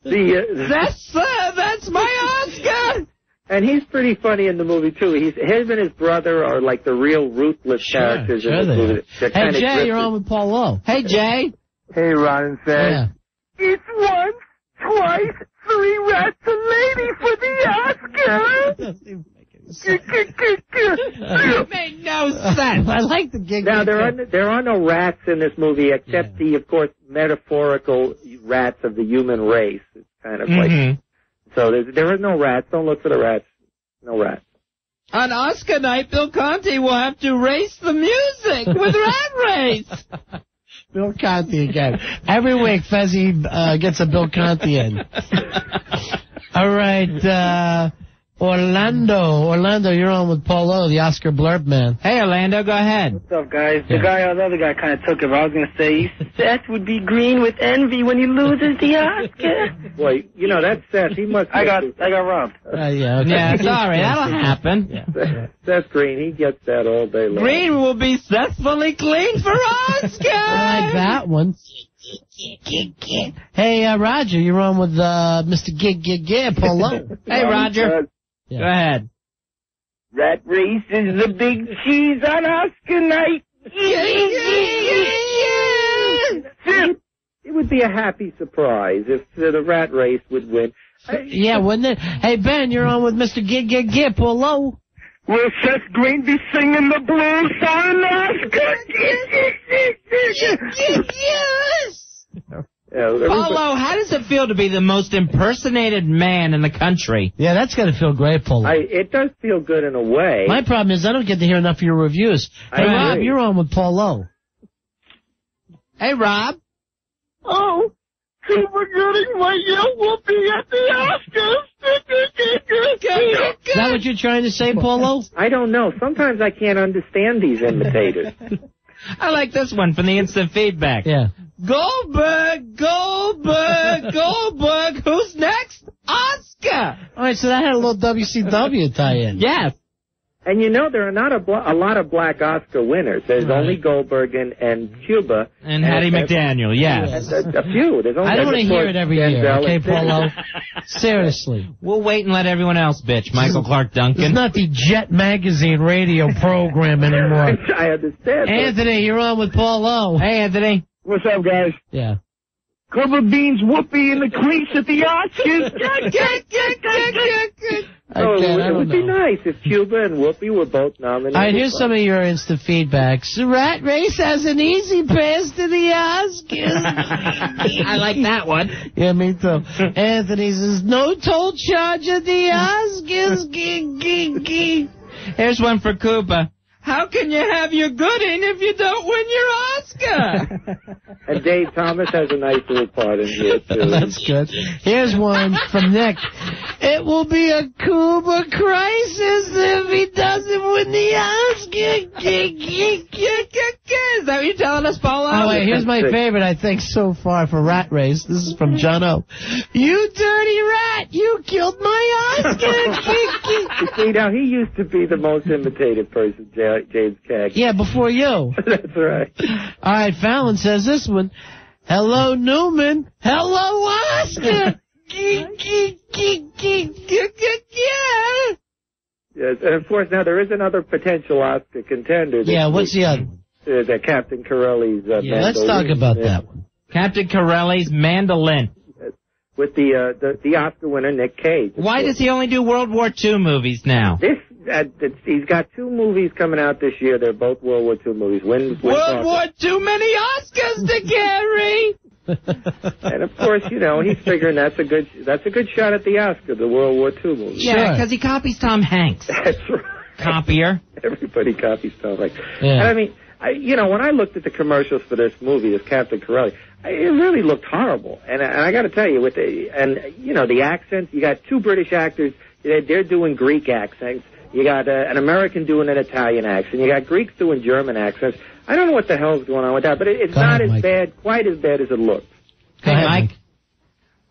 That's my Oscar. And he's pretty funny in the movie, too. Him and his brother are like the real ruthless characters in the movie. Hey, Jay, you're on with Paul O. Hey, Jay. Hey, Ron and Fez. Yeah. It's once, twice, 3 rats a lady for the Oscar. It made no sense. I like the gig. Now, there are no rats in this movie except the, of course, metaphorical rats of the human race. It's kind of like... So there is no rats. Don't look for the rats. No rats. On Oscar night, Bill Conti will have to race the music with Rat Race. Bill Conti again. Every week, Fezzy gets a Bill Conti in. All right, Orlando, you're on with Paul O, the Oscar blurb man. Hey, Orlando, go ahead. What's up, guys? The other guy kind of took it, but I was going to say, Seth would be green with envy when he loses the Oscar. Well, that's Seth. He must. I got robbed. Yeah, okay. Yeah, sorry, that'll happen. Yeah. Seth Green, he gets that all day long. Green will be Sethfully clean for Oscar. I like that one. Hey, Roger, you're on with Mr. Paul O. Hey, Roger. Yeah. Go ahead. Rat Race is the big cheese on Oscar night. It would be a happy surprise if the Rat Race would win. Yeah, wouldn't it? Hey, Ben, you're on with Mr. Paul O. Will Seth Green be singing the blues on Oscar? Yes! Paulo, how does it feel to be the most impersonated man in the country? Yeah, that's got to feel great, Paulo. It does feel good in a way. My problem is I don't get to hear enough of your reviews. Hey, Rob, you're on with Paul O. Hey, Rob. Oh, we're getting my young whoopee at the Oscars. Is that what you're trying to say, Paulo? I don't know. Sometimes I can't understand these imitators. I like this one from the instant feedback. Yeah. Goldberg, who's next? Oscar! All right, so that had a little WCW tie-in. Yes. And there are not a lot of black Oscar winners. There's only Goldberg and Cuba. And Hattie McDaniel, yes. And a few. There's only I don't want to hear it every year, okay, Paulo? Seriously. We'll wait and let everyone else bitch. Michael Clark Duncan. It's not the Jet Magazine radio program anymore. I understand. Anthony, you're on with Paul O. Hey, Anthony. What's up, guys? Yeah. Cover Beans whoopee in the crease at the Oscars. It would be nice if Cuba and Whoopi were both nominated. All right, here's some of your instant feedbacks. The Rat Race has an easy pass to the Oscars. I like that one. Yeah, me too. Anthony says, no toll charge at the Oscars. Here's one for Cuba. How can you have your gooding if you don't win your Oscar? And Dave Thomas has a nice little part in here, too. That's good. Here's one from Nick. It will be a Cuba crisis if he doesn't win the Oscar. Is that what you're telling us, Paulo? Oh, wait, here's my favorite, I think, so far for Rat Race. This is from John O. You dirty rat! You killed my Oscar! See, now, he used to be the most imitated person, James Cagney. Yeah, before you. That's right. All right, Fallon says this one. Hello, Newman. Hello, Oscar. Yes, and of course, now there is another potential Oscar contender. Yeah, what's the other one? The Captain Corelli's mandolin. Let's talk about that one. Captain Corelli's mandolin. with the Oscar winner Nick Cage. Why does he only do World War II movies now? He's got 2 movies coming out this year. They're both World War II movies. World War II, many Oscars to carry. And of course, he's figuring that's a good shot at the Oscar, the World War II movie. Yeah, because he copies Tom Hanks. That's right. Copier. Everybody copies Tom Hanks. Yeah. And I mean, when I looked at the commercials for this movie, this Captain Corelli, it really looked horrible. And I got to tell you, the accents, you got 2 British actors, they're doing Greek accents. You got an American doing an Italian accent. You got Greeks doing German accents. I don't know what the hell's going on with that, but it's not as bad, quite as bad as it looks. Go ahead, Mike.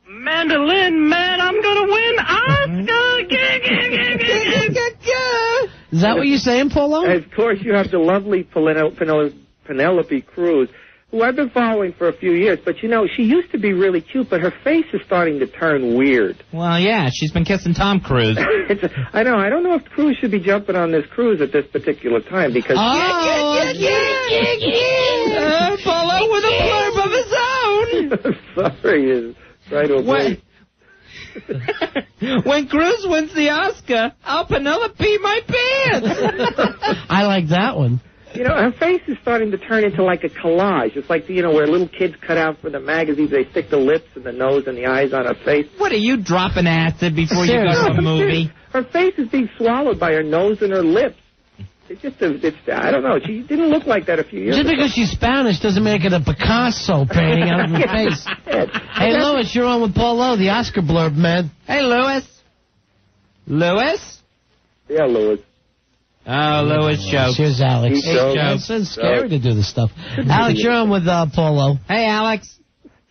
Mandolin Man, I'm gonna win Oscar. Is that what you're saying, Polo? And of course, you have the lovely Penelope Cruz, who I've been following for a few years. But, she used to be really cute, but her face is starting to turn weird. Well, yeah, she's been kissing Tom Cruise. I know. I don't know if Cruise should be jumping on this cruise at this particular time because... Polo with a blurb of his own. Sorry, try to avoid. When Cruise wins the Oscar, I'll Penelope my pants. I like that one. Her face is starting to turn into like a collage. It's like, where little kids cut out for the magazines, they stick the lips and the nose and the eyes on her face. What, are you dropping acid before you go to a movie? Her face is being swallowed by her nose and her lips. It's just, I don't know. She didn't look like that a few years ago. Just because she's Spanish doesn't make it a Picasso painting out of her face. Hey, Louis, you're on with Paul Lowe, the Oscar blurb, man. Hey, Louis. Louis? Yeah, Louis. Oh, Louis jokes. Here's Alex. Jokes. It's scary to do this stuff. Alex, you're on with Paul Lowe. Hey, Alex.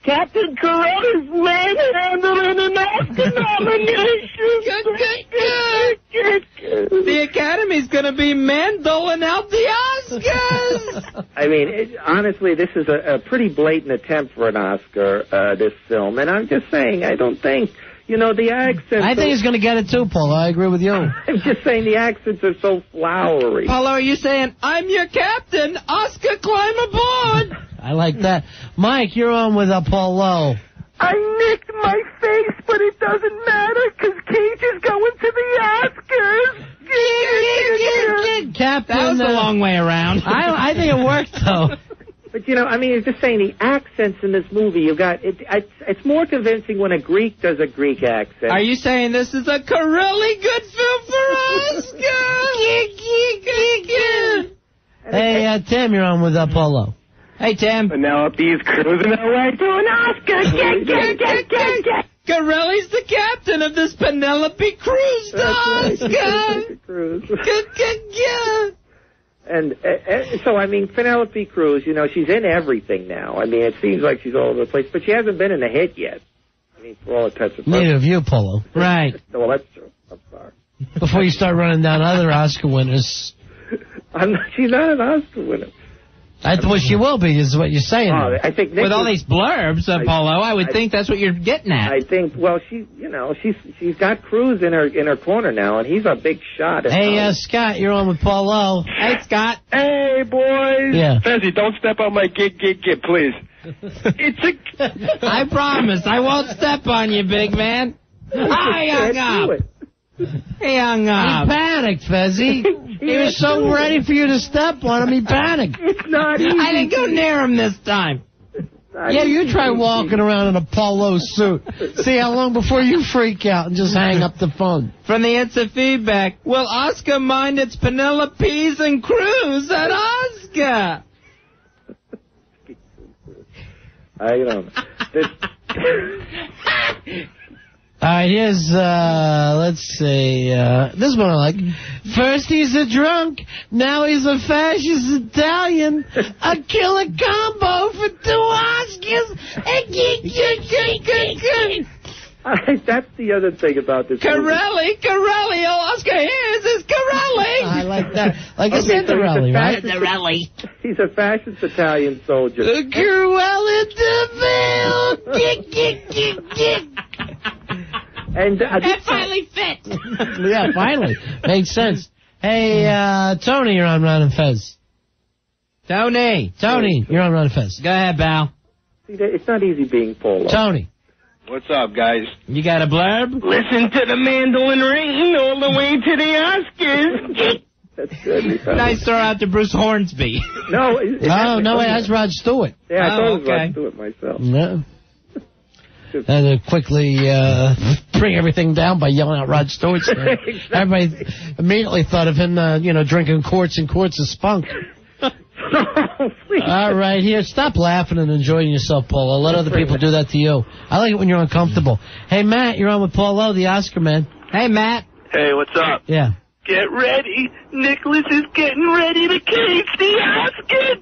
Captain Corelli's manhandling an Oscar nomination. The Academy's going to be man-doling out the Oscars. I mean, honestly, this is a pretty blatant attempt for an Oscar, this film. And I'm just saying, I don't think, the accents... I think he's going to get it too, Paul. I agree with you. I'm just saying the accents are so flowery. Paulo, are you saying, I'm your captain, Oscar, climb aboard? I like that. Mike, you're on with Paul Lowe. I nicked my face, but it doesn't matter because Cage is going to the Oscars. Captain, that was a long way around. I think it worked, though. But, it's just saying the accents in this movie, you've got, it's more convincing when a Greek does a Greek accent. Are you saying this is a Corelli good film for Oscar? Hey, Tim, you're on with Paul Lowe. Hey, Tim. Penelope's cruising away to an Oscar. Corelli's the captain of this Penelope Cruz to Oscar. And so, Penelope Cruz, she's in everything now. It seems like she's all over the place, but she hasn't been in a hit yet. For all intents and purposes. Neither of you, Polo. Right. Well, that's true. I'm sorry. Before you start running down other Oscar winners. She's not an Oscar winner. Well, she will be, is what you're saying. Oh, I think with all these blurbs, Polo, I would think that's what you're getting at. I think. Well, she's got Cruz in her corner now, and he's a big shot. Hey, Scott, you're on with Paul Lowe. Hey, Scott. Hey, boys. Yeah. Fezzy, don't step on my gig, please. I promise, I won't step on you, big man. I hung up. He hung up. He panicked, Fezzy. He was so ready for you to step on him, he panicked. It's not easy. I didn't go near him this time. Yeah, you try walking around in a polo suit. See how long before you freak out and just hang up the phone. From the It's Feedback, will Oscar mind its Penelope's and Cruz at Oscar? I don't know. All right, here's, let's see, this one I like. First he's a drunk, now he's a fascist Italian. A killer combo for 2 Oscars. That's the other thing about this Corelli, Oscar, here's his Corelli. I like that. Like I said, Corelli, right? Corelli. He's a fascist Italian soldier. Corelli DeVille. And that finally fit. Yeah, finally. Makes sense. Hey, Tony, you're on Ron and Fez. Tony, you're on Ron and Fez. Go ahead, Val. See, it's not easy being Polo. Tony. What's up, guys? You got a blurb? Listen to the mandolin ring all the way to the Oscars. That's good. Nice throw out to Bruce Hornsby. No, that's Rod Stewart. Yeah, I thought it was okay. Rod Stewart myself. No. And to quickly bring everything down by yelling out Rod Stewart's name. Exactly. Everybody immediately thought of him, drinking quarts and quarts of spunk. All right, here, stop laughing and enjoying yourself, Paulo. Let other people do that to you. I like it when you're uncomfortable. Hey, Matt, you're on with Paulo, the Oscar man. Hey, Matt. Hey, what's up? Yeah. Get ready. Nicholas is getting ready to cage the Oscar.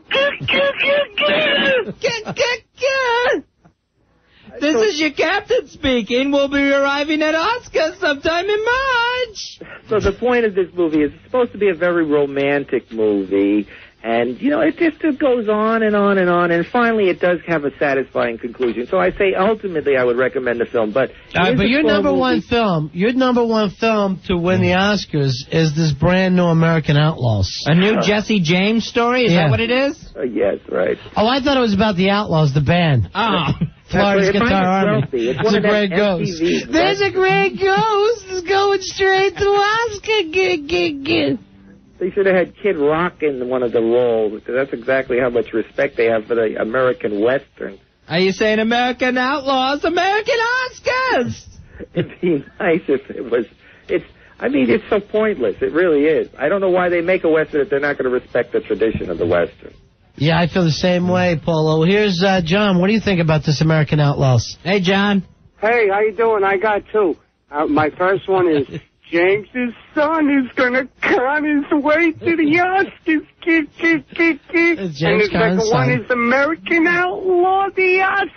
This is your captain speaking. We'll be arriving at Oscar sometime in March. So the point of this movie is it's supposed to be a very romantic movie. And, it goes on and on and on, and finally it does have a satisfying conclusion. So I say ultimately I would recommend the film. But your number one film to win the Oscars is this brand new American Outlaws. A new Jesse James story? Is that what it is? Yes, right. Oh, I thought it was about the Outlaws, the band. Oh. Florida's Guitar Army. It's a great ghost. There's a great ghost. It's going straight to Oscar. They should have had Kid Rock in one of the roles, because that's exactly how much respect they have for the American Western. Are you saying American Outlaws, American Oscars? It'd be nice if it was. It's so pointless. It really is. I don't know why they make a Western if they're not going to respect the tradition of the Western. Yeah, I feel the same way, Paulo. Here's John. What do you think about this American Outlaws? Hey, John. Hey, how you doing? I got two. My first one is James's son is going to con his way to the Oscars. And the second one is American Outlaw, the Oscar.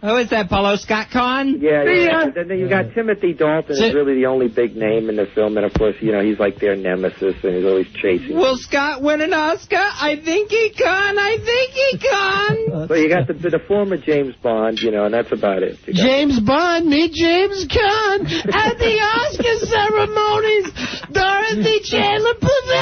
Who is that, Paulo? Scott Conn? Yeah. And then you got Timothy Dalton is really the only big name in the film. And, of course, he's like their nemesis, and he's always chasing. Will Scott win an Oscar? I think he can. So you got the former James Bond, and that's about it. James Bond, meet James Conn at the Oscar ceremonies. Dorothy Chandler Pavilion.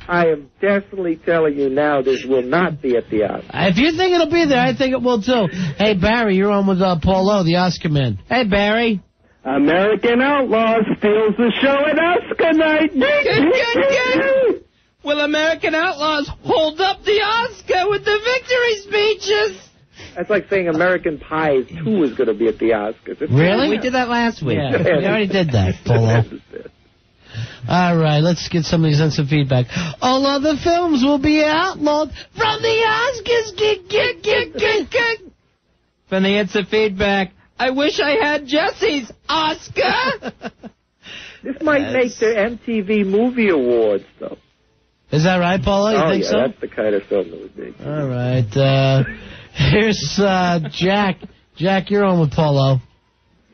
I am definitely telling you now this will not be at the Oscars. If you think it'll be there, I think it will too. Hey, Barry, you're on with Paulo, the Oscar man. Hey, Barry. American Outlaw steals the show at Oscar night. Will American Outlaws hold up the Oscar with the victory speeches? That's like saying American Pie 2 is going to be at the Oscars. Really? We did that last week. Yeah, we already did that, Paulo. All right, let's get some of these instant feedback. All other films will be outlawed from the Oscars. From the instant feedback, I wish I had Jesse's Oscar. This might make the MTV Movie Awards, though. Is that right, Paulo? You think so? That's the kind of film that would be. All right. Here's Jack. Jack, you're on with Paulo.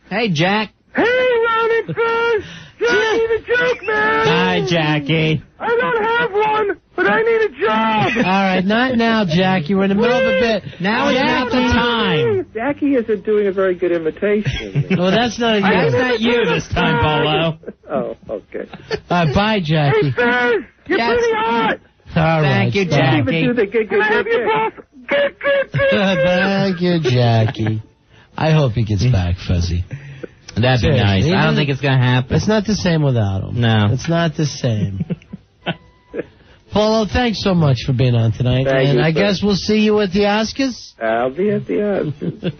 Hey, Jack. Hey, Ron and Fez. Jackie the Joke Man. Hi, Jackie. I don't have one, but I need a job. All right, not now, Jack. You were in the middle of a bit. Now is not the time. Jackie isn't doing a very good imitation. Well, that's not you. That's not you this time, Paulo. Oh, okay. All right, bye, Jackie. Hey, Fez, you're pretty hot. All right. Thank you, Jackie. Can I have your boss? Thank you, Jackie. I hope he gets back, Fuzzy. That'd be nice. I don't think it's going to happen. It's not the same without him. No. It's not the same. Paulo, thanks so much for being on tonight. Thank you, I guess we'll see you at the Oscars? I'll be at the Oscars.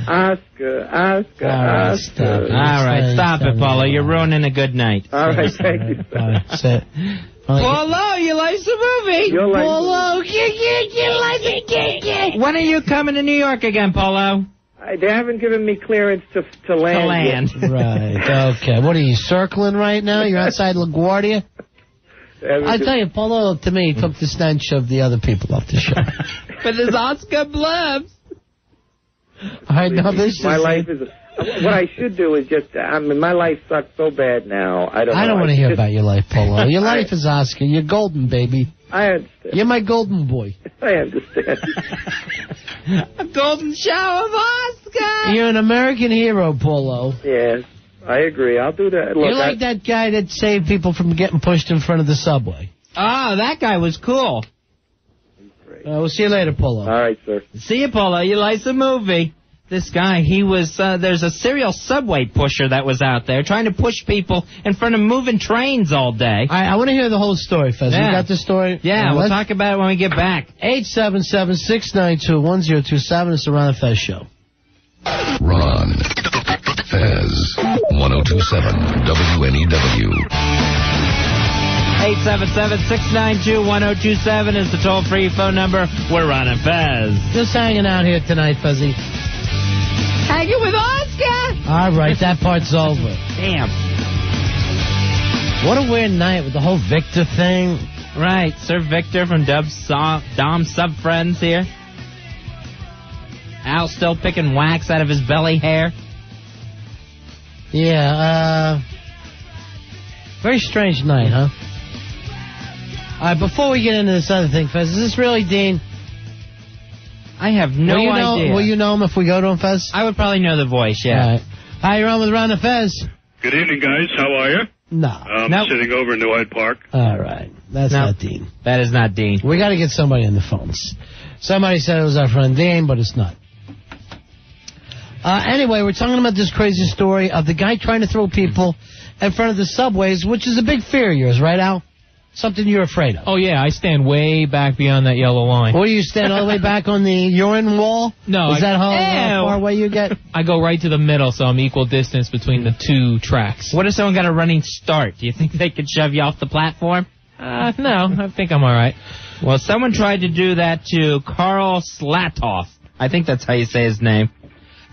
Oscar. All right, stop it, Paulo. You're ruining a good night. All right, thank you. Paulo, you like the movie? Paulo, when are you coming to New York again, Paulo? They haven't given me clearance to land. Right, okay. What are you, circling right now? You're outside LaGuardia? I tell you, Paulo, to me, took the stench of the other people off the show. But there's Oscar blubs. I know this my life is... What I should do is just... my life sucks so bad now. I don't want to hear about your life, Paulo. Your life is Oscar. You're golden, baby. I understand. You're my golden boy. I understand. A golden shower of Oscar. You're an American hero, Paulo. Yes, I agree. I'll do that. Look, You're like that guy that saved people from getting pushed in front of the subway. Oh, that guy was cool. We'll see you later, Polo. All right, sir. See you, Polo. You like the movie. This guy, he was, there's a serial subway pusher that was out there trying to push people in front of moving trains all day. I want to hear the whole story, Fez. Yeah. You got the story? Yeah, we'll talk about it when we get back. 877-692-1027. It's the Ron and Fez Show. Ron, Fez, 1027 WNEW. 877-692-1027 is the toll-free phone number. We're Ron and Fez. Just hanging out here tonight, Fezzy. Hanging with Oscar? All right, that part's over. Damn. What a weird night with the whole Victor thing. Right, Sir Victor from Dom Sub Friends here. Al still picking wax out of his belly hair. Yeah, very strange night, huh? All right, before we get into this other thing, Fez, is this really Dean? I have no idea. Will you know him if we go to him, Fez? I would probably know the voice, yeah. All right. Hi, you're on with Ron and Fez. Good evening, guys. How are you? No. I'm sitting over in New Hyde Park. All right. That's not Dean. That is not Dean. We got to get somebody on the phones. Somebody said it was our friend Dean, but it's not. Anyway, we're talking about this crazy story of the guy trying to throw people in front of the subways, which is a big fear of yours, right, Al? Something you're afraid of. Oh, yeah, I stand way back beyond that yellow line. Or you stand all the way back on the urine wall? No. Is that how far away you get? I go right to the middle, so I'm equal distance between the two tracks. What if someone got a running start? Do you think they could shove you off the platform? No, I think I'm all right. Well, someone tried to do that to Carl Slatoff. I think that's how you say his name.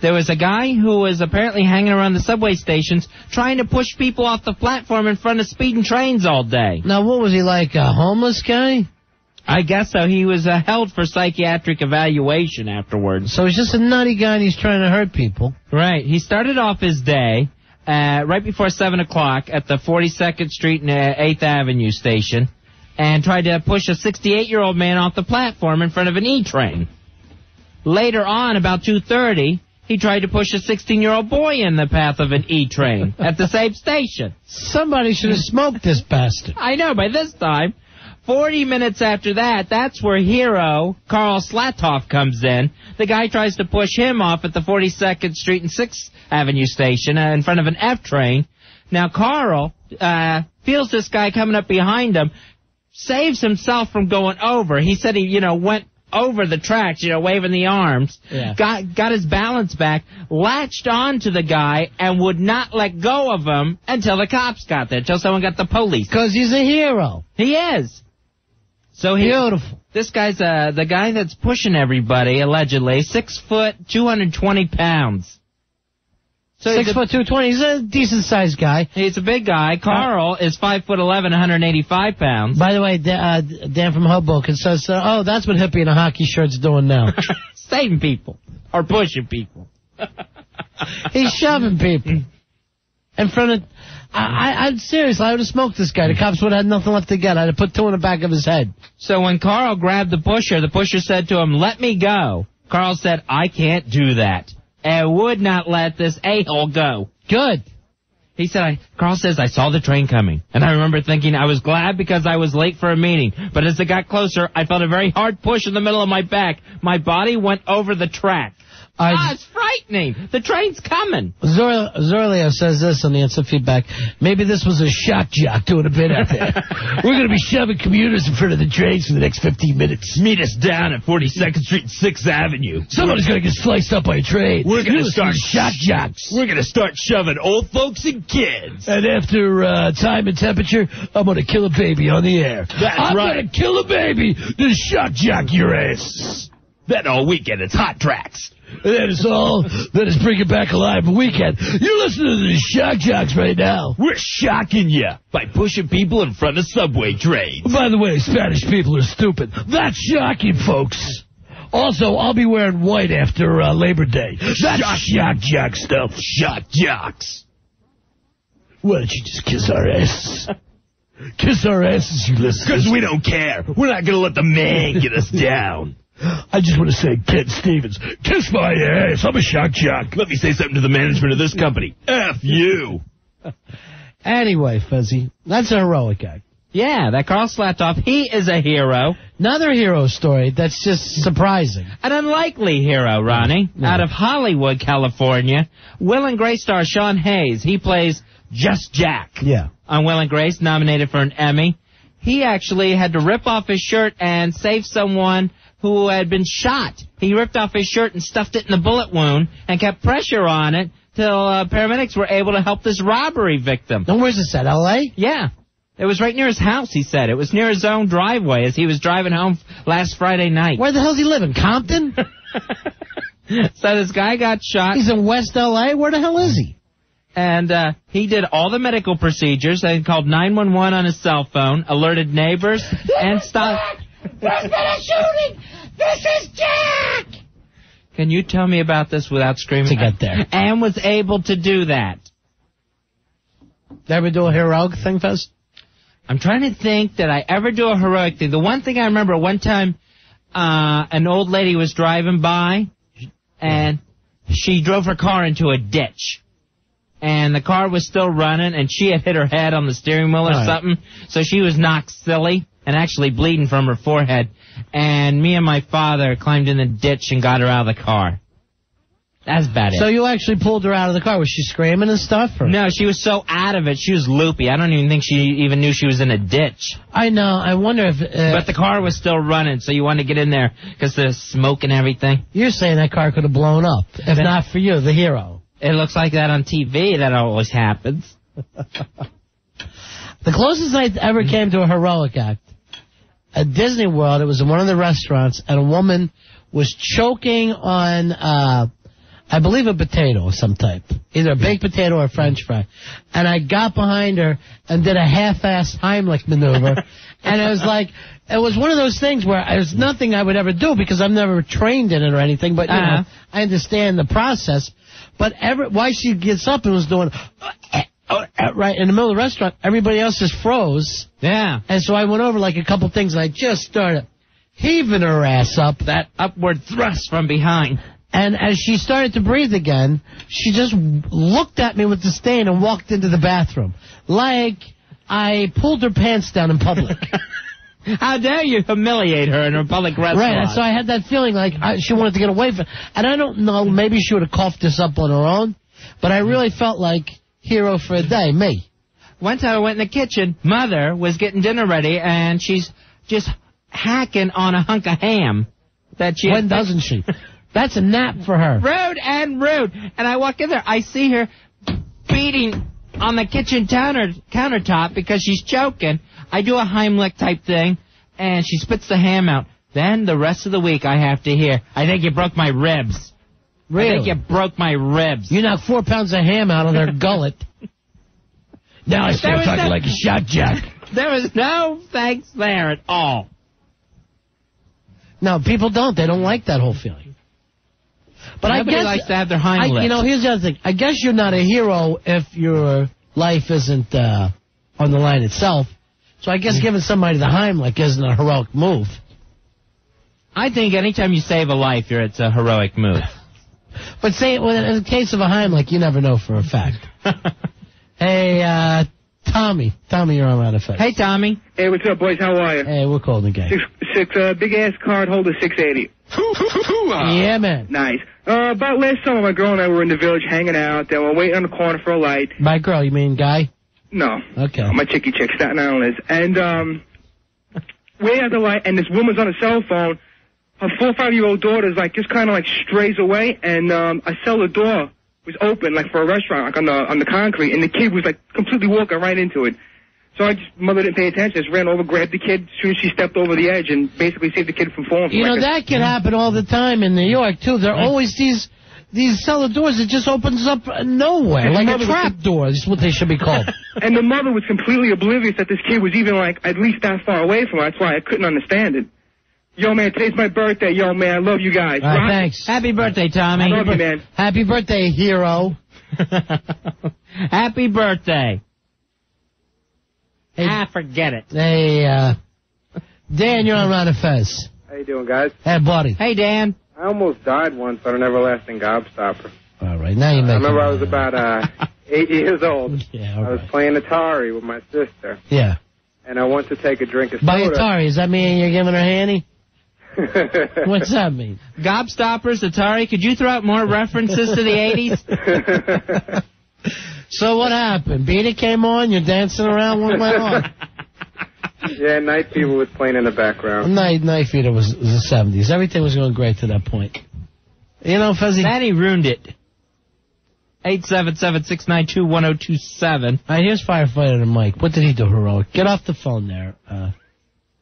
There was a guy who was apparently hanging around the subway stations trying to push people off the platform in front of speeding trains all day. Now, what was he, like a homeless guy? I guess so. He was held for psychiatric evaluation afterwards. So he's just a nutty guy and he's trying to hurt people. Right. He started off his day right before 7 o'clock at the 42nd Street and 8th Avenue station and tried to push a 68-year-old man off the platform in front of an E-train. Later on, about 2:30... he tried to push a 16-year-old boy in the path of an E-train at the same station. Somebody should have smoked this bastard. I know, by this time. 40 minutes after that, that's where hero Carl Slatoff comes in. The guy tries to push him off at the 42nd Street and 6th Avenue station in front of an F train. Now, Carl feels this guy coming up behind him, saves himself from going over. He said he, went over the tracks, waving the arms, got his balance back, latched on to the guy, and would not let go of him until the cops got there, until someone got the police. Because he's a hero. He is. So beautiful. This guy's the guy that's pushing everybody, allegedly, 6 foot, 220 pounds. So 6 foot 220. He's a decent-sized guy. He's a big guy. Carl is 5'11", 185 pounds. By the way, Dan from Hoboken says, "Oh, that's what hippie in a hockey shirt's doing now." Saving people or pushing people. He's shoving people in front of. I'm serious. I would have smoked this guy. The cops would have had nothing left to get. I'd have put 2 in the back of his head. So when Carl grabbed the pusher said to him, "Let me go." Carl said, "I can't do that," and would not let this a-hole go. Good. He said, Carl says, "I saw the train coming, and I remember thinking I was glad because I was late for a meeting. But as it got closer, I felt a very hard push in the middle of my back. My body went over the track." It's frightening. The train's coming. Zorlio says this on the instant feedback. Maybe this was a shock jock doing a bit out there. We're going to be shoving commuters in front of the trains for the next 15 minutes. Meet us down at 42nd Street and 6th Avenue. Somebody's going to get sliced up by a train. We're going to start shock jocks. We're going to start shoving old folks and kids. And after time and temperature, I'm going to kill a baby on the air. I'm going to kill a baby to shock jock your ass. Then all weekend it's hot tracks. That is all. That is Bring It Back Alive weekend. You're listening to the Shock Jocks right now. We're shocking you by pushing people in front of subway trains. By the way, Spanish people are stupid. That's shocking, folks. Also, I'll be wearing white after Labor Day. That's Shock Jock stuff. Shock Jocks. Why don't you just kiss our asses? Kiss our asses, you listeners. Because we don't care. We're not going to let the man get us down. I just want to say, Ken Stevens, kiss my ass. I'm a shock jock. Let me say something to the management of this company. F you. Anyway, Fuzzy, that's a heroic act. Yeah, that Carl slapped off. He is a hero. Another hero story that's just surprising. An unlikely hero, Ronnie. No. Out of Hollywood, California. Will and Grace star Sean Hayes. He plays Just Jack. Yeah. On Will and Grace, nominated for an Emmy. He actually had to rip off his shirt and save someone who had been shot. He ripped off his shirt and stuffed it in the bullet wound and kept pressure on it till paramedics were able to help this robbery victim. And where's this at, L.A.? Yeah. It was right near his house, he said. It was near his own driveway as he was driving home last Friday night. Where the hell's he living? Compton? So this guy got shot. He's in West L.A.? Where the hell is he? And he did all the medical procedures. They called 911 on his cell phone, alerted neighbors, and stopped. There's been a shooting! This is Jack! Can you tell me about this without screaming? To get there. And was able to do that. Did ever do a heroic thing, Fez? I'm trying to think that I ever do a heroic thing. The one thing I remember, one time an old lady was driving by, and she drove her car into a ditch. And the car was still running, and she had hit her head on the steering wheel or something. So she was knocked silly and actually bleeding from her forehead. And me and my father climbed in the ditch and got her out of the car. That's about it. So you actually pulled her out of the car. Was she screaming and stuff? Or? No, she was so out of it. She was loopy. I don't even think she even knew she was in a ditch. I know. I wonder if... but the car was still running, so you wanted to get in there because there's smoke and everything. You're saying that car could have blown up, if not for you, the hero. It looks like that on TV. That always happens. The closest I ever came to a heroic act, at Disney World, it was in one of the restaurants, and a woman was choking on, I believe, a potato of some type. Either a baked potato or a French fry. And I got behind her and did a half-assed Heimlich maneuver. And it was like, it was one of those things where there's nothing I would ever do because I've never trained in it or anything, but, you know, I understand the process. But why she gets up and was doing, right in the middle of the restaurant, everybody else just froze. Yeah. And so I went over like a couple things, and I just started heaving her ass up. That upward thrust from behind. And as she started to breathe again, she just looked at me with disdain and walked into the bathroom. Like I pulled her pants down in public. How dare you humiliate her in a public restaurant? Right, and so I had that feeling like she wanted to get away from it. And I don't know, maybe she would have coughed this up on her own, but I really felt like hero for a day, me. One time I went in the kitchen, Mother was getting dinner ready, and she's just hacking on a hunk of ham. When doesn't she? That's a nap for her. Rude and rude. And I walk in there, I see her beating on the kitchen countertop because she's choking. I do a Heimlich type thing, and she spits the ham out. Then the rest of the week I have to hear, I think you broke my ribs. Really? I think you broke my ribs. You knocked 4 pounds of ham out of their gullet. Now I start talking like a shot jack. There was no thanks there at all. No, people don't. They don't like that whole feeling. But Nobody likes to have their hind legs. You know, here's the other thing. I guess you're not a hero if your life isn't on the line itself. So I guess giving somebody the Heimlich isn't a heroic move. I think anytime you save a life, it's a heroic move. But say, in the case of a Heimlich, you never know for a fact. Hey, Tommy. Tommy, you're on Ron and Fez. Hey, Tommy. Hey, what's up, boys? How are you? Hey, we're cold again. Six big-ass card holder, 680. Yeah, man. Nice. About last summer, my girl and I were in the village hanging out. They were waiting on the corner for a light. By girl, you mean guy? No. Okay. My chickie chick, Staten Island is. And way at the light, and this woman's on a cell phone. Her 4 or 5 year old daughter's like just kind of like strays away, and a cellar door was open like for a restaurant, like on the concrete, and the kid was like completely walking right into it. So mother didn't pay attention, just ran over, grabbed the kid as soon as she stepped over the edge, and basically saved the kid from falling. You know, that can happen all the time in New York too. There are always these cellar doors that just opens up nowhere, like a trap door is what they should be called. And the mother was completely oblivious that this kid was even like at least that far away from her. That's why I couldn't understand it. Yo, man, today's my birthday. Yo, man, I love you guys. Thanks. Happy birthday, Tommy. I love you, man. Happy birthday, hero. Happy birthday. Hey, forget it. Hey, Dan, you're on Ron and Fez. How you doing, guys? Hey, buddy. Hey, Dan. I almost died once on an everlasting gobstopper. All right, now you make I remember I was about 8 years old. Yeah, I was playing Atari with my sister. Yeah. and I went to take a drink of soda. By Atari, does that mean you're giving her a handy? What's that mean? Gobstoppers, Atari, could you throw out more references to the 80s? So what happened? Beat It came on, you're dancing around, what went on? Yeah, Night Fever was playing in the background. Night Fever was the 70s. Everything was going great to that point. You know, Fezzy... Matty ruined it. 877-692-1027. All right, here's Firefighter Mike. What did he do heroic? Get off the phone there.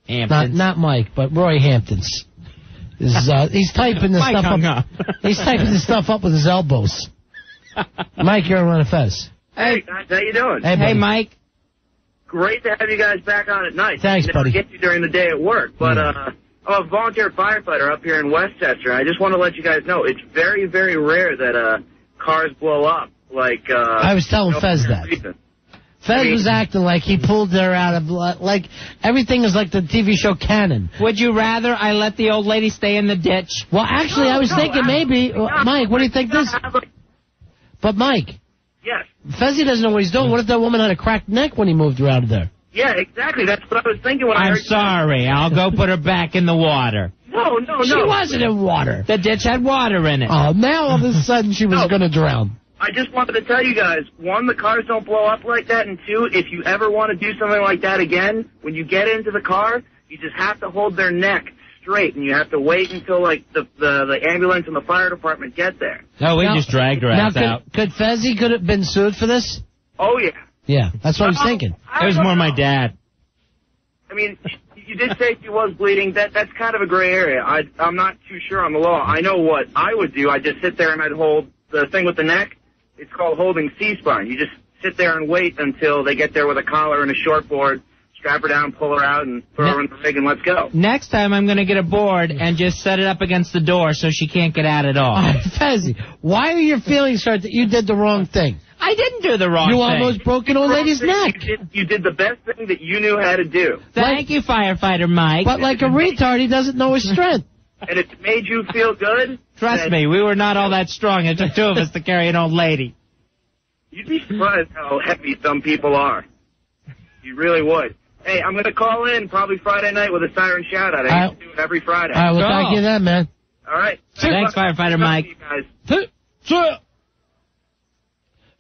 Not Mike, but Roy Hamptons. He's typing this stuff up. He's typing this stuff up with his elbows. Mike, you're on Fez. Hey, guys, how you doing? Hey, Mike. Great to have you guys back on at night. Thanks, buddy. Get you during the day at work, but I'm a volunteer firefighter up here in Westchester. I just want to let you guys know it's very, very rare that cars blow up. Like I was telling Fez that. Fez was acting like he pulled her out of like everything is like the TV show Canon. Would you rather I let the old lady stay in the ditch? Well, actually, I was thinking maybe Mike. What do you think this? But Mike. Yes. Fezzy doesn't know what he's doing. What if that woman had a cracked neck when he moved her out of there? Yeah, exactly. That's what I was thinking when I heard. I'm sorry. I'll go put her back in the water. No. She wasn't in water. The ditch had water in it. Oh, now all of a sudden she was going to drown. I just wanted to tell you guys, one, the cars don't blow up like that, and two, if you ever want to do something like that again, when you get into the car, you just have to hold their neck straight, and you have to wait until, like, the ambulance and the fire department get there. No, we just dragged her ass out. Could Fezzy could have been sued for this? Oh, yeah. Yeah, that's what I was thinking. It was more my dad. I mean, you did say she was bleeding. That's kind of a gray area. I'm not too sure on the law. I know what I would do. I'd just sit there and I'd hold the thing with the neck. It's called holding C-spine. You just sit there and wait until they get there with a collar and a shortboard, strap her down, pull her out, and throw her in the rig, and let's go. Next time I'm going to get a board and just set it up against the door so she can't get out at all. Fezzy, why are your feelings hurt that you did the wrong thing? I didn't do the wrong thing. You almost broke an old lady's neck. You did the best thing that you knew how to do. Thank you, Firefighter Mike. But like a retard, he doesn't know his strength. And it made you feel good? Trust me, we were not all that strong. It took two of us to carry an old lady. You'd be surprised how heavy some people are. You really would. Hey, I'm going to call in probably Friday night with a siren shout-out. I used to do it every Friday. All right, well, thank you then, man. All right. Thanks, Firefighter Mike.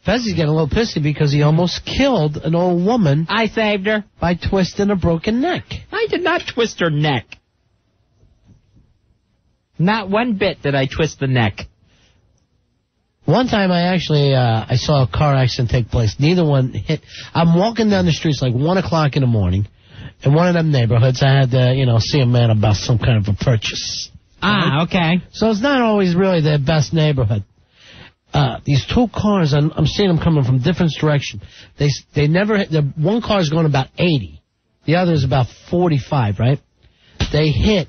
Fezzy's getting a little pissy because he almost killed an old woman. I saved her. By twisting a broken neck. I did not twist her neck. Not one bit did I twist the neck. One time I actually I saw a car accident take place. Neither one hit. I'm walking down the streets like 1 o'clock in the morning. In one of them neighborhoods, I had to, see a man about some kind of a purchase. Ah, okay. So it's not always really their best neighborhood. These two cars, I'm seeing them coming from different directions. They never hit. One car is going about 80. The other is about 45, right? They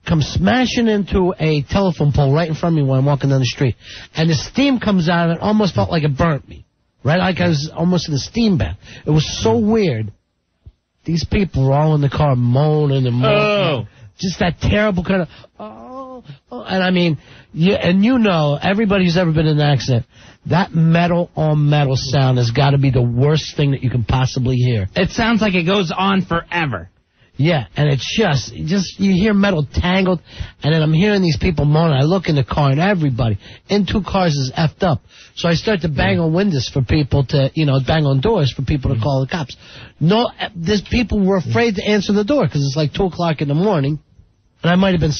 come smashing into a telephone pole right in front of me when I'm walking down the street. And the steam comes out of it, almost felt like it burnt me. Right? Like I was almost in a steam bath. It was so weird. These people were all in the car moaning and moaning. Oh. Just that terrible kind of, and I mean, everybody who's ever been in an accident, that metal on metal sound has got to be the worst thing that you can possibly hear. It sounds like it goes on forever. Yeah, and it's just you hear metal tangled, and then I'm hearing these people moaning. I look in the car, and everybody in two cars is effed up. So I start to bang on windows for people to, bang on doors for people to call the cops. No, these people were afraid to answer the door because it's like 2 o'clock in the morning, and I might have been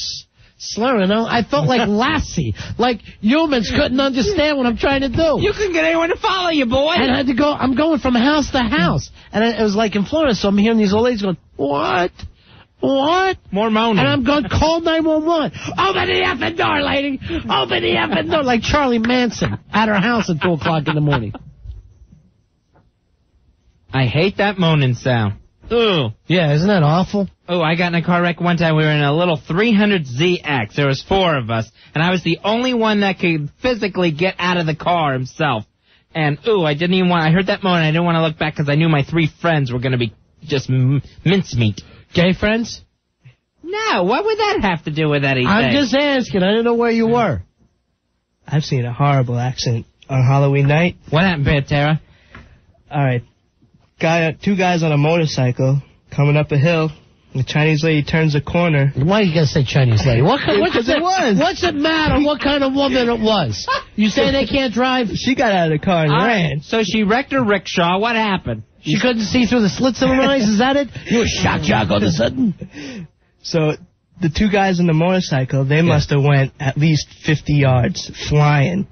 slurring. I felt like Lassie, like humans couldn't understand what I'm trying to do. You couldn't get anyone to follow you, boy. And I had to go. I'm going from house to house, and it was like in Florida. So I'm hearing these old ladies going, "What? What?" More moaning. And I'm going, "Call 911. Open the effing door, lady. Open the effing door." Like Charlie Manson at her house at 2 o'clock in the morning. I hate that moaning sound. Ooh. Yeah, isn't that awful? Oh, I got in a car wreck one time. We were in a little 300ZX. There was 4 of us, and I was the only one that could physically get out of the car himself. And, I didn't even want... I heard that moan, and I didn't want to look back because I knew my 3 friends were going to be just mincemeat. Gay friends? No, what would that have to do with anything? I'm just asking. I didn't know where you were. I've seen a horrible accident on Halloween night. What happened, Pantera? All right. 2 guys on a motorcycle coming up a hill. The Chinese lady turns a corner. Why you gotta say Chinese lady? Because it was. What's it matter what kind of woman it was? You say they can't drive? She got out of the car and ran. So she wrecked her rickshaw. What happened? She couldn't see through the slits in her eyes? Is that it? You were shock jock all of a sudden? So the two guys on the motorcycle, they must have went at least 50 yards flying,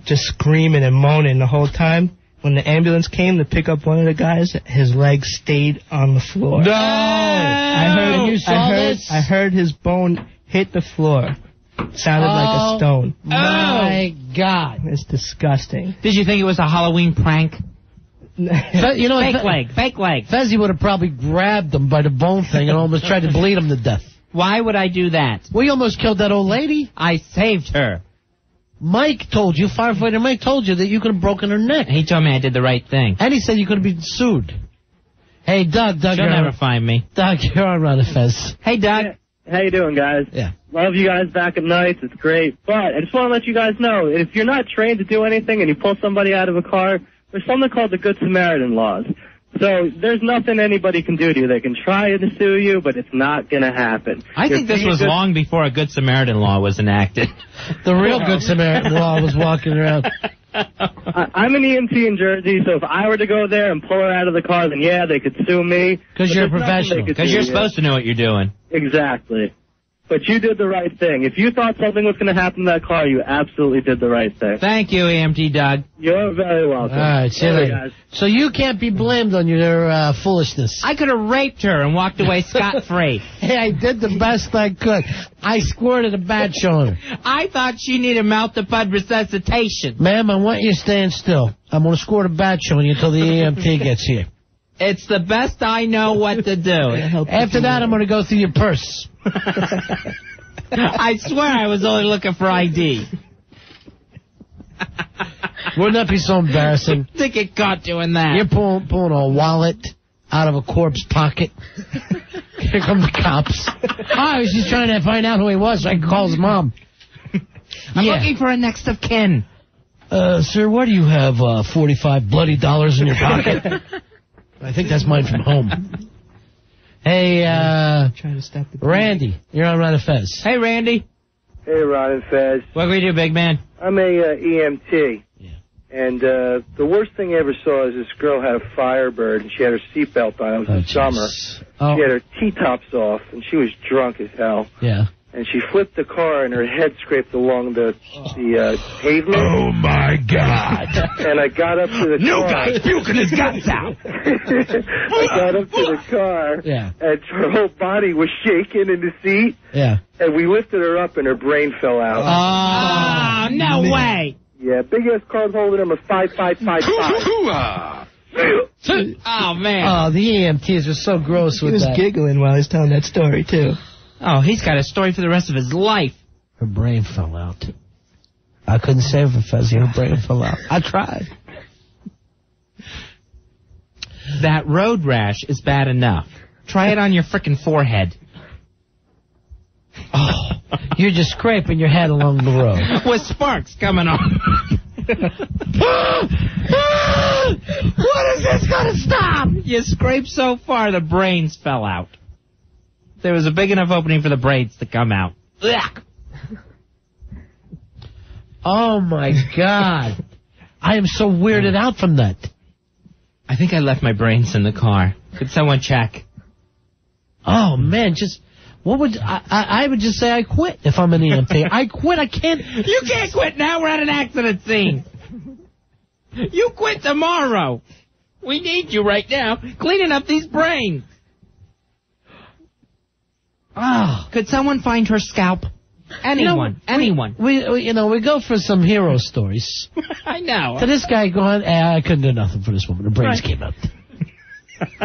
just screaming and moaning the whole time. When the ambulance came to pick up one of the guys, his leg stayed on the floor. No! I heard his bone hit the floor. Sounded like a stone. My God. It's disgusting. Did you think it was a Halloween prank? You know, Fake leg. Fezzy would have probably grabbed him by the bone thing and almost tried to bleed him to death. Why would I do that? We almost killed that old lady. I saved her. Mike told you, firefighter Mike told you that you could have broken her neck. He told me I did the right thing. And he said you could have been sued. Hey, Doug. She'll never find me. Doug, you're on Run of Fez. Hey, Doug. How you doing, guys? Yeah. Love you guys back at nights. It's great. But I just want to let you guys know, if you're not trained to do anything and you pull somebody out of a car, there's something called the Good Samaritan laws. So there's nothing anybody can do to you. They can try to sue you, but it's not going to happen. I think this was long before a Good Samaritan law was enacted. The real Good Samaritan law was walking around. I'm an EMT in Jersey, so if I were to go there and pull her out of the car, then yeah, they could sue me. Because you're a professional. Because you're supposed to know what you're doing. Exactly. But you did the right thing. If you thought something was going to happen to that car, you absolutely did the right thing. Thank you, EMT Doug. You're very welcome. All right, see you later. Guys. So you can't be blamed on your foolishness. I could have raped her and walked away scot-free. Hey, I did the best I could. I squirted a batch on her. I thought she needed mouth-to-pud resuscitation. Ma'am, I want you to stand still. I'm going to squirt a batch on you until the EMT gets here. It's the best I know what to do. After that, I'm going to go through your purse. I swear I was only looking for ID. Wouldn't that be so embarrassing? To get caught doing that. You're pulling a wallet out of a corpse pocket. Here come the cops. Oh, I was just trying to find out who he was so I could call his mom. I'm looking for a next of kin. Sir, why do you have 45 bloody dollars in your pocket? I think that's mine from home. Hey, Randy, you're on Ron and Fez. Hey, Randy. Hey, Ron and Fez. What can we do, big man? I'm a EMT. Yeah. And the worst thing I ever saw is this girl had a Firebird, and she had her seatbelt on. It was in summer. Oh. She had her T-tops off, and she was drunk as hell. Yeah. And she flipped the car, and her head scraped along the pavement. Oh, my God. And I got up to the car. New guy's puking his guts out. I got up to the car, and her whole body was shaking in the seat. Yeah. And we lifted her up, and her brain fell out. Oh, no way. Yeah, big-ass card holder number 5555. Oh, man. Oh, the EMTs are so gross with that. He was giggling while he was telling that story, too. Oh, he's got a story for the rest of his life. Her brain fell out. I couldn't save her, Fezzy. Her brain fell out. I tried. That road rash is bad enough. Try it on your frickin' forehead. Oh, you're just scraping your head along the road. With sparks coming on. What is this going to stop? You scraped so far, the brains fell out. There was a big enough opening for the braids to come out. Ugh. Oh, my God. I am so weirded out from that. I think I left my brains in the car. Could someone check? Oh, man, what would... I would just say I quit if I'm an EMT. I quit, I can't... You can't quit now, we're at an accident scene. You quit tomorrow. We need you right now, cleaning up these brains. Oh. Could someone find her scalp? Anyone. Anyone. We go for some hero stories. I know. To this guy going, I couldn't do nothing for this woman. Her brains came out.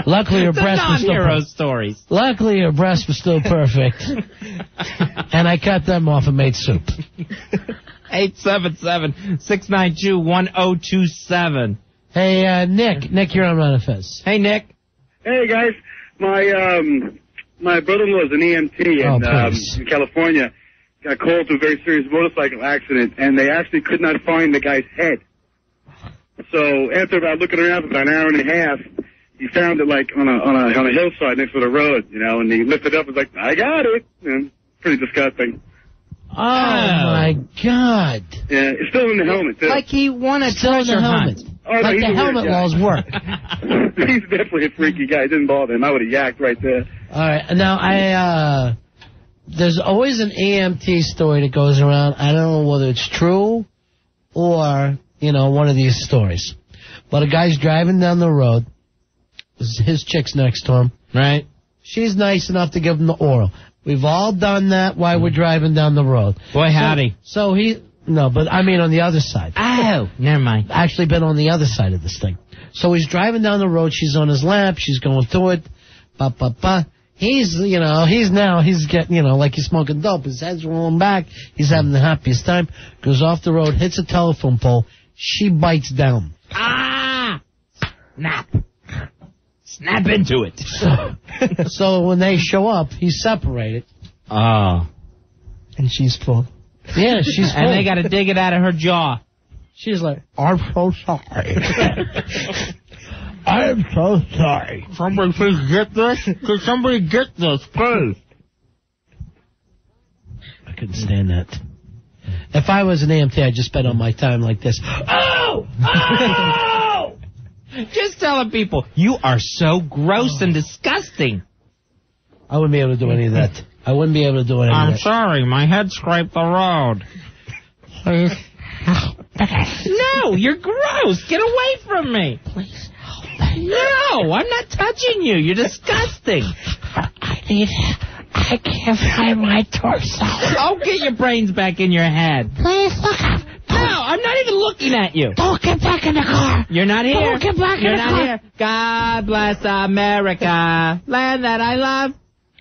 Luckily, her breast was still non-hero stories. Luckily, her breast was still perfect. And I cut them off and made soup. 877-692-1027. Hey, Nick. Nick, you're on Ron and Fez. Hey, Nick. Hey, guys. My brother-in-law is an EMT in California. Got called to a very serious motorcycle accident, and they actually could not find the guy's head. So after about looking around for about an hour and a half, he found it like on a hillside next to the road, you know, and he lifted it up and was like, I got it. And pretty disgusting. Oh, my God. Yeah, it's still in the helmet, too. Like he won a treasure hunt. Oh, no, like the helmet laws work. He's definitely a freaky guy. It didn't bother him. I would have yacked right there. All right. Now, there's always an EMT story that goes around. I don't know whether it's true or, you know, one of these stories. But a guy's driving down the road. His chick's next to him. Right. She's nice enough to give him the oral. We've all done that while we're driving down the road. Boy, howdy. So no, but I mean on the other side. Oh, never mind. Actually been on the other side of this thing. So he's driving down the road. She's on his lap. She's going through it. He's getting, you know, like he's smoking dope. His head's rolling back. He's having the happiest time. Goes off the road, hits a telephone pole. She bites down. Ah! Snap into it. So when they show up, he's separated. Oh. And she's full. Yeah, she's full. And they got to dig it out of her jaw. She's like, I'm so sorry. I'm so sorry. Somebody please get this? Could somebody get this, please? I couldn't stand that. If I was an EMT, I'd just spend all my time like this. Oh! Oh! Just telling people, you are so gross and disgusting. I wouldn't be able to do any of that. I wouldn't be able to do any of that. I'm sorry, my head scraped the road. No, you're gross. Get away from me. Please help me. No, I'm not touching you. You're disgusting. I can't find my torso. Oh, get your brains back in your head. Please look up. No, I'm not even looking at you. Don't get back in the car. You're not here. Don't get back in the car. You're not here. God bless America, land that I love.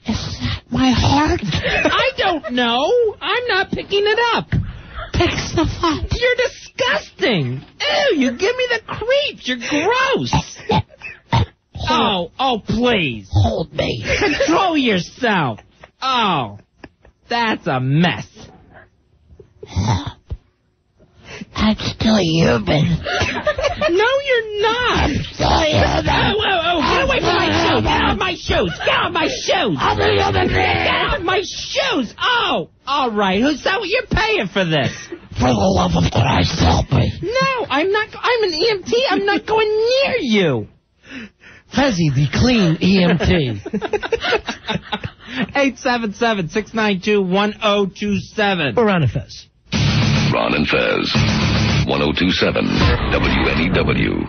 Is that my heart? I don't know. I'm not picking it up. Pick stuff up. You're disgusting. Ew, you give me the creeps. You're gross. Oh, please. Hold me. Control yourself. Oh, that's a mess. Help. I'm still human. No, you're not. Still human. Oh, get away from my shoes. Get off my shoes. Get off my shoes. I'm a human being. Get off my shoes. Oh, all right. Who's that? What you're paying for this? For the love of Christ, help me. No, I'm not. I'm an EMT. I'm not going near you. Fezzy, the clean EMT. 877-692-1027. We're Ron and Fez. Ron and Fez. 1027 WNEW.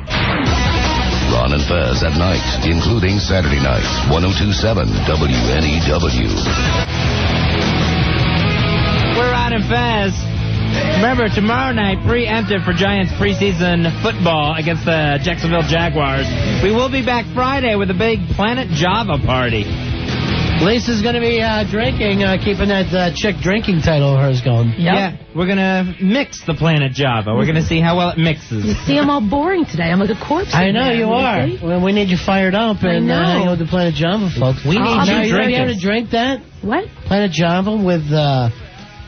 Ron and Fez at night, including Saturday nights. 1027 WNEW. We're Ron and Fez. Remember, tomorrow night, preemptive for Giants preseason football against the Jacksonville Jaguars. We will be back Friday with a big Planet Java party. Lisa's going to be drinking, keeping that chick drinking title of hers going. Yep. Yeah, we're going to mix the Planet Java. We're going to see how well it mixes. You see, I'm all boring today. I'm like a corpse. I know you are. Well, we need you fired up and hang out with the Planet Java folks. We need you to be able to drink that? What? Planet Java with...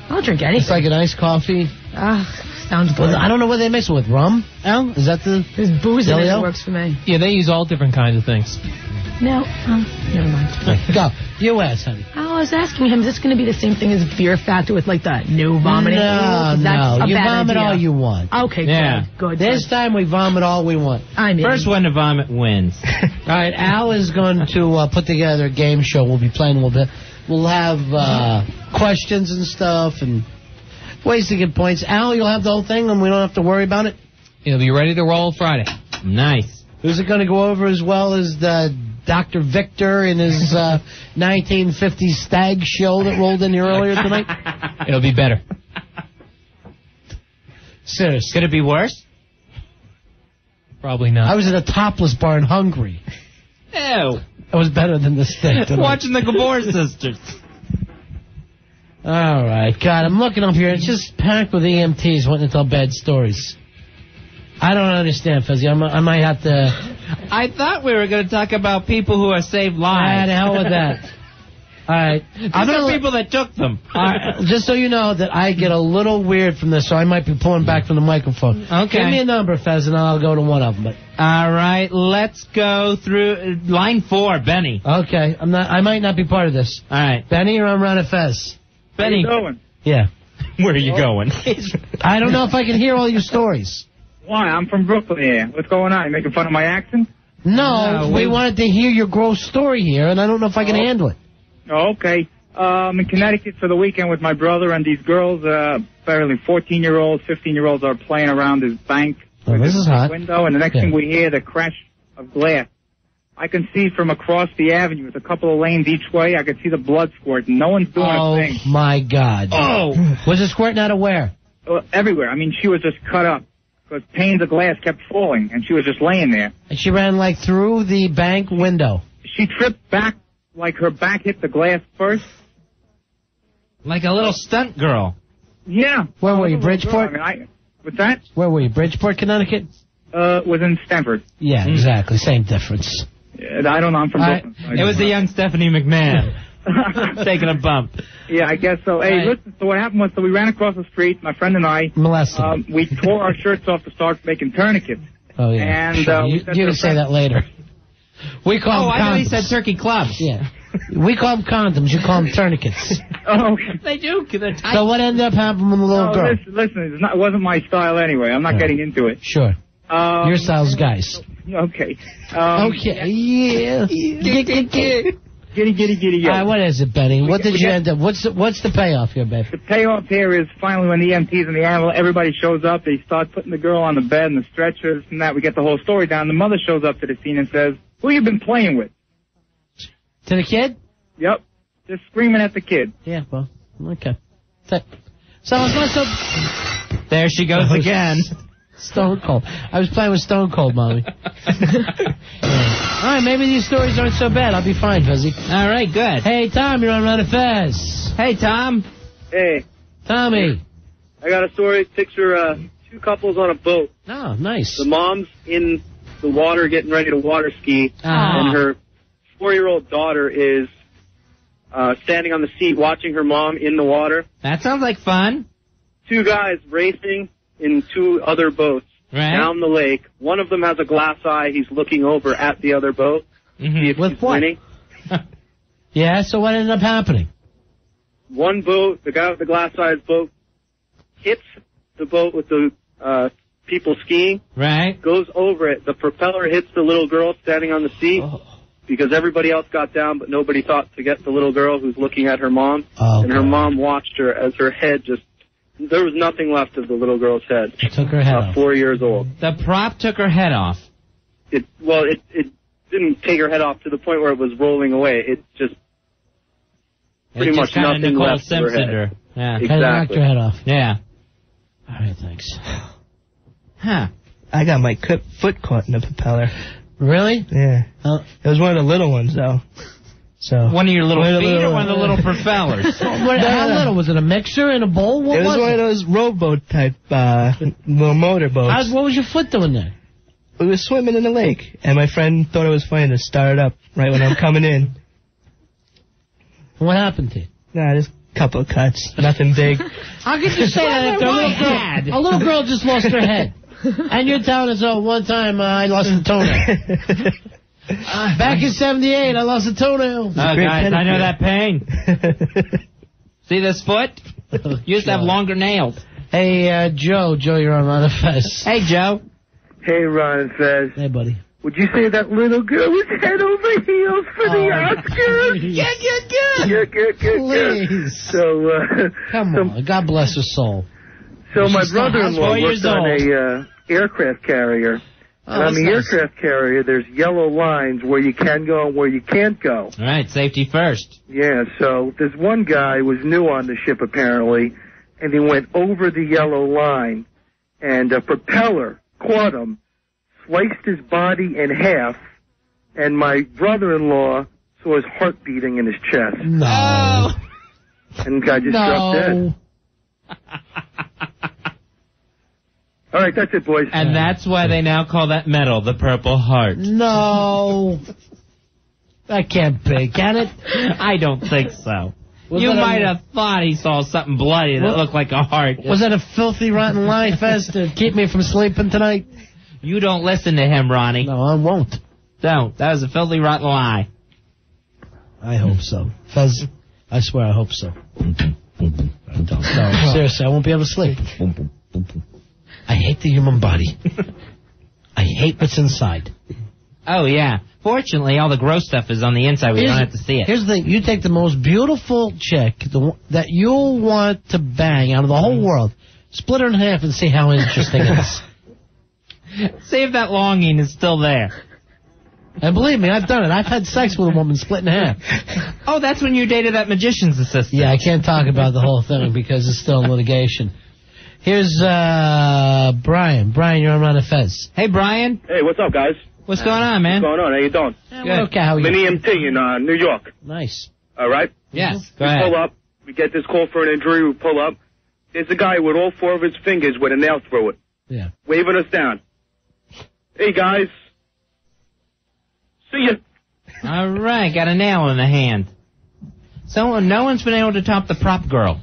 I'll drink anything. It's like an iced coffee. Sounds good. I don't know what they mix it with. Rum? Al? Is that the... There's booze in it that works for me. Yeah, they use all different kinds of things. No. Never mind. Go. You ask, honey. Oh, I was asking him, is this going to be the same thing as Fear Factor with, like, the no vomiting? No. You vomit all you want. Okay, good. This time we vomit all we want. First one to vomit wins. All right, Al is going to put together a game show. We'll be playing a little bit. We'll have questions and stuff and ways to get points. Al, you'll have the whole thing and we don't have to worry about it? It'll be ready to roll Friday. Nice. Who's it going to go over as well as the Dr. Victor in his 1950s stag show that rolled in here earlier tonight? It'll be better. Seriously. Could it be worse? Probably not. I was at a topless bar in Hungary. Ew. That was better than the stick tonight. Watching the Gabor sisters. All right. God, I'm looking up here. It's just packed with EMTs wanting to tell bad stories. I don't understand, Fuzzy. I might have to... I thought we were going to talk about people who have saved lives. The hell with that. All right. Other people that took them. Just so you know that I get a little weird from this, so I might be pulling back from the microphone. Okay. Give me a number, Fez, and I'll go to one of them. But all right, let's go through line 4, Benny. Okay, I might not be part of this. All right. Benny, you're on Ron and Fez. Benny. How you doing? Yeah. Where are you going? I don't know if I can hear all your stories. Why? I'm from Brooklyn here. What's going on? You making fun of my accent? No, we wanted to hear your gross story here, and I don't know if I can handle it. Oh, okay. I'm in Connecticut for the weekend with my brother, and these girls, apparently 14-year-olds, 15-year-olds are playing around this bank. Oh, this is hot. Window, and the next thing we hear, the crash of glass. I can see from across the avenue, with a couple of lanes each way, I can see the blood squirt, and no one's doing a thing. Oh, my God. Oh. Was it squirting out of where? Everywhere. I mean, she was just cut up, because panes of glass kept falling, and she was just laying there. And she ran, like, through the bank window. She tripped back, like her back hit the glass first. Like a little stunt girl. Yeah. Where were you, Bridgeport? What's that? Where were you, Bridgeport, Connecticut? Was in Stanford. Yeah, exactly. Same difference. I don't know. I'm from Brooklyn. It was the young Stephanie McMahon taking a bump. Yeah, I guess so. Hey, listen, so what happened was, we ran across the street, my friend and I. Molested. We tore our shirts off to start making tourniquets. Oh, yeah. And, sure. You can say that later. We call them condoms. I thought he said turkey clubs. Yeah. We call them condoms. You call them tourniquets. Oh, they do. So what ended up happening with the little girl? Listen, it wasn't my style anyway. I'm not getting into it. Sure. Your style's guys. Okay. Okay. Yeah. Giddy, yo. All right, what is it, Benny? What did you end up? What's the payoff here, babe? The payoff here is finally when the EMTs and the animal, everybody shows up. They start putting the girl on the bed and the stretchers and that. We get the whole story down. The mother shows up to the scene and says, "Who you been playing with?" To the kid? Yep. Just screaming at the kid. Yeah, well, okay. So it's not so... There she goes again. Stone Cold. I was playing with Stone Cold, Mommy. All right, maybe these stories aren't so bad. I'll be fine, Fuzzy. All right, good. Hey, Tom, you're on Run of Fez. Hey, Tom. Hey. Tommy. I got a story. Picture two couples on a boat. Oh, nice. The mom's in the water getting ready to water ski, and her 4-year-old daughter is standing on the seat watching her mom in the water. That sounds like fun. Two guys racing in two other boats down the lake. One of them has a glass eye. He's looking over at the other boat. See if he's winning. Yeah, so what ended up happening? One boat, the guy with the glass eye's boat, hits the boat with the people skiing. Right. Goes over it. The propeller hits the little girl standing on the seat. Because everybody else got down, but nobody thought to get the little girl who's looking at her mom. And her mom watched her as her head just... There was nothing left of the little girl's head. It took her head off. 4 years old. The prop took her head off. It didn't take her head off to the point where it was rolling away. It just... Pretty much nothing left of her head. Yeah. Exactly. Kind of knocked her head off. Yeah. All right, thanks. Huh. I got my foot caught in the propeller. Really? Yeah. It was one of the little ones, though. So one of your little feet or one of the little propellers? How little? Was it a mixer in a bowl? What it was one of those rowboat type little motor boats. What was your foot doing there? We were swimming in the lake, and my friend thought it was funny to start it up right when I'm coming in. What happened to you? Nah, just a couple of cuts. Nothing big. How could you say that after a little girl just lost her head? And you're telling us, one time I lost a toenail. Back in 78, I lost a toenail. Oh, guys, I know that pain. See this foot? Used to have longer nails. Hey, Joe. Joe, you're on Ron and Fez. Hey, Joe. Hey, Ron and Fez. Hey, buddy. Would you say that little girl was head over heels for the Oscars? Yeah. Please. So, come on. God bless her soul. So my brother-in-law worked on a aircraft carrier. And on the aircraft carrier, there's yellow lines where you can go and where you can't go. All right, safety first. Yeah, so this one guy was new on the ship, apparently, and he went over the yellow line, and a propeller caught him, sliced his body in half, and my brother-in-law saw his heart beating in his chest. No. And the guy just dropped dead. All right, that's it, boys. And that's why they now call that metal the Purple Heart. No. That can't be, can it? I don't think so. Was You that might have thought he saw something bloody that looked like a heart. Was that a filthy, rotten lie, Fez, to keep me from sleeping tonight? You don't listen to him, Ronnie. No, I won't. Don't. That was a filthy, rotten lie. I hope so. Fez, I swear I hope so. No, seriously, I won't be able to sleep. I hate the human body. I hate what's inside. Oh, yeah. Fortunately, all the gross stuff is on the inside. We don't have to see it. Here's the thing. You take the most beautiful chick that you'll want to bang out of the whole world, split her in half and see how interesting it is. See if that longing is still there. And believe me, I've done it. I've had sex with a woman split in half. Oh, that's when you dated that magician's assistant. Yeah, I can't talk about the whole thing because it's still in litigation. Here's Brian. Brian, you're on Ron and Fez. Hey, Brian. Hey, what's up, guys? What's going on, man? What's going on? How you doing? Good. Okay, how are you? I'm in EMT in New York. Nice. All right? Yes, go we ahead. pull up. We get this call for an injury. We pull up. There's a guy with all 4 of his fingers with a nail through it. Yeah. Waving us down. Hey, guys. See ya. All right, got a nail in the hand. So no one's been able to top the prop girl.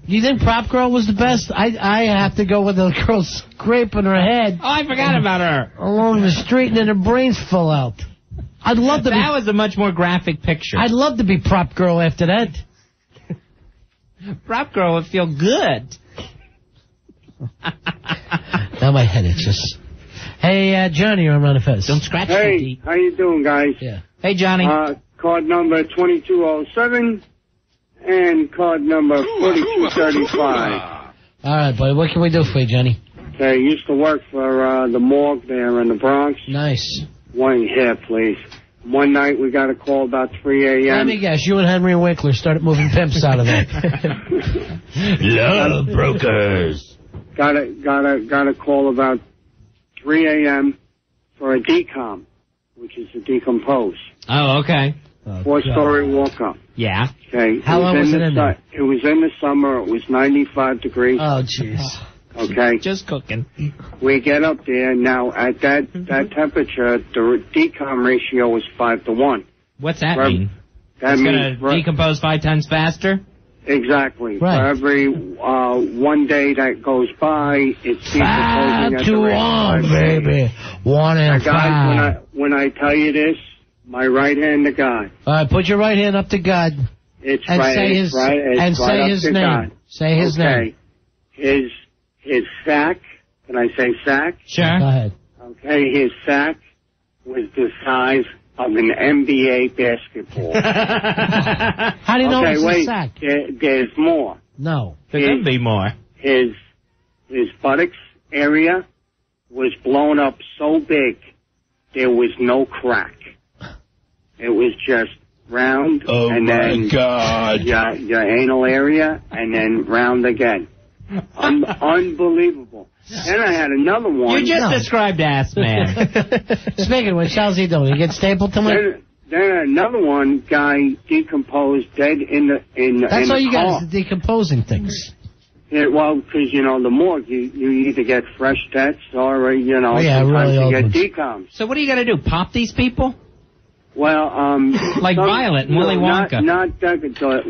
You think Prop Girl was the best? I have to go with the girl scraping her head. Oh, I forgot about her. Along the street and then her brains fall out. I'd love to That was a much more graphic picture. I'd love to be Prop Girl after that. Prop girl would feel good. Now my head itches. Hey, Johnny, you're on Ron and Fez. Don't scratch Hey, too deep. how you doing, guys? Yeah. Hey, Johnny. Card number 2207 and card number 4235. All right, buddy. What can we do for you, Johnny? Okay, I used to work for the morgue there in the Bronx. Nice. One here, please. One night we got a call about 3 a.m. Let me guess. You and Henry Winkler started moving pimps out of there. Love brokers. Got a call about 3 a.m. for a decom, which is a decompose. Oh, okay. 4-story walk-up. Yeah. Okay. How long was it in there? It was in the summer. It was 95 degrees. Oh, jeez. Okay. Just cooking. We get up there. Now, at that temperature, the decom ratio is 5-to-1. What's that mean? That it's means going to decompose 5 times faster? Exactly. Right. For every 1 day that goes by, it's decomposing at the rate of 5 days. Baby. 1 and 5. Guys, when I tell you this, my right hand to God. All right, put your right hand up to God. It's and right. Say his, right. It's and right say up his to name. God. Say his name. His sack. Can I say sack? Sure. Go ahead. Okay. His sack was the size of an NBA basketball. How do you know it's wait, a sack? There's more. No. There could be more. His buttocks area was blown up so big there was no crack. It was just round, and then God. Your anal area, and then round again. Unbelievable. Then I had another one. You just described ass man. Speaking of which, how's he doing? He get stable tonight? Then another one guy decomposed dead in the That's all you car. got is the decomposing things. Yeah, well, because, the morgue, you either get fresh deaths or, really sometimes old you get decoms. So what are you going to do, pop these people? Well, like Violet and Willy Wonka. Not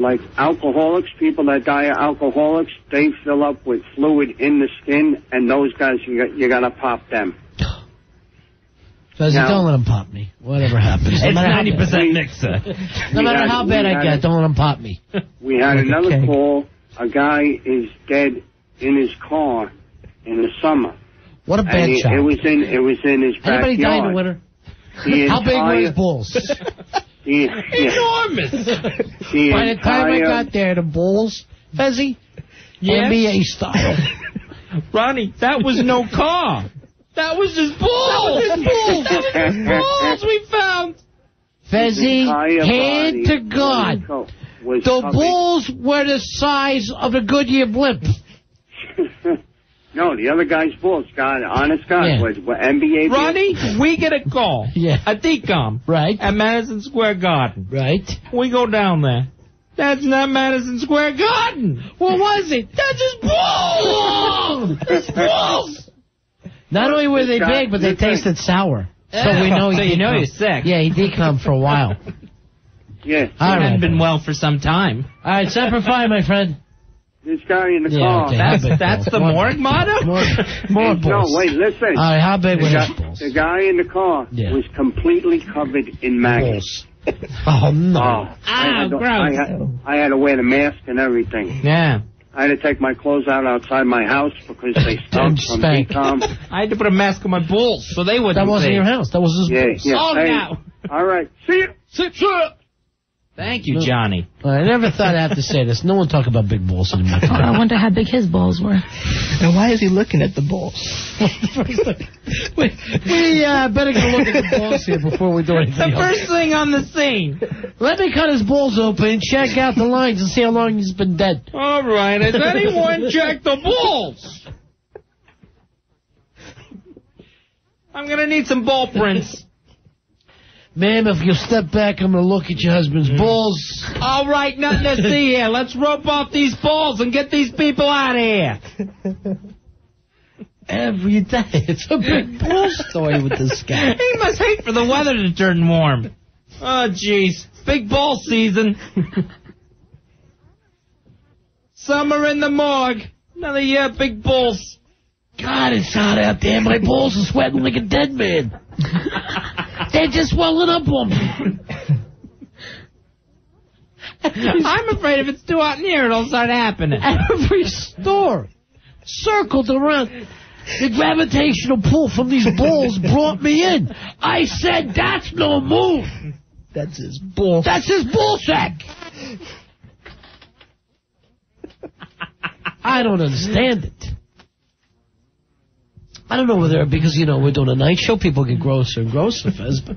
like alcoholics, people that die of alcoholics, they fill up with fluid in the skin, and those guys, you got to pop them. Fezzy, don't let him pop me. Whatever happens. It's 90% mixer. No matter how bad I get, don't let him pop me. We had another call. A guy is dead in his car in the summer. What a bad shot. It was in his backyard. Anybody die in the winter? How big were his balls? Enormous. By the time I got there, the balls, Fezzy, NBA style. Ronnie, that was no car. That was his balls. That was his balls we found. Fezzy, hand to God. The balls were the size of a Goodyear blimp. No, the other guy's balls, honest God, was NBA. Ronnie, we get a call. A decom. Right. At Madison Square Garden. Right. We go down there. That's not Madison Square Garden. What was it? That's his balls. His balls. Not only were they big, but they tasted sour. So we know. So you know you're sick. Yeah, he decommed for a while. Yeah. He hadn't been well for some time. All right, Semper Fi, my friend. This guy in the Yeah, car. okay, That's the morgue motto? More No, balls. wait, listen. All right, how big were his balls? The guy in the car was completely covered in maggots. Oh, no. I had to wear the mask and everything. Yeah. I had to take my clothes out outside my house because they stunk from decom. I had to put a mask on my balls so they wouldn't That wasn't see. your house. That was his balls. Yeah. Oh, Hey, no. all right. See you. Thank you, Johnny. I never thought I'd have to say this. No one talk about big balls anymore. I wonder how big his balls were. And why is he looking at the balls? we better go look at the balls here before we do anything The else. first thing on the scene. Let me cut his balls open, check out the lines, and see how long he's been dead. All right, has anyone checked the balls? I'm going to need some ball prints. Ma'am, if you'll step back, I'm going to look at your husband's balls. All right, nothing to see here. Let's rope off these balls and get these people out of here. Every day. It's a big ball story with this guy. He must hate for the weather to turn warm. Oh, jeez. Big ball season. Summer in the morgue. Another year, big balls. God, it's hot out there. My balls are sweating like a dead man. They're just swelling up on me. I'm afraid if it's too hot in here, it'll start happening. Every store circled around. The gravitational pull from these balls brought me in. I said, that's no move. That's his ball. That's his ball sack. I don't understand it. I don't know whether, because, we're doing a night show, people get grosser and grosser, Fez, but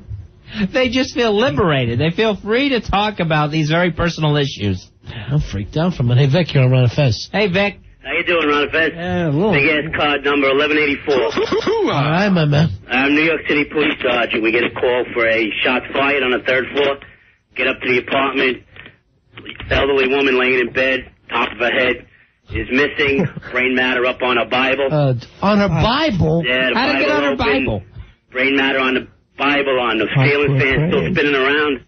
they just feel liberated. They feel free to talk about these very personal issues. I'm freaked out from it. Hey, Vic, you're on Ron and Fez. Hey, Vic. How you doing, Ron Fez? Big ass card number 1184. All right, my man. I'm New York City Police Sergeant. We get a call for a shot fired on the 3rd floor. Get up to the apartment. Elderly woman laying in bed, top of her head is missing. Brain matter up on her Bible. On her Bible? Yeah, the How Bible to get on her open. Bible? Brain matter on the Bible, on the ceiling fan still spinning around.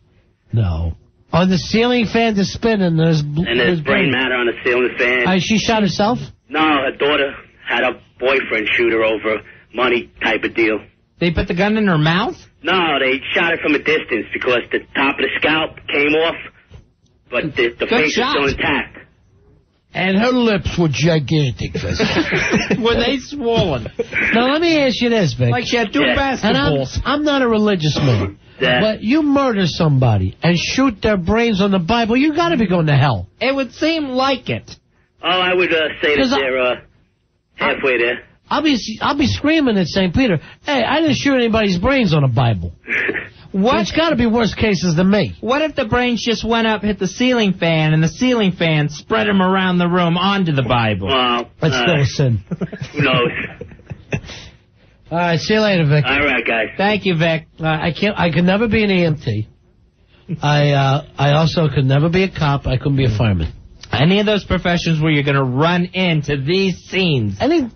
No. On the ceiling fan that's spinning, there's brain matter on the ceiling fan. She shot herself? No, her daughter had a boyfriend shoot her over money type of deal. They put the gun in her mouth? No, they shot her from a distance because the top of the scalp came off, but the face is still intact. And her lips were gigantic. Were they swollen? Now, let me ask you this, Vic. Like she had 2 basketballs. And I'm not a religious man. But you murder somebody and shoot their brains on the Bible, you got to be going to hell. It would seem like it. Oh, I would say that they're halfway there. I'll be screaming at St. Peter, hey, I didn't shoot anybody's brains on a Bible. It's got to be worse cases than me. What if the brains just went up, hit the ceiling fan, and the ceiling fan spread them around the room onto the Bible? Well, that's still a sin. Who knows? All right, see you later, Vic. All right, guys. Thank you, Vic. I could never be an EMT. I also could never be a cop. I couldn't be a fireman. Any of those professions where you're going to run into these scenes. Anytime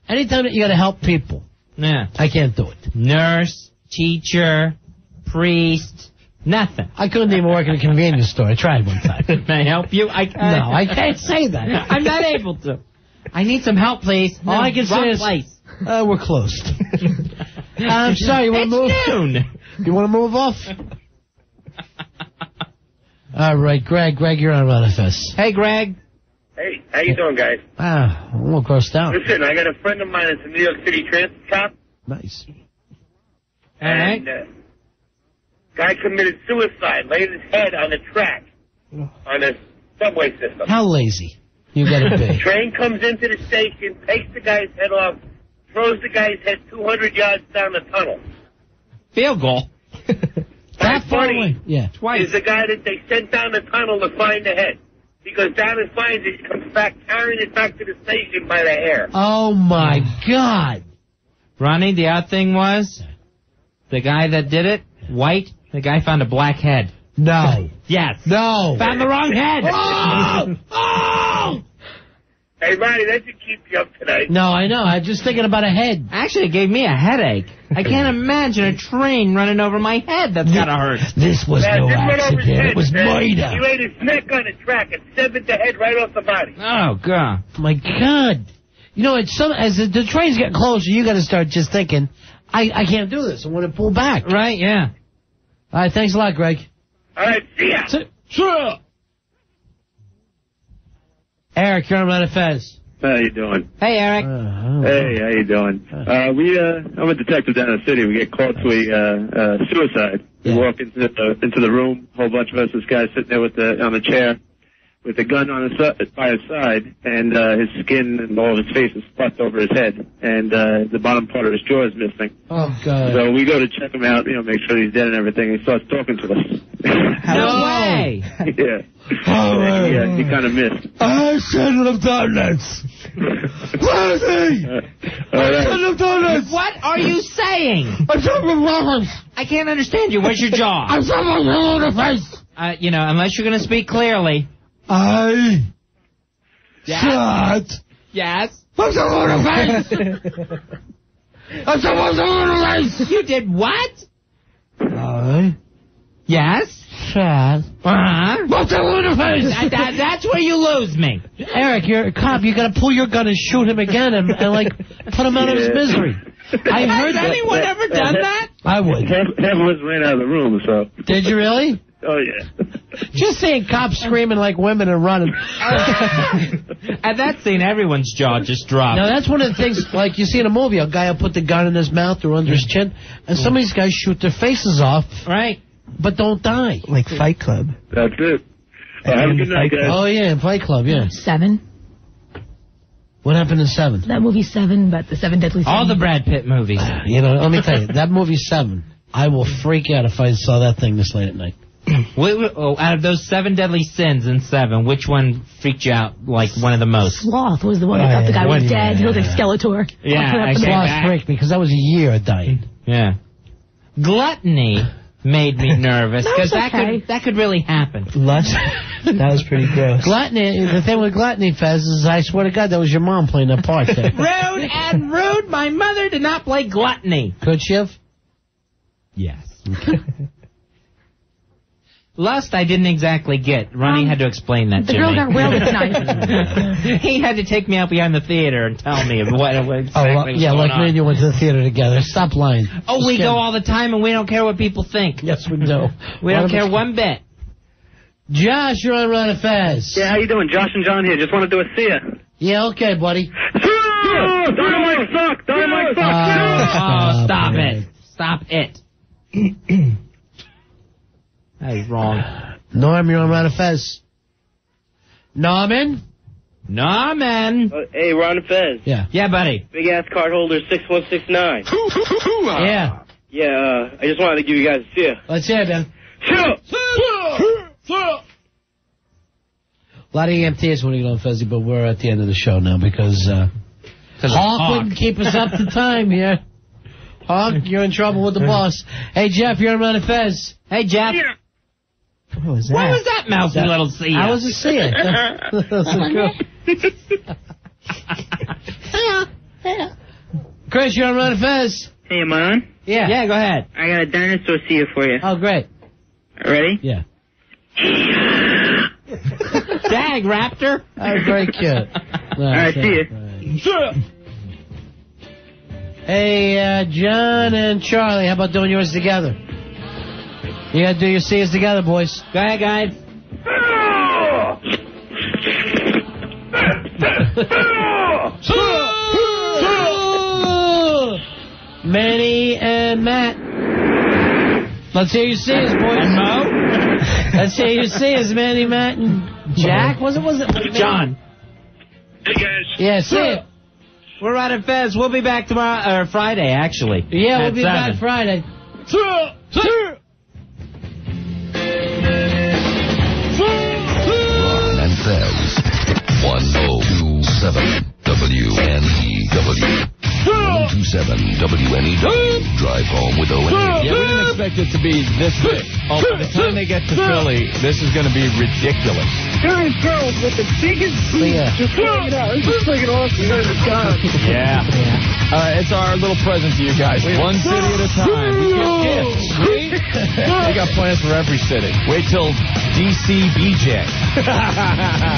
that you got to help people. Yeah. I can't do it. Nurse, teacher, priest, nothing. I couldn't even work in a convenience store. I tried one time. May I help you? No, I can't say that. I'm not able to. I need some help, please. All I can say is, we're closed. I'm sorry, you want to move? Noon. You want to move off? All right, Greg, you're on Ron FS. Hey, Greg. Hey, how you doing, guys? I'm a little grossed out. Listen, I got a friend of mine that's a New York City transit cop. Nice. And guy committed suicide, laid his head on the track on a subway system. How lazy you got to be. Train comes into the station, takes the guy's head off, throws the guy's head 200 yards down the tunnel. Field goal. That funny yeah. is the guy that they sent down the tunnel to find the head. He goes down and finds it, comes back, carrying it back to the station by the hair. Oh, my God. Ronnie, the odd thing was, the guy that did it, white, the guy found a black head. No. Yes. No. Found the wrong head. Oh! Hey, Ronnie, that should keep you up tonight. No, I know. I'm just thinking about a head. Actually, it gave me a headache. I can't imagine a train running over my head. That's gotta hurt. This was no accident. It was murder. He laid his neck on the track and severed the head right off the body. Oh, God. My God. You know, as the trains get closer, you got to start just thinking, I can't do this. I want to pull back. Right, yeah. All right, thanks a lot, Greg. All right, see ya. Sure. Eric, you're on Ron and Fez. How you doing? Hey, Eric. Hey, how you doing? I'm a detective down in the city. We get called to a suicide. We walk into the room, a whole bunch of us. This guy sitting there on a chair with a gun on by his side, and his skin and all of his face is fluffed over his head, and the bottom part of his jaw is missing. Oh, God. So we go to check him out, make sure he's dead and everything. He starts talking to us. No way. Yeah. Yeah, he kind of missed. I shouldn't have done this. Where is he? I shouldn't have done this. What are you saying? I'm sorry. I can't understand you. Where's your jaw? I'm sorry. The face. Unless you're going to speak clearly. I shot. Yes. I'm sorry. The face. I'm sorry. The face. You did what? Yes. Shot. What's the in the face? That's where you lose me. Eric, you're a cop. You got to pull your gun and shoot him again and put him out of his misery. I heard Has anyone ever done that? I would. Half of us ran out of the room, so. Did you really? Oh, yeah. Just seeing cops screaming like women and running. At that scene, everyone's jaw just dropped. Now, that's one of the things, like you see in a movie, a guy will put the gun in his mouth or under his chin, and some of these guys shoot their faces off. Right. But don't die. Like Fight Club. That's it. Have a good night, guys. Oh, yeah, in Fight Club, yeah. 7. What happened in 7? That movie 7, but the 7 Deadly Sins. All the Brad Pitt movies. Let me tell you, that movie 7, I will freak out if I saw that thing this late at night. Out of those 7 deadly sins in 7, which one freaked you out like one of the most? Sloth was the one that thought the guy was dead. He looked like Skeletor. Yeah, Sloth freaked me because that was a year of dying. Yeah. Gluttony made me nervous because that could really happen. Lust? That was pretty gross. Gluttony. The thing with gluttony, Fez, is I swear to God that was your mom playing that part there. Rude and rude. My mother did not play gluttony. Could she have? Yes. Lust, I didn't exactly get. Ronnie had to explain that to me. The girl got railed tonight. He had to take me out behind the theater and tell me what exactly was going like on. me and you went to the theater together. Stop lying. Oh, we go all the time and we don't care what people think. Yes, we do. We don't care one bit. Josh, you're on Ron and Fez. Yeah, how you doing? Josh and John here. Just wanted to see you. Yeah, okay, buddy. Dynamite suck! Dynamite suck! Stop it. Stop it. That is wrong. Norm, you're on Ron and Fez. Norman? Hey, Ron and Fez. Yeah. Yeah, buddy. Big ass card holder 6169. Yeah. Yeah, I just wanted to give you guys a see ya. Let's hear it, man. A lot of EMTs want to get on Fezzy, but we're at the end of the show now because Hawk wouldn't keep us up to time here. Hawk, you're in trouble with the boss. Hey, Jeff, you're on Ron and Fez. Hey, Jeff. Yeah. What was that? What was that mousy little see ya? I was a seer. Chris, you're on Ron and Fez. Hey, am I on? Yeah. Yeah, go ahead. I got a dinosaur see you for you. Oh, great. Ready? Yeah. Dag, Raptor. That was very cute. All right, see you. Hey, John and Charlie, how about doing yours together? You gotta do your C's together, boys. Go ahead, guys. Manny and Matt. Let's hear your C's, boys. And Mo? Let's hear your C's, Manny, Matt, and Jack. Was it John? Hey, guys. Yeah, see it. We're out at Fez. We'll be back tomorrow, or Friday, actually. Yeah, we'll be back Friday. Ron and Fez. 1027 WNEW. 1027 WNEW. Drive home with O&E. Yeah, we didn't expect it to be this big. Oh, by the time they get to Philly, this is going to be ridiculous. Guys, girls with the biggest boobs. Just pulling it out. This is freaking awesome. Yeah. It's our little present to you guys. One city at a time. We get gifts. We got plans for every city. Wait till DC BJ.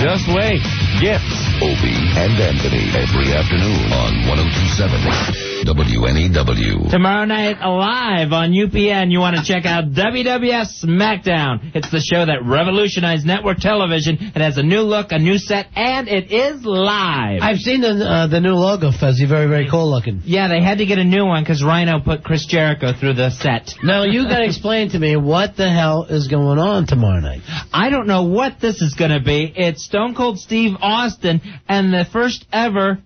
Just wait. Gifts. Opie and Anthony every afternoon on 102.7 WNEW. Tomorrow night, live on UPN, you want to check out WWF SmackDown. It's the show that revolutionized network television. It has a new look, a new set, and it is live. I've seen the new logo, Fezzy. Very, very cool looking. Yeah, they had to get a new one because Rhino put Chris Jericho through the set. Now, you got to explain to me what the hell is going on tomorrow night. I don't know what this is going to be. It's Stone Cold Steve Austin and the first ever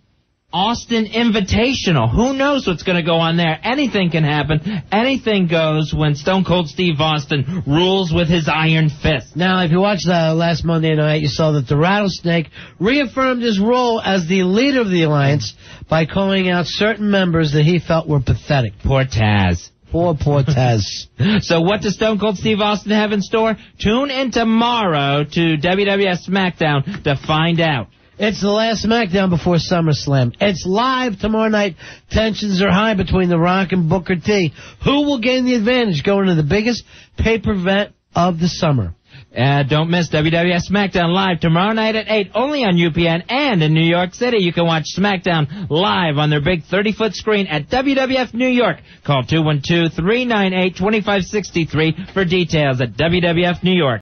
Austin Invitational. Who knows what's going to go on there? Anything can happen. Anything goes when Stone Cold Steve Austin rules with his iron fist. Now, if you watched last Monday night, you saw that the Rattlesnake reaffirmed his role as the leader of the Alliance by calling out certain members that he felt were pathetic. Poor Taz. Poor Taz. So what does Stone Cold Steve Austin have in store? Tune in tomorrow to WWF SmackDown to find out. It's the last SmackDown before SummerSlam. It's live tomorrow night. Tensions are high between The Rock and Booker T. Who will gain the advantage going to the biggest pay-per-event of the summer? Don't miss WWF SmackDown live tomorrow night at 8, only on UPN, and in New York City. You can watch SmackDown live on their big 30-foot screen at WWF New York. Call 212-398-2563 for details at WWF New York.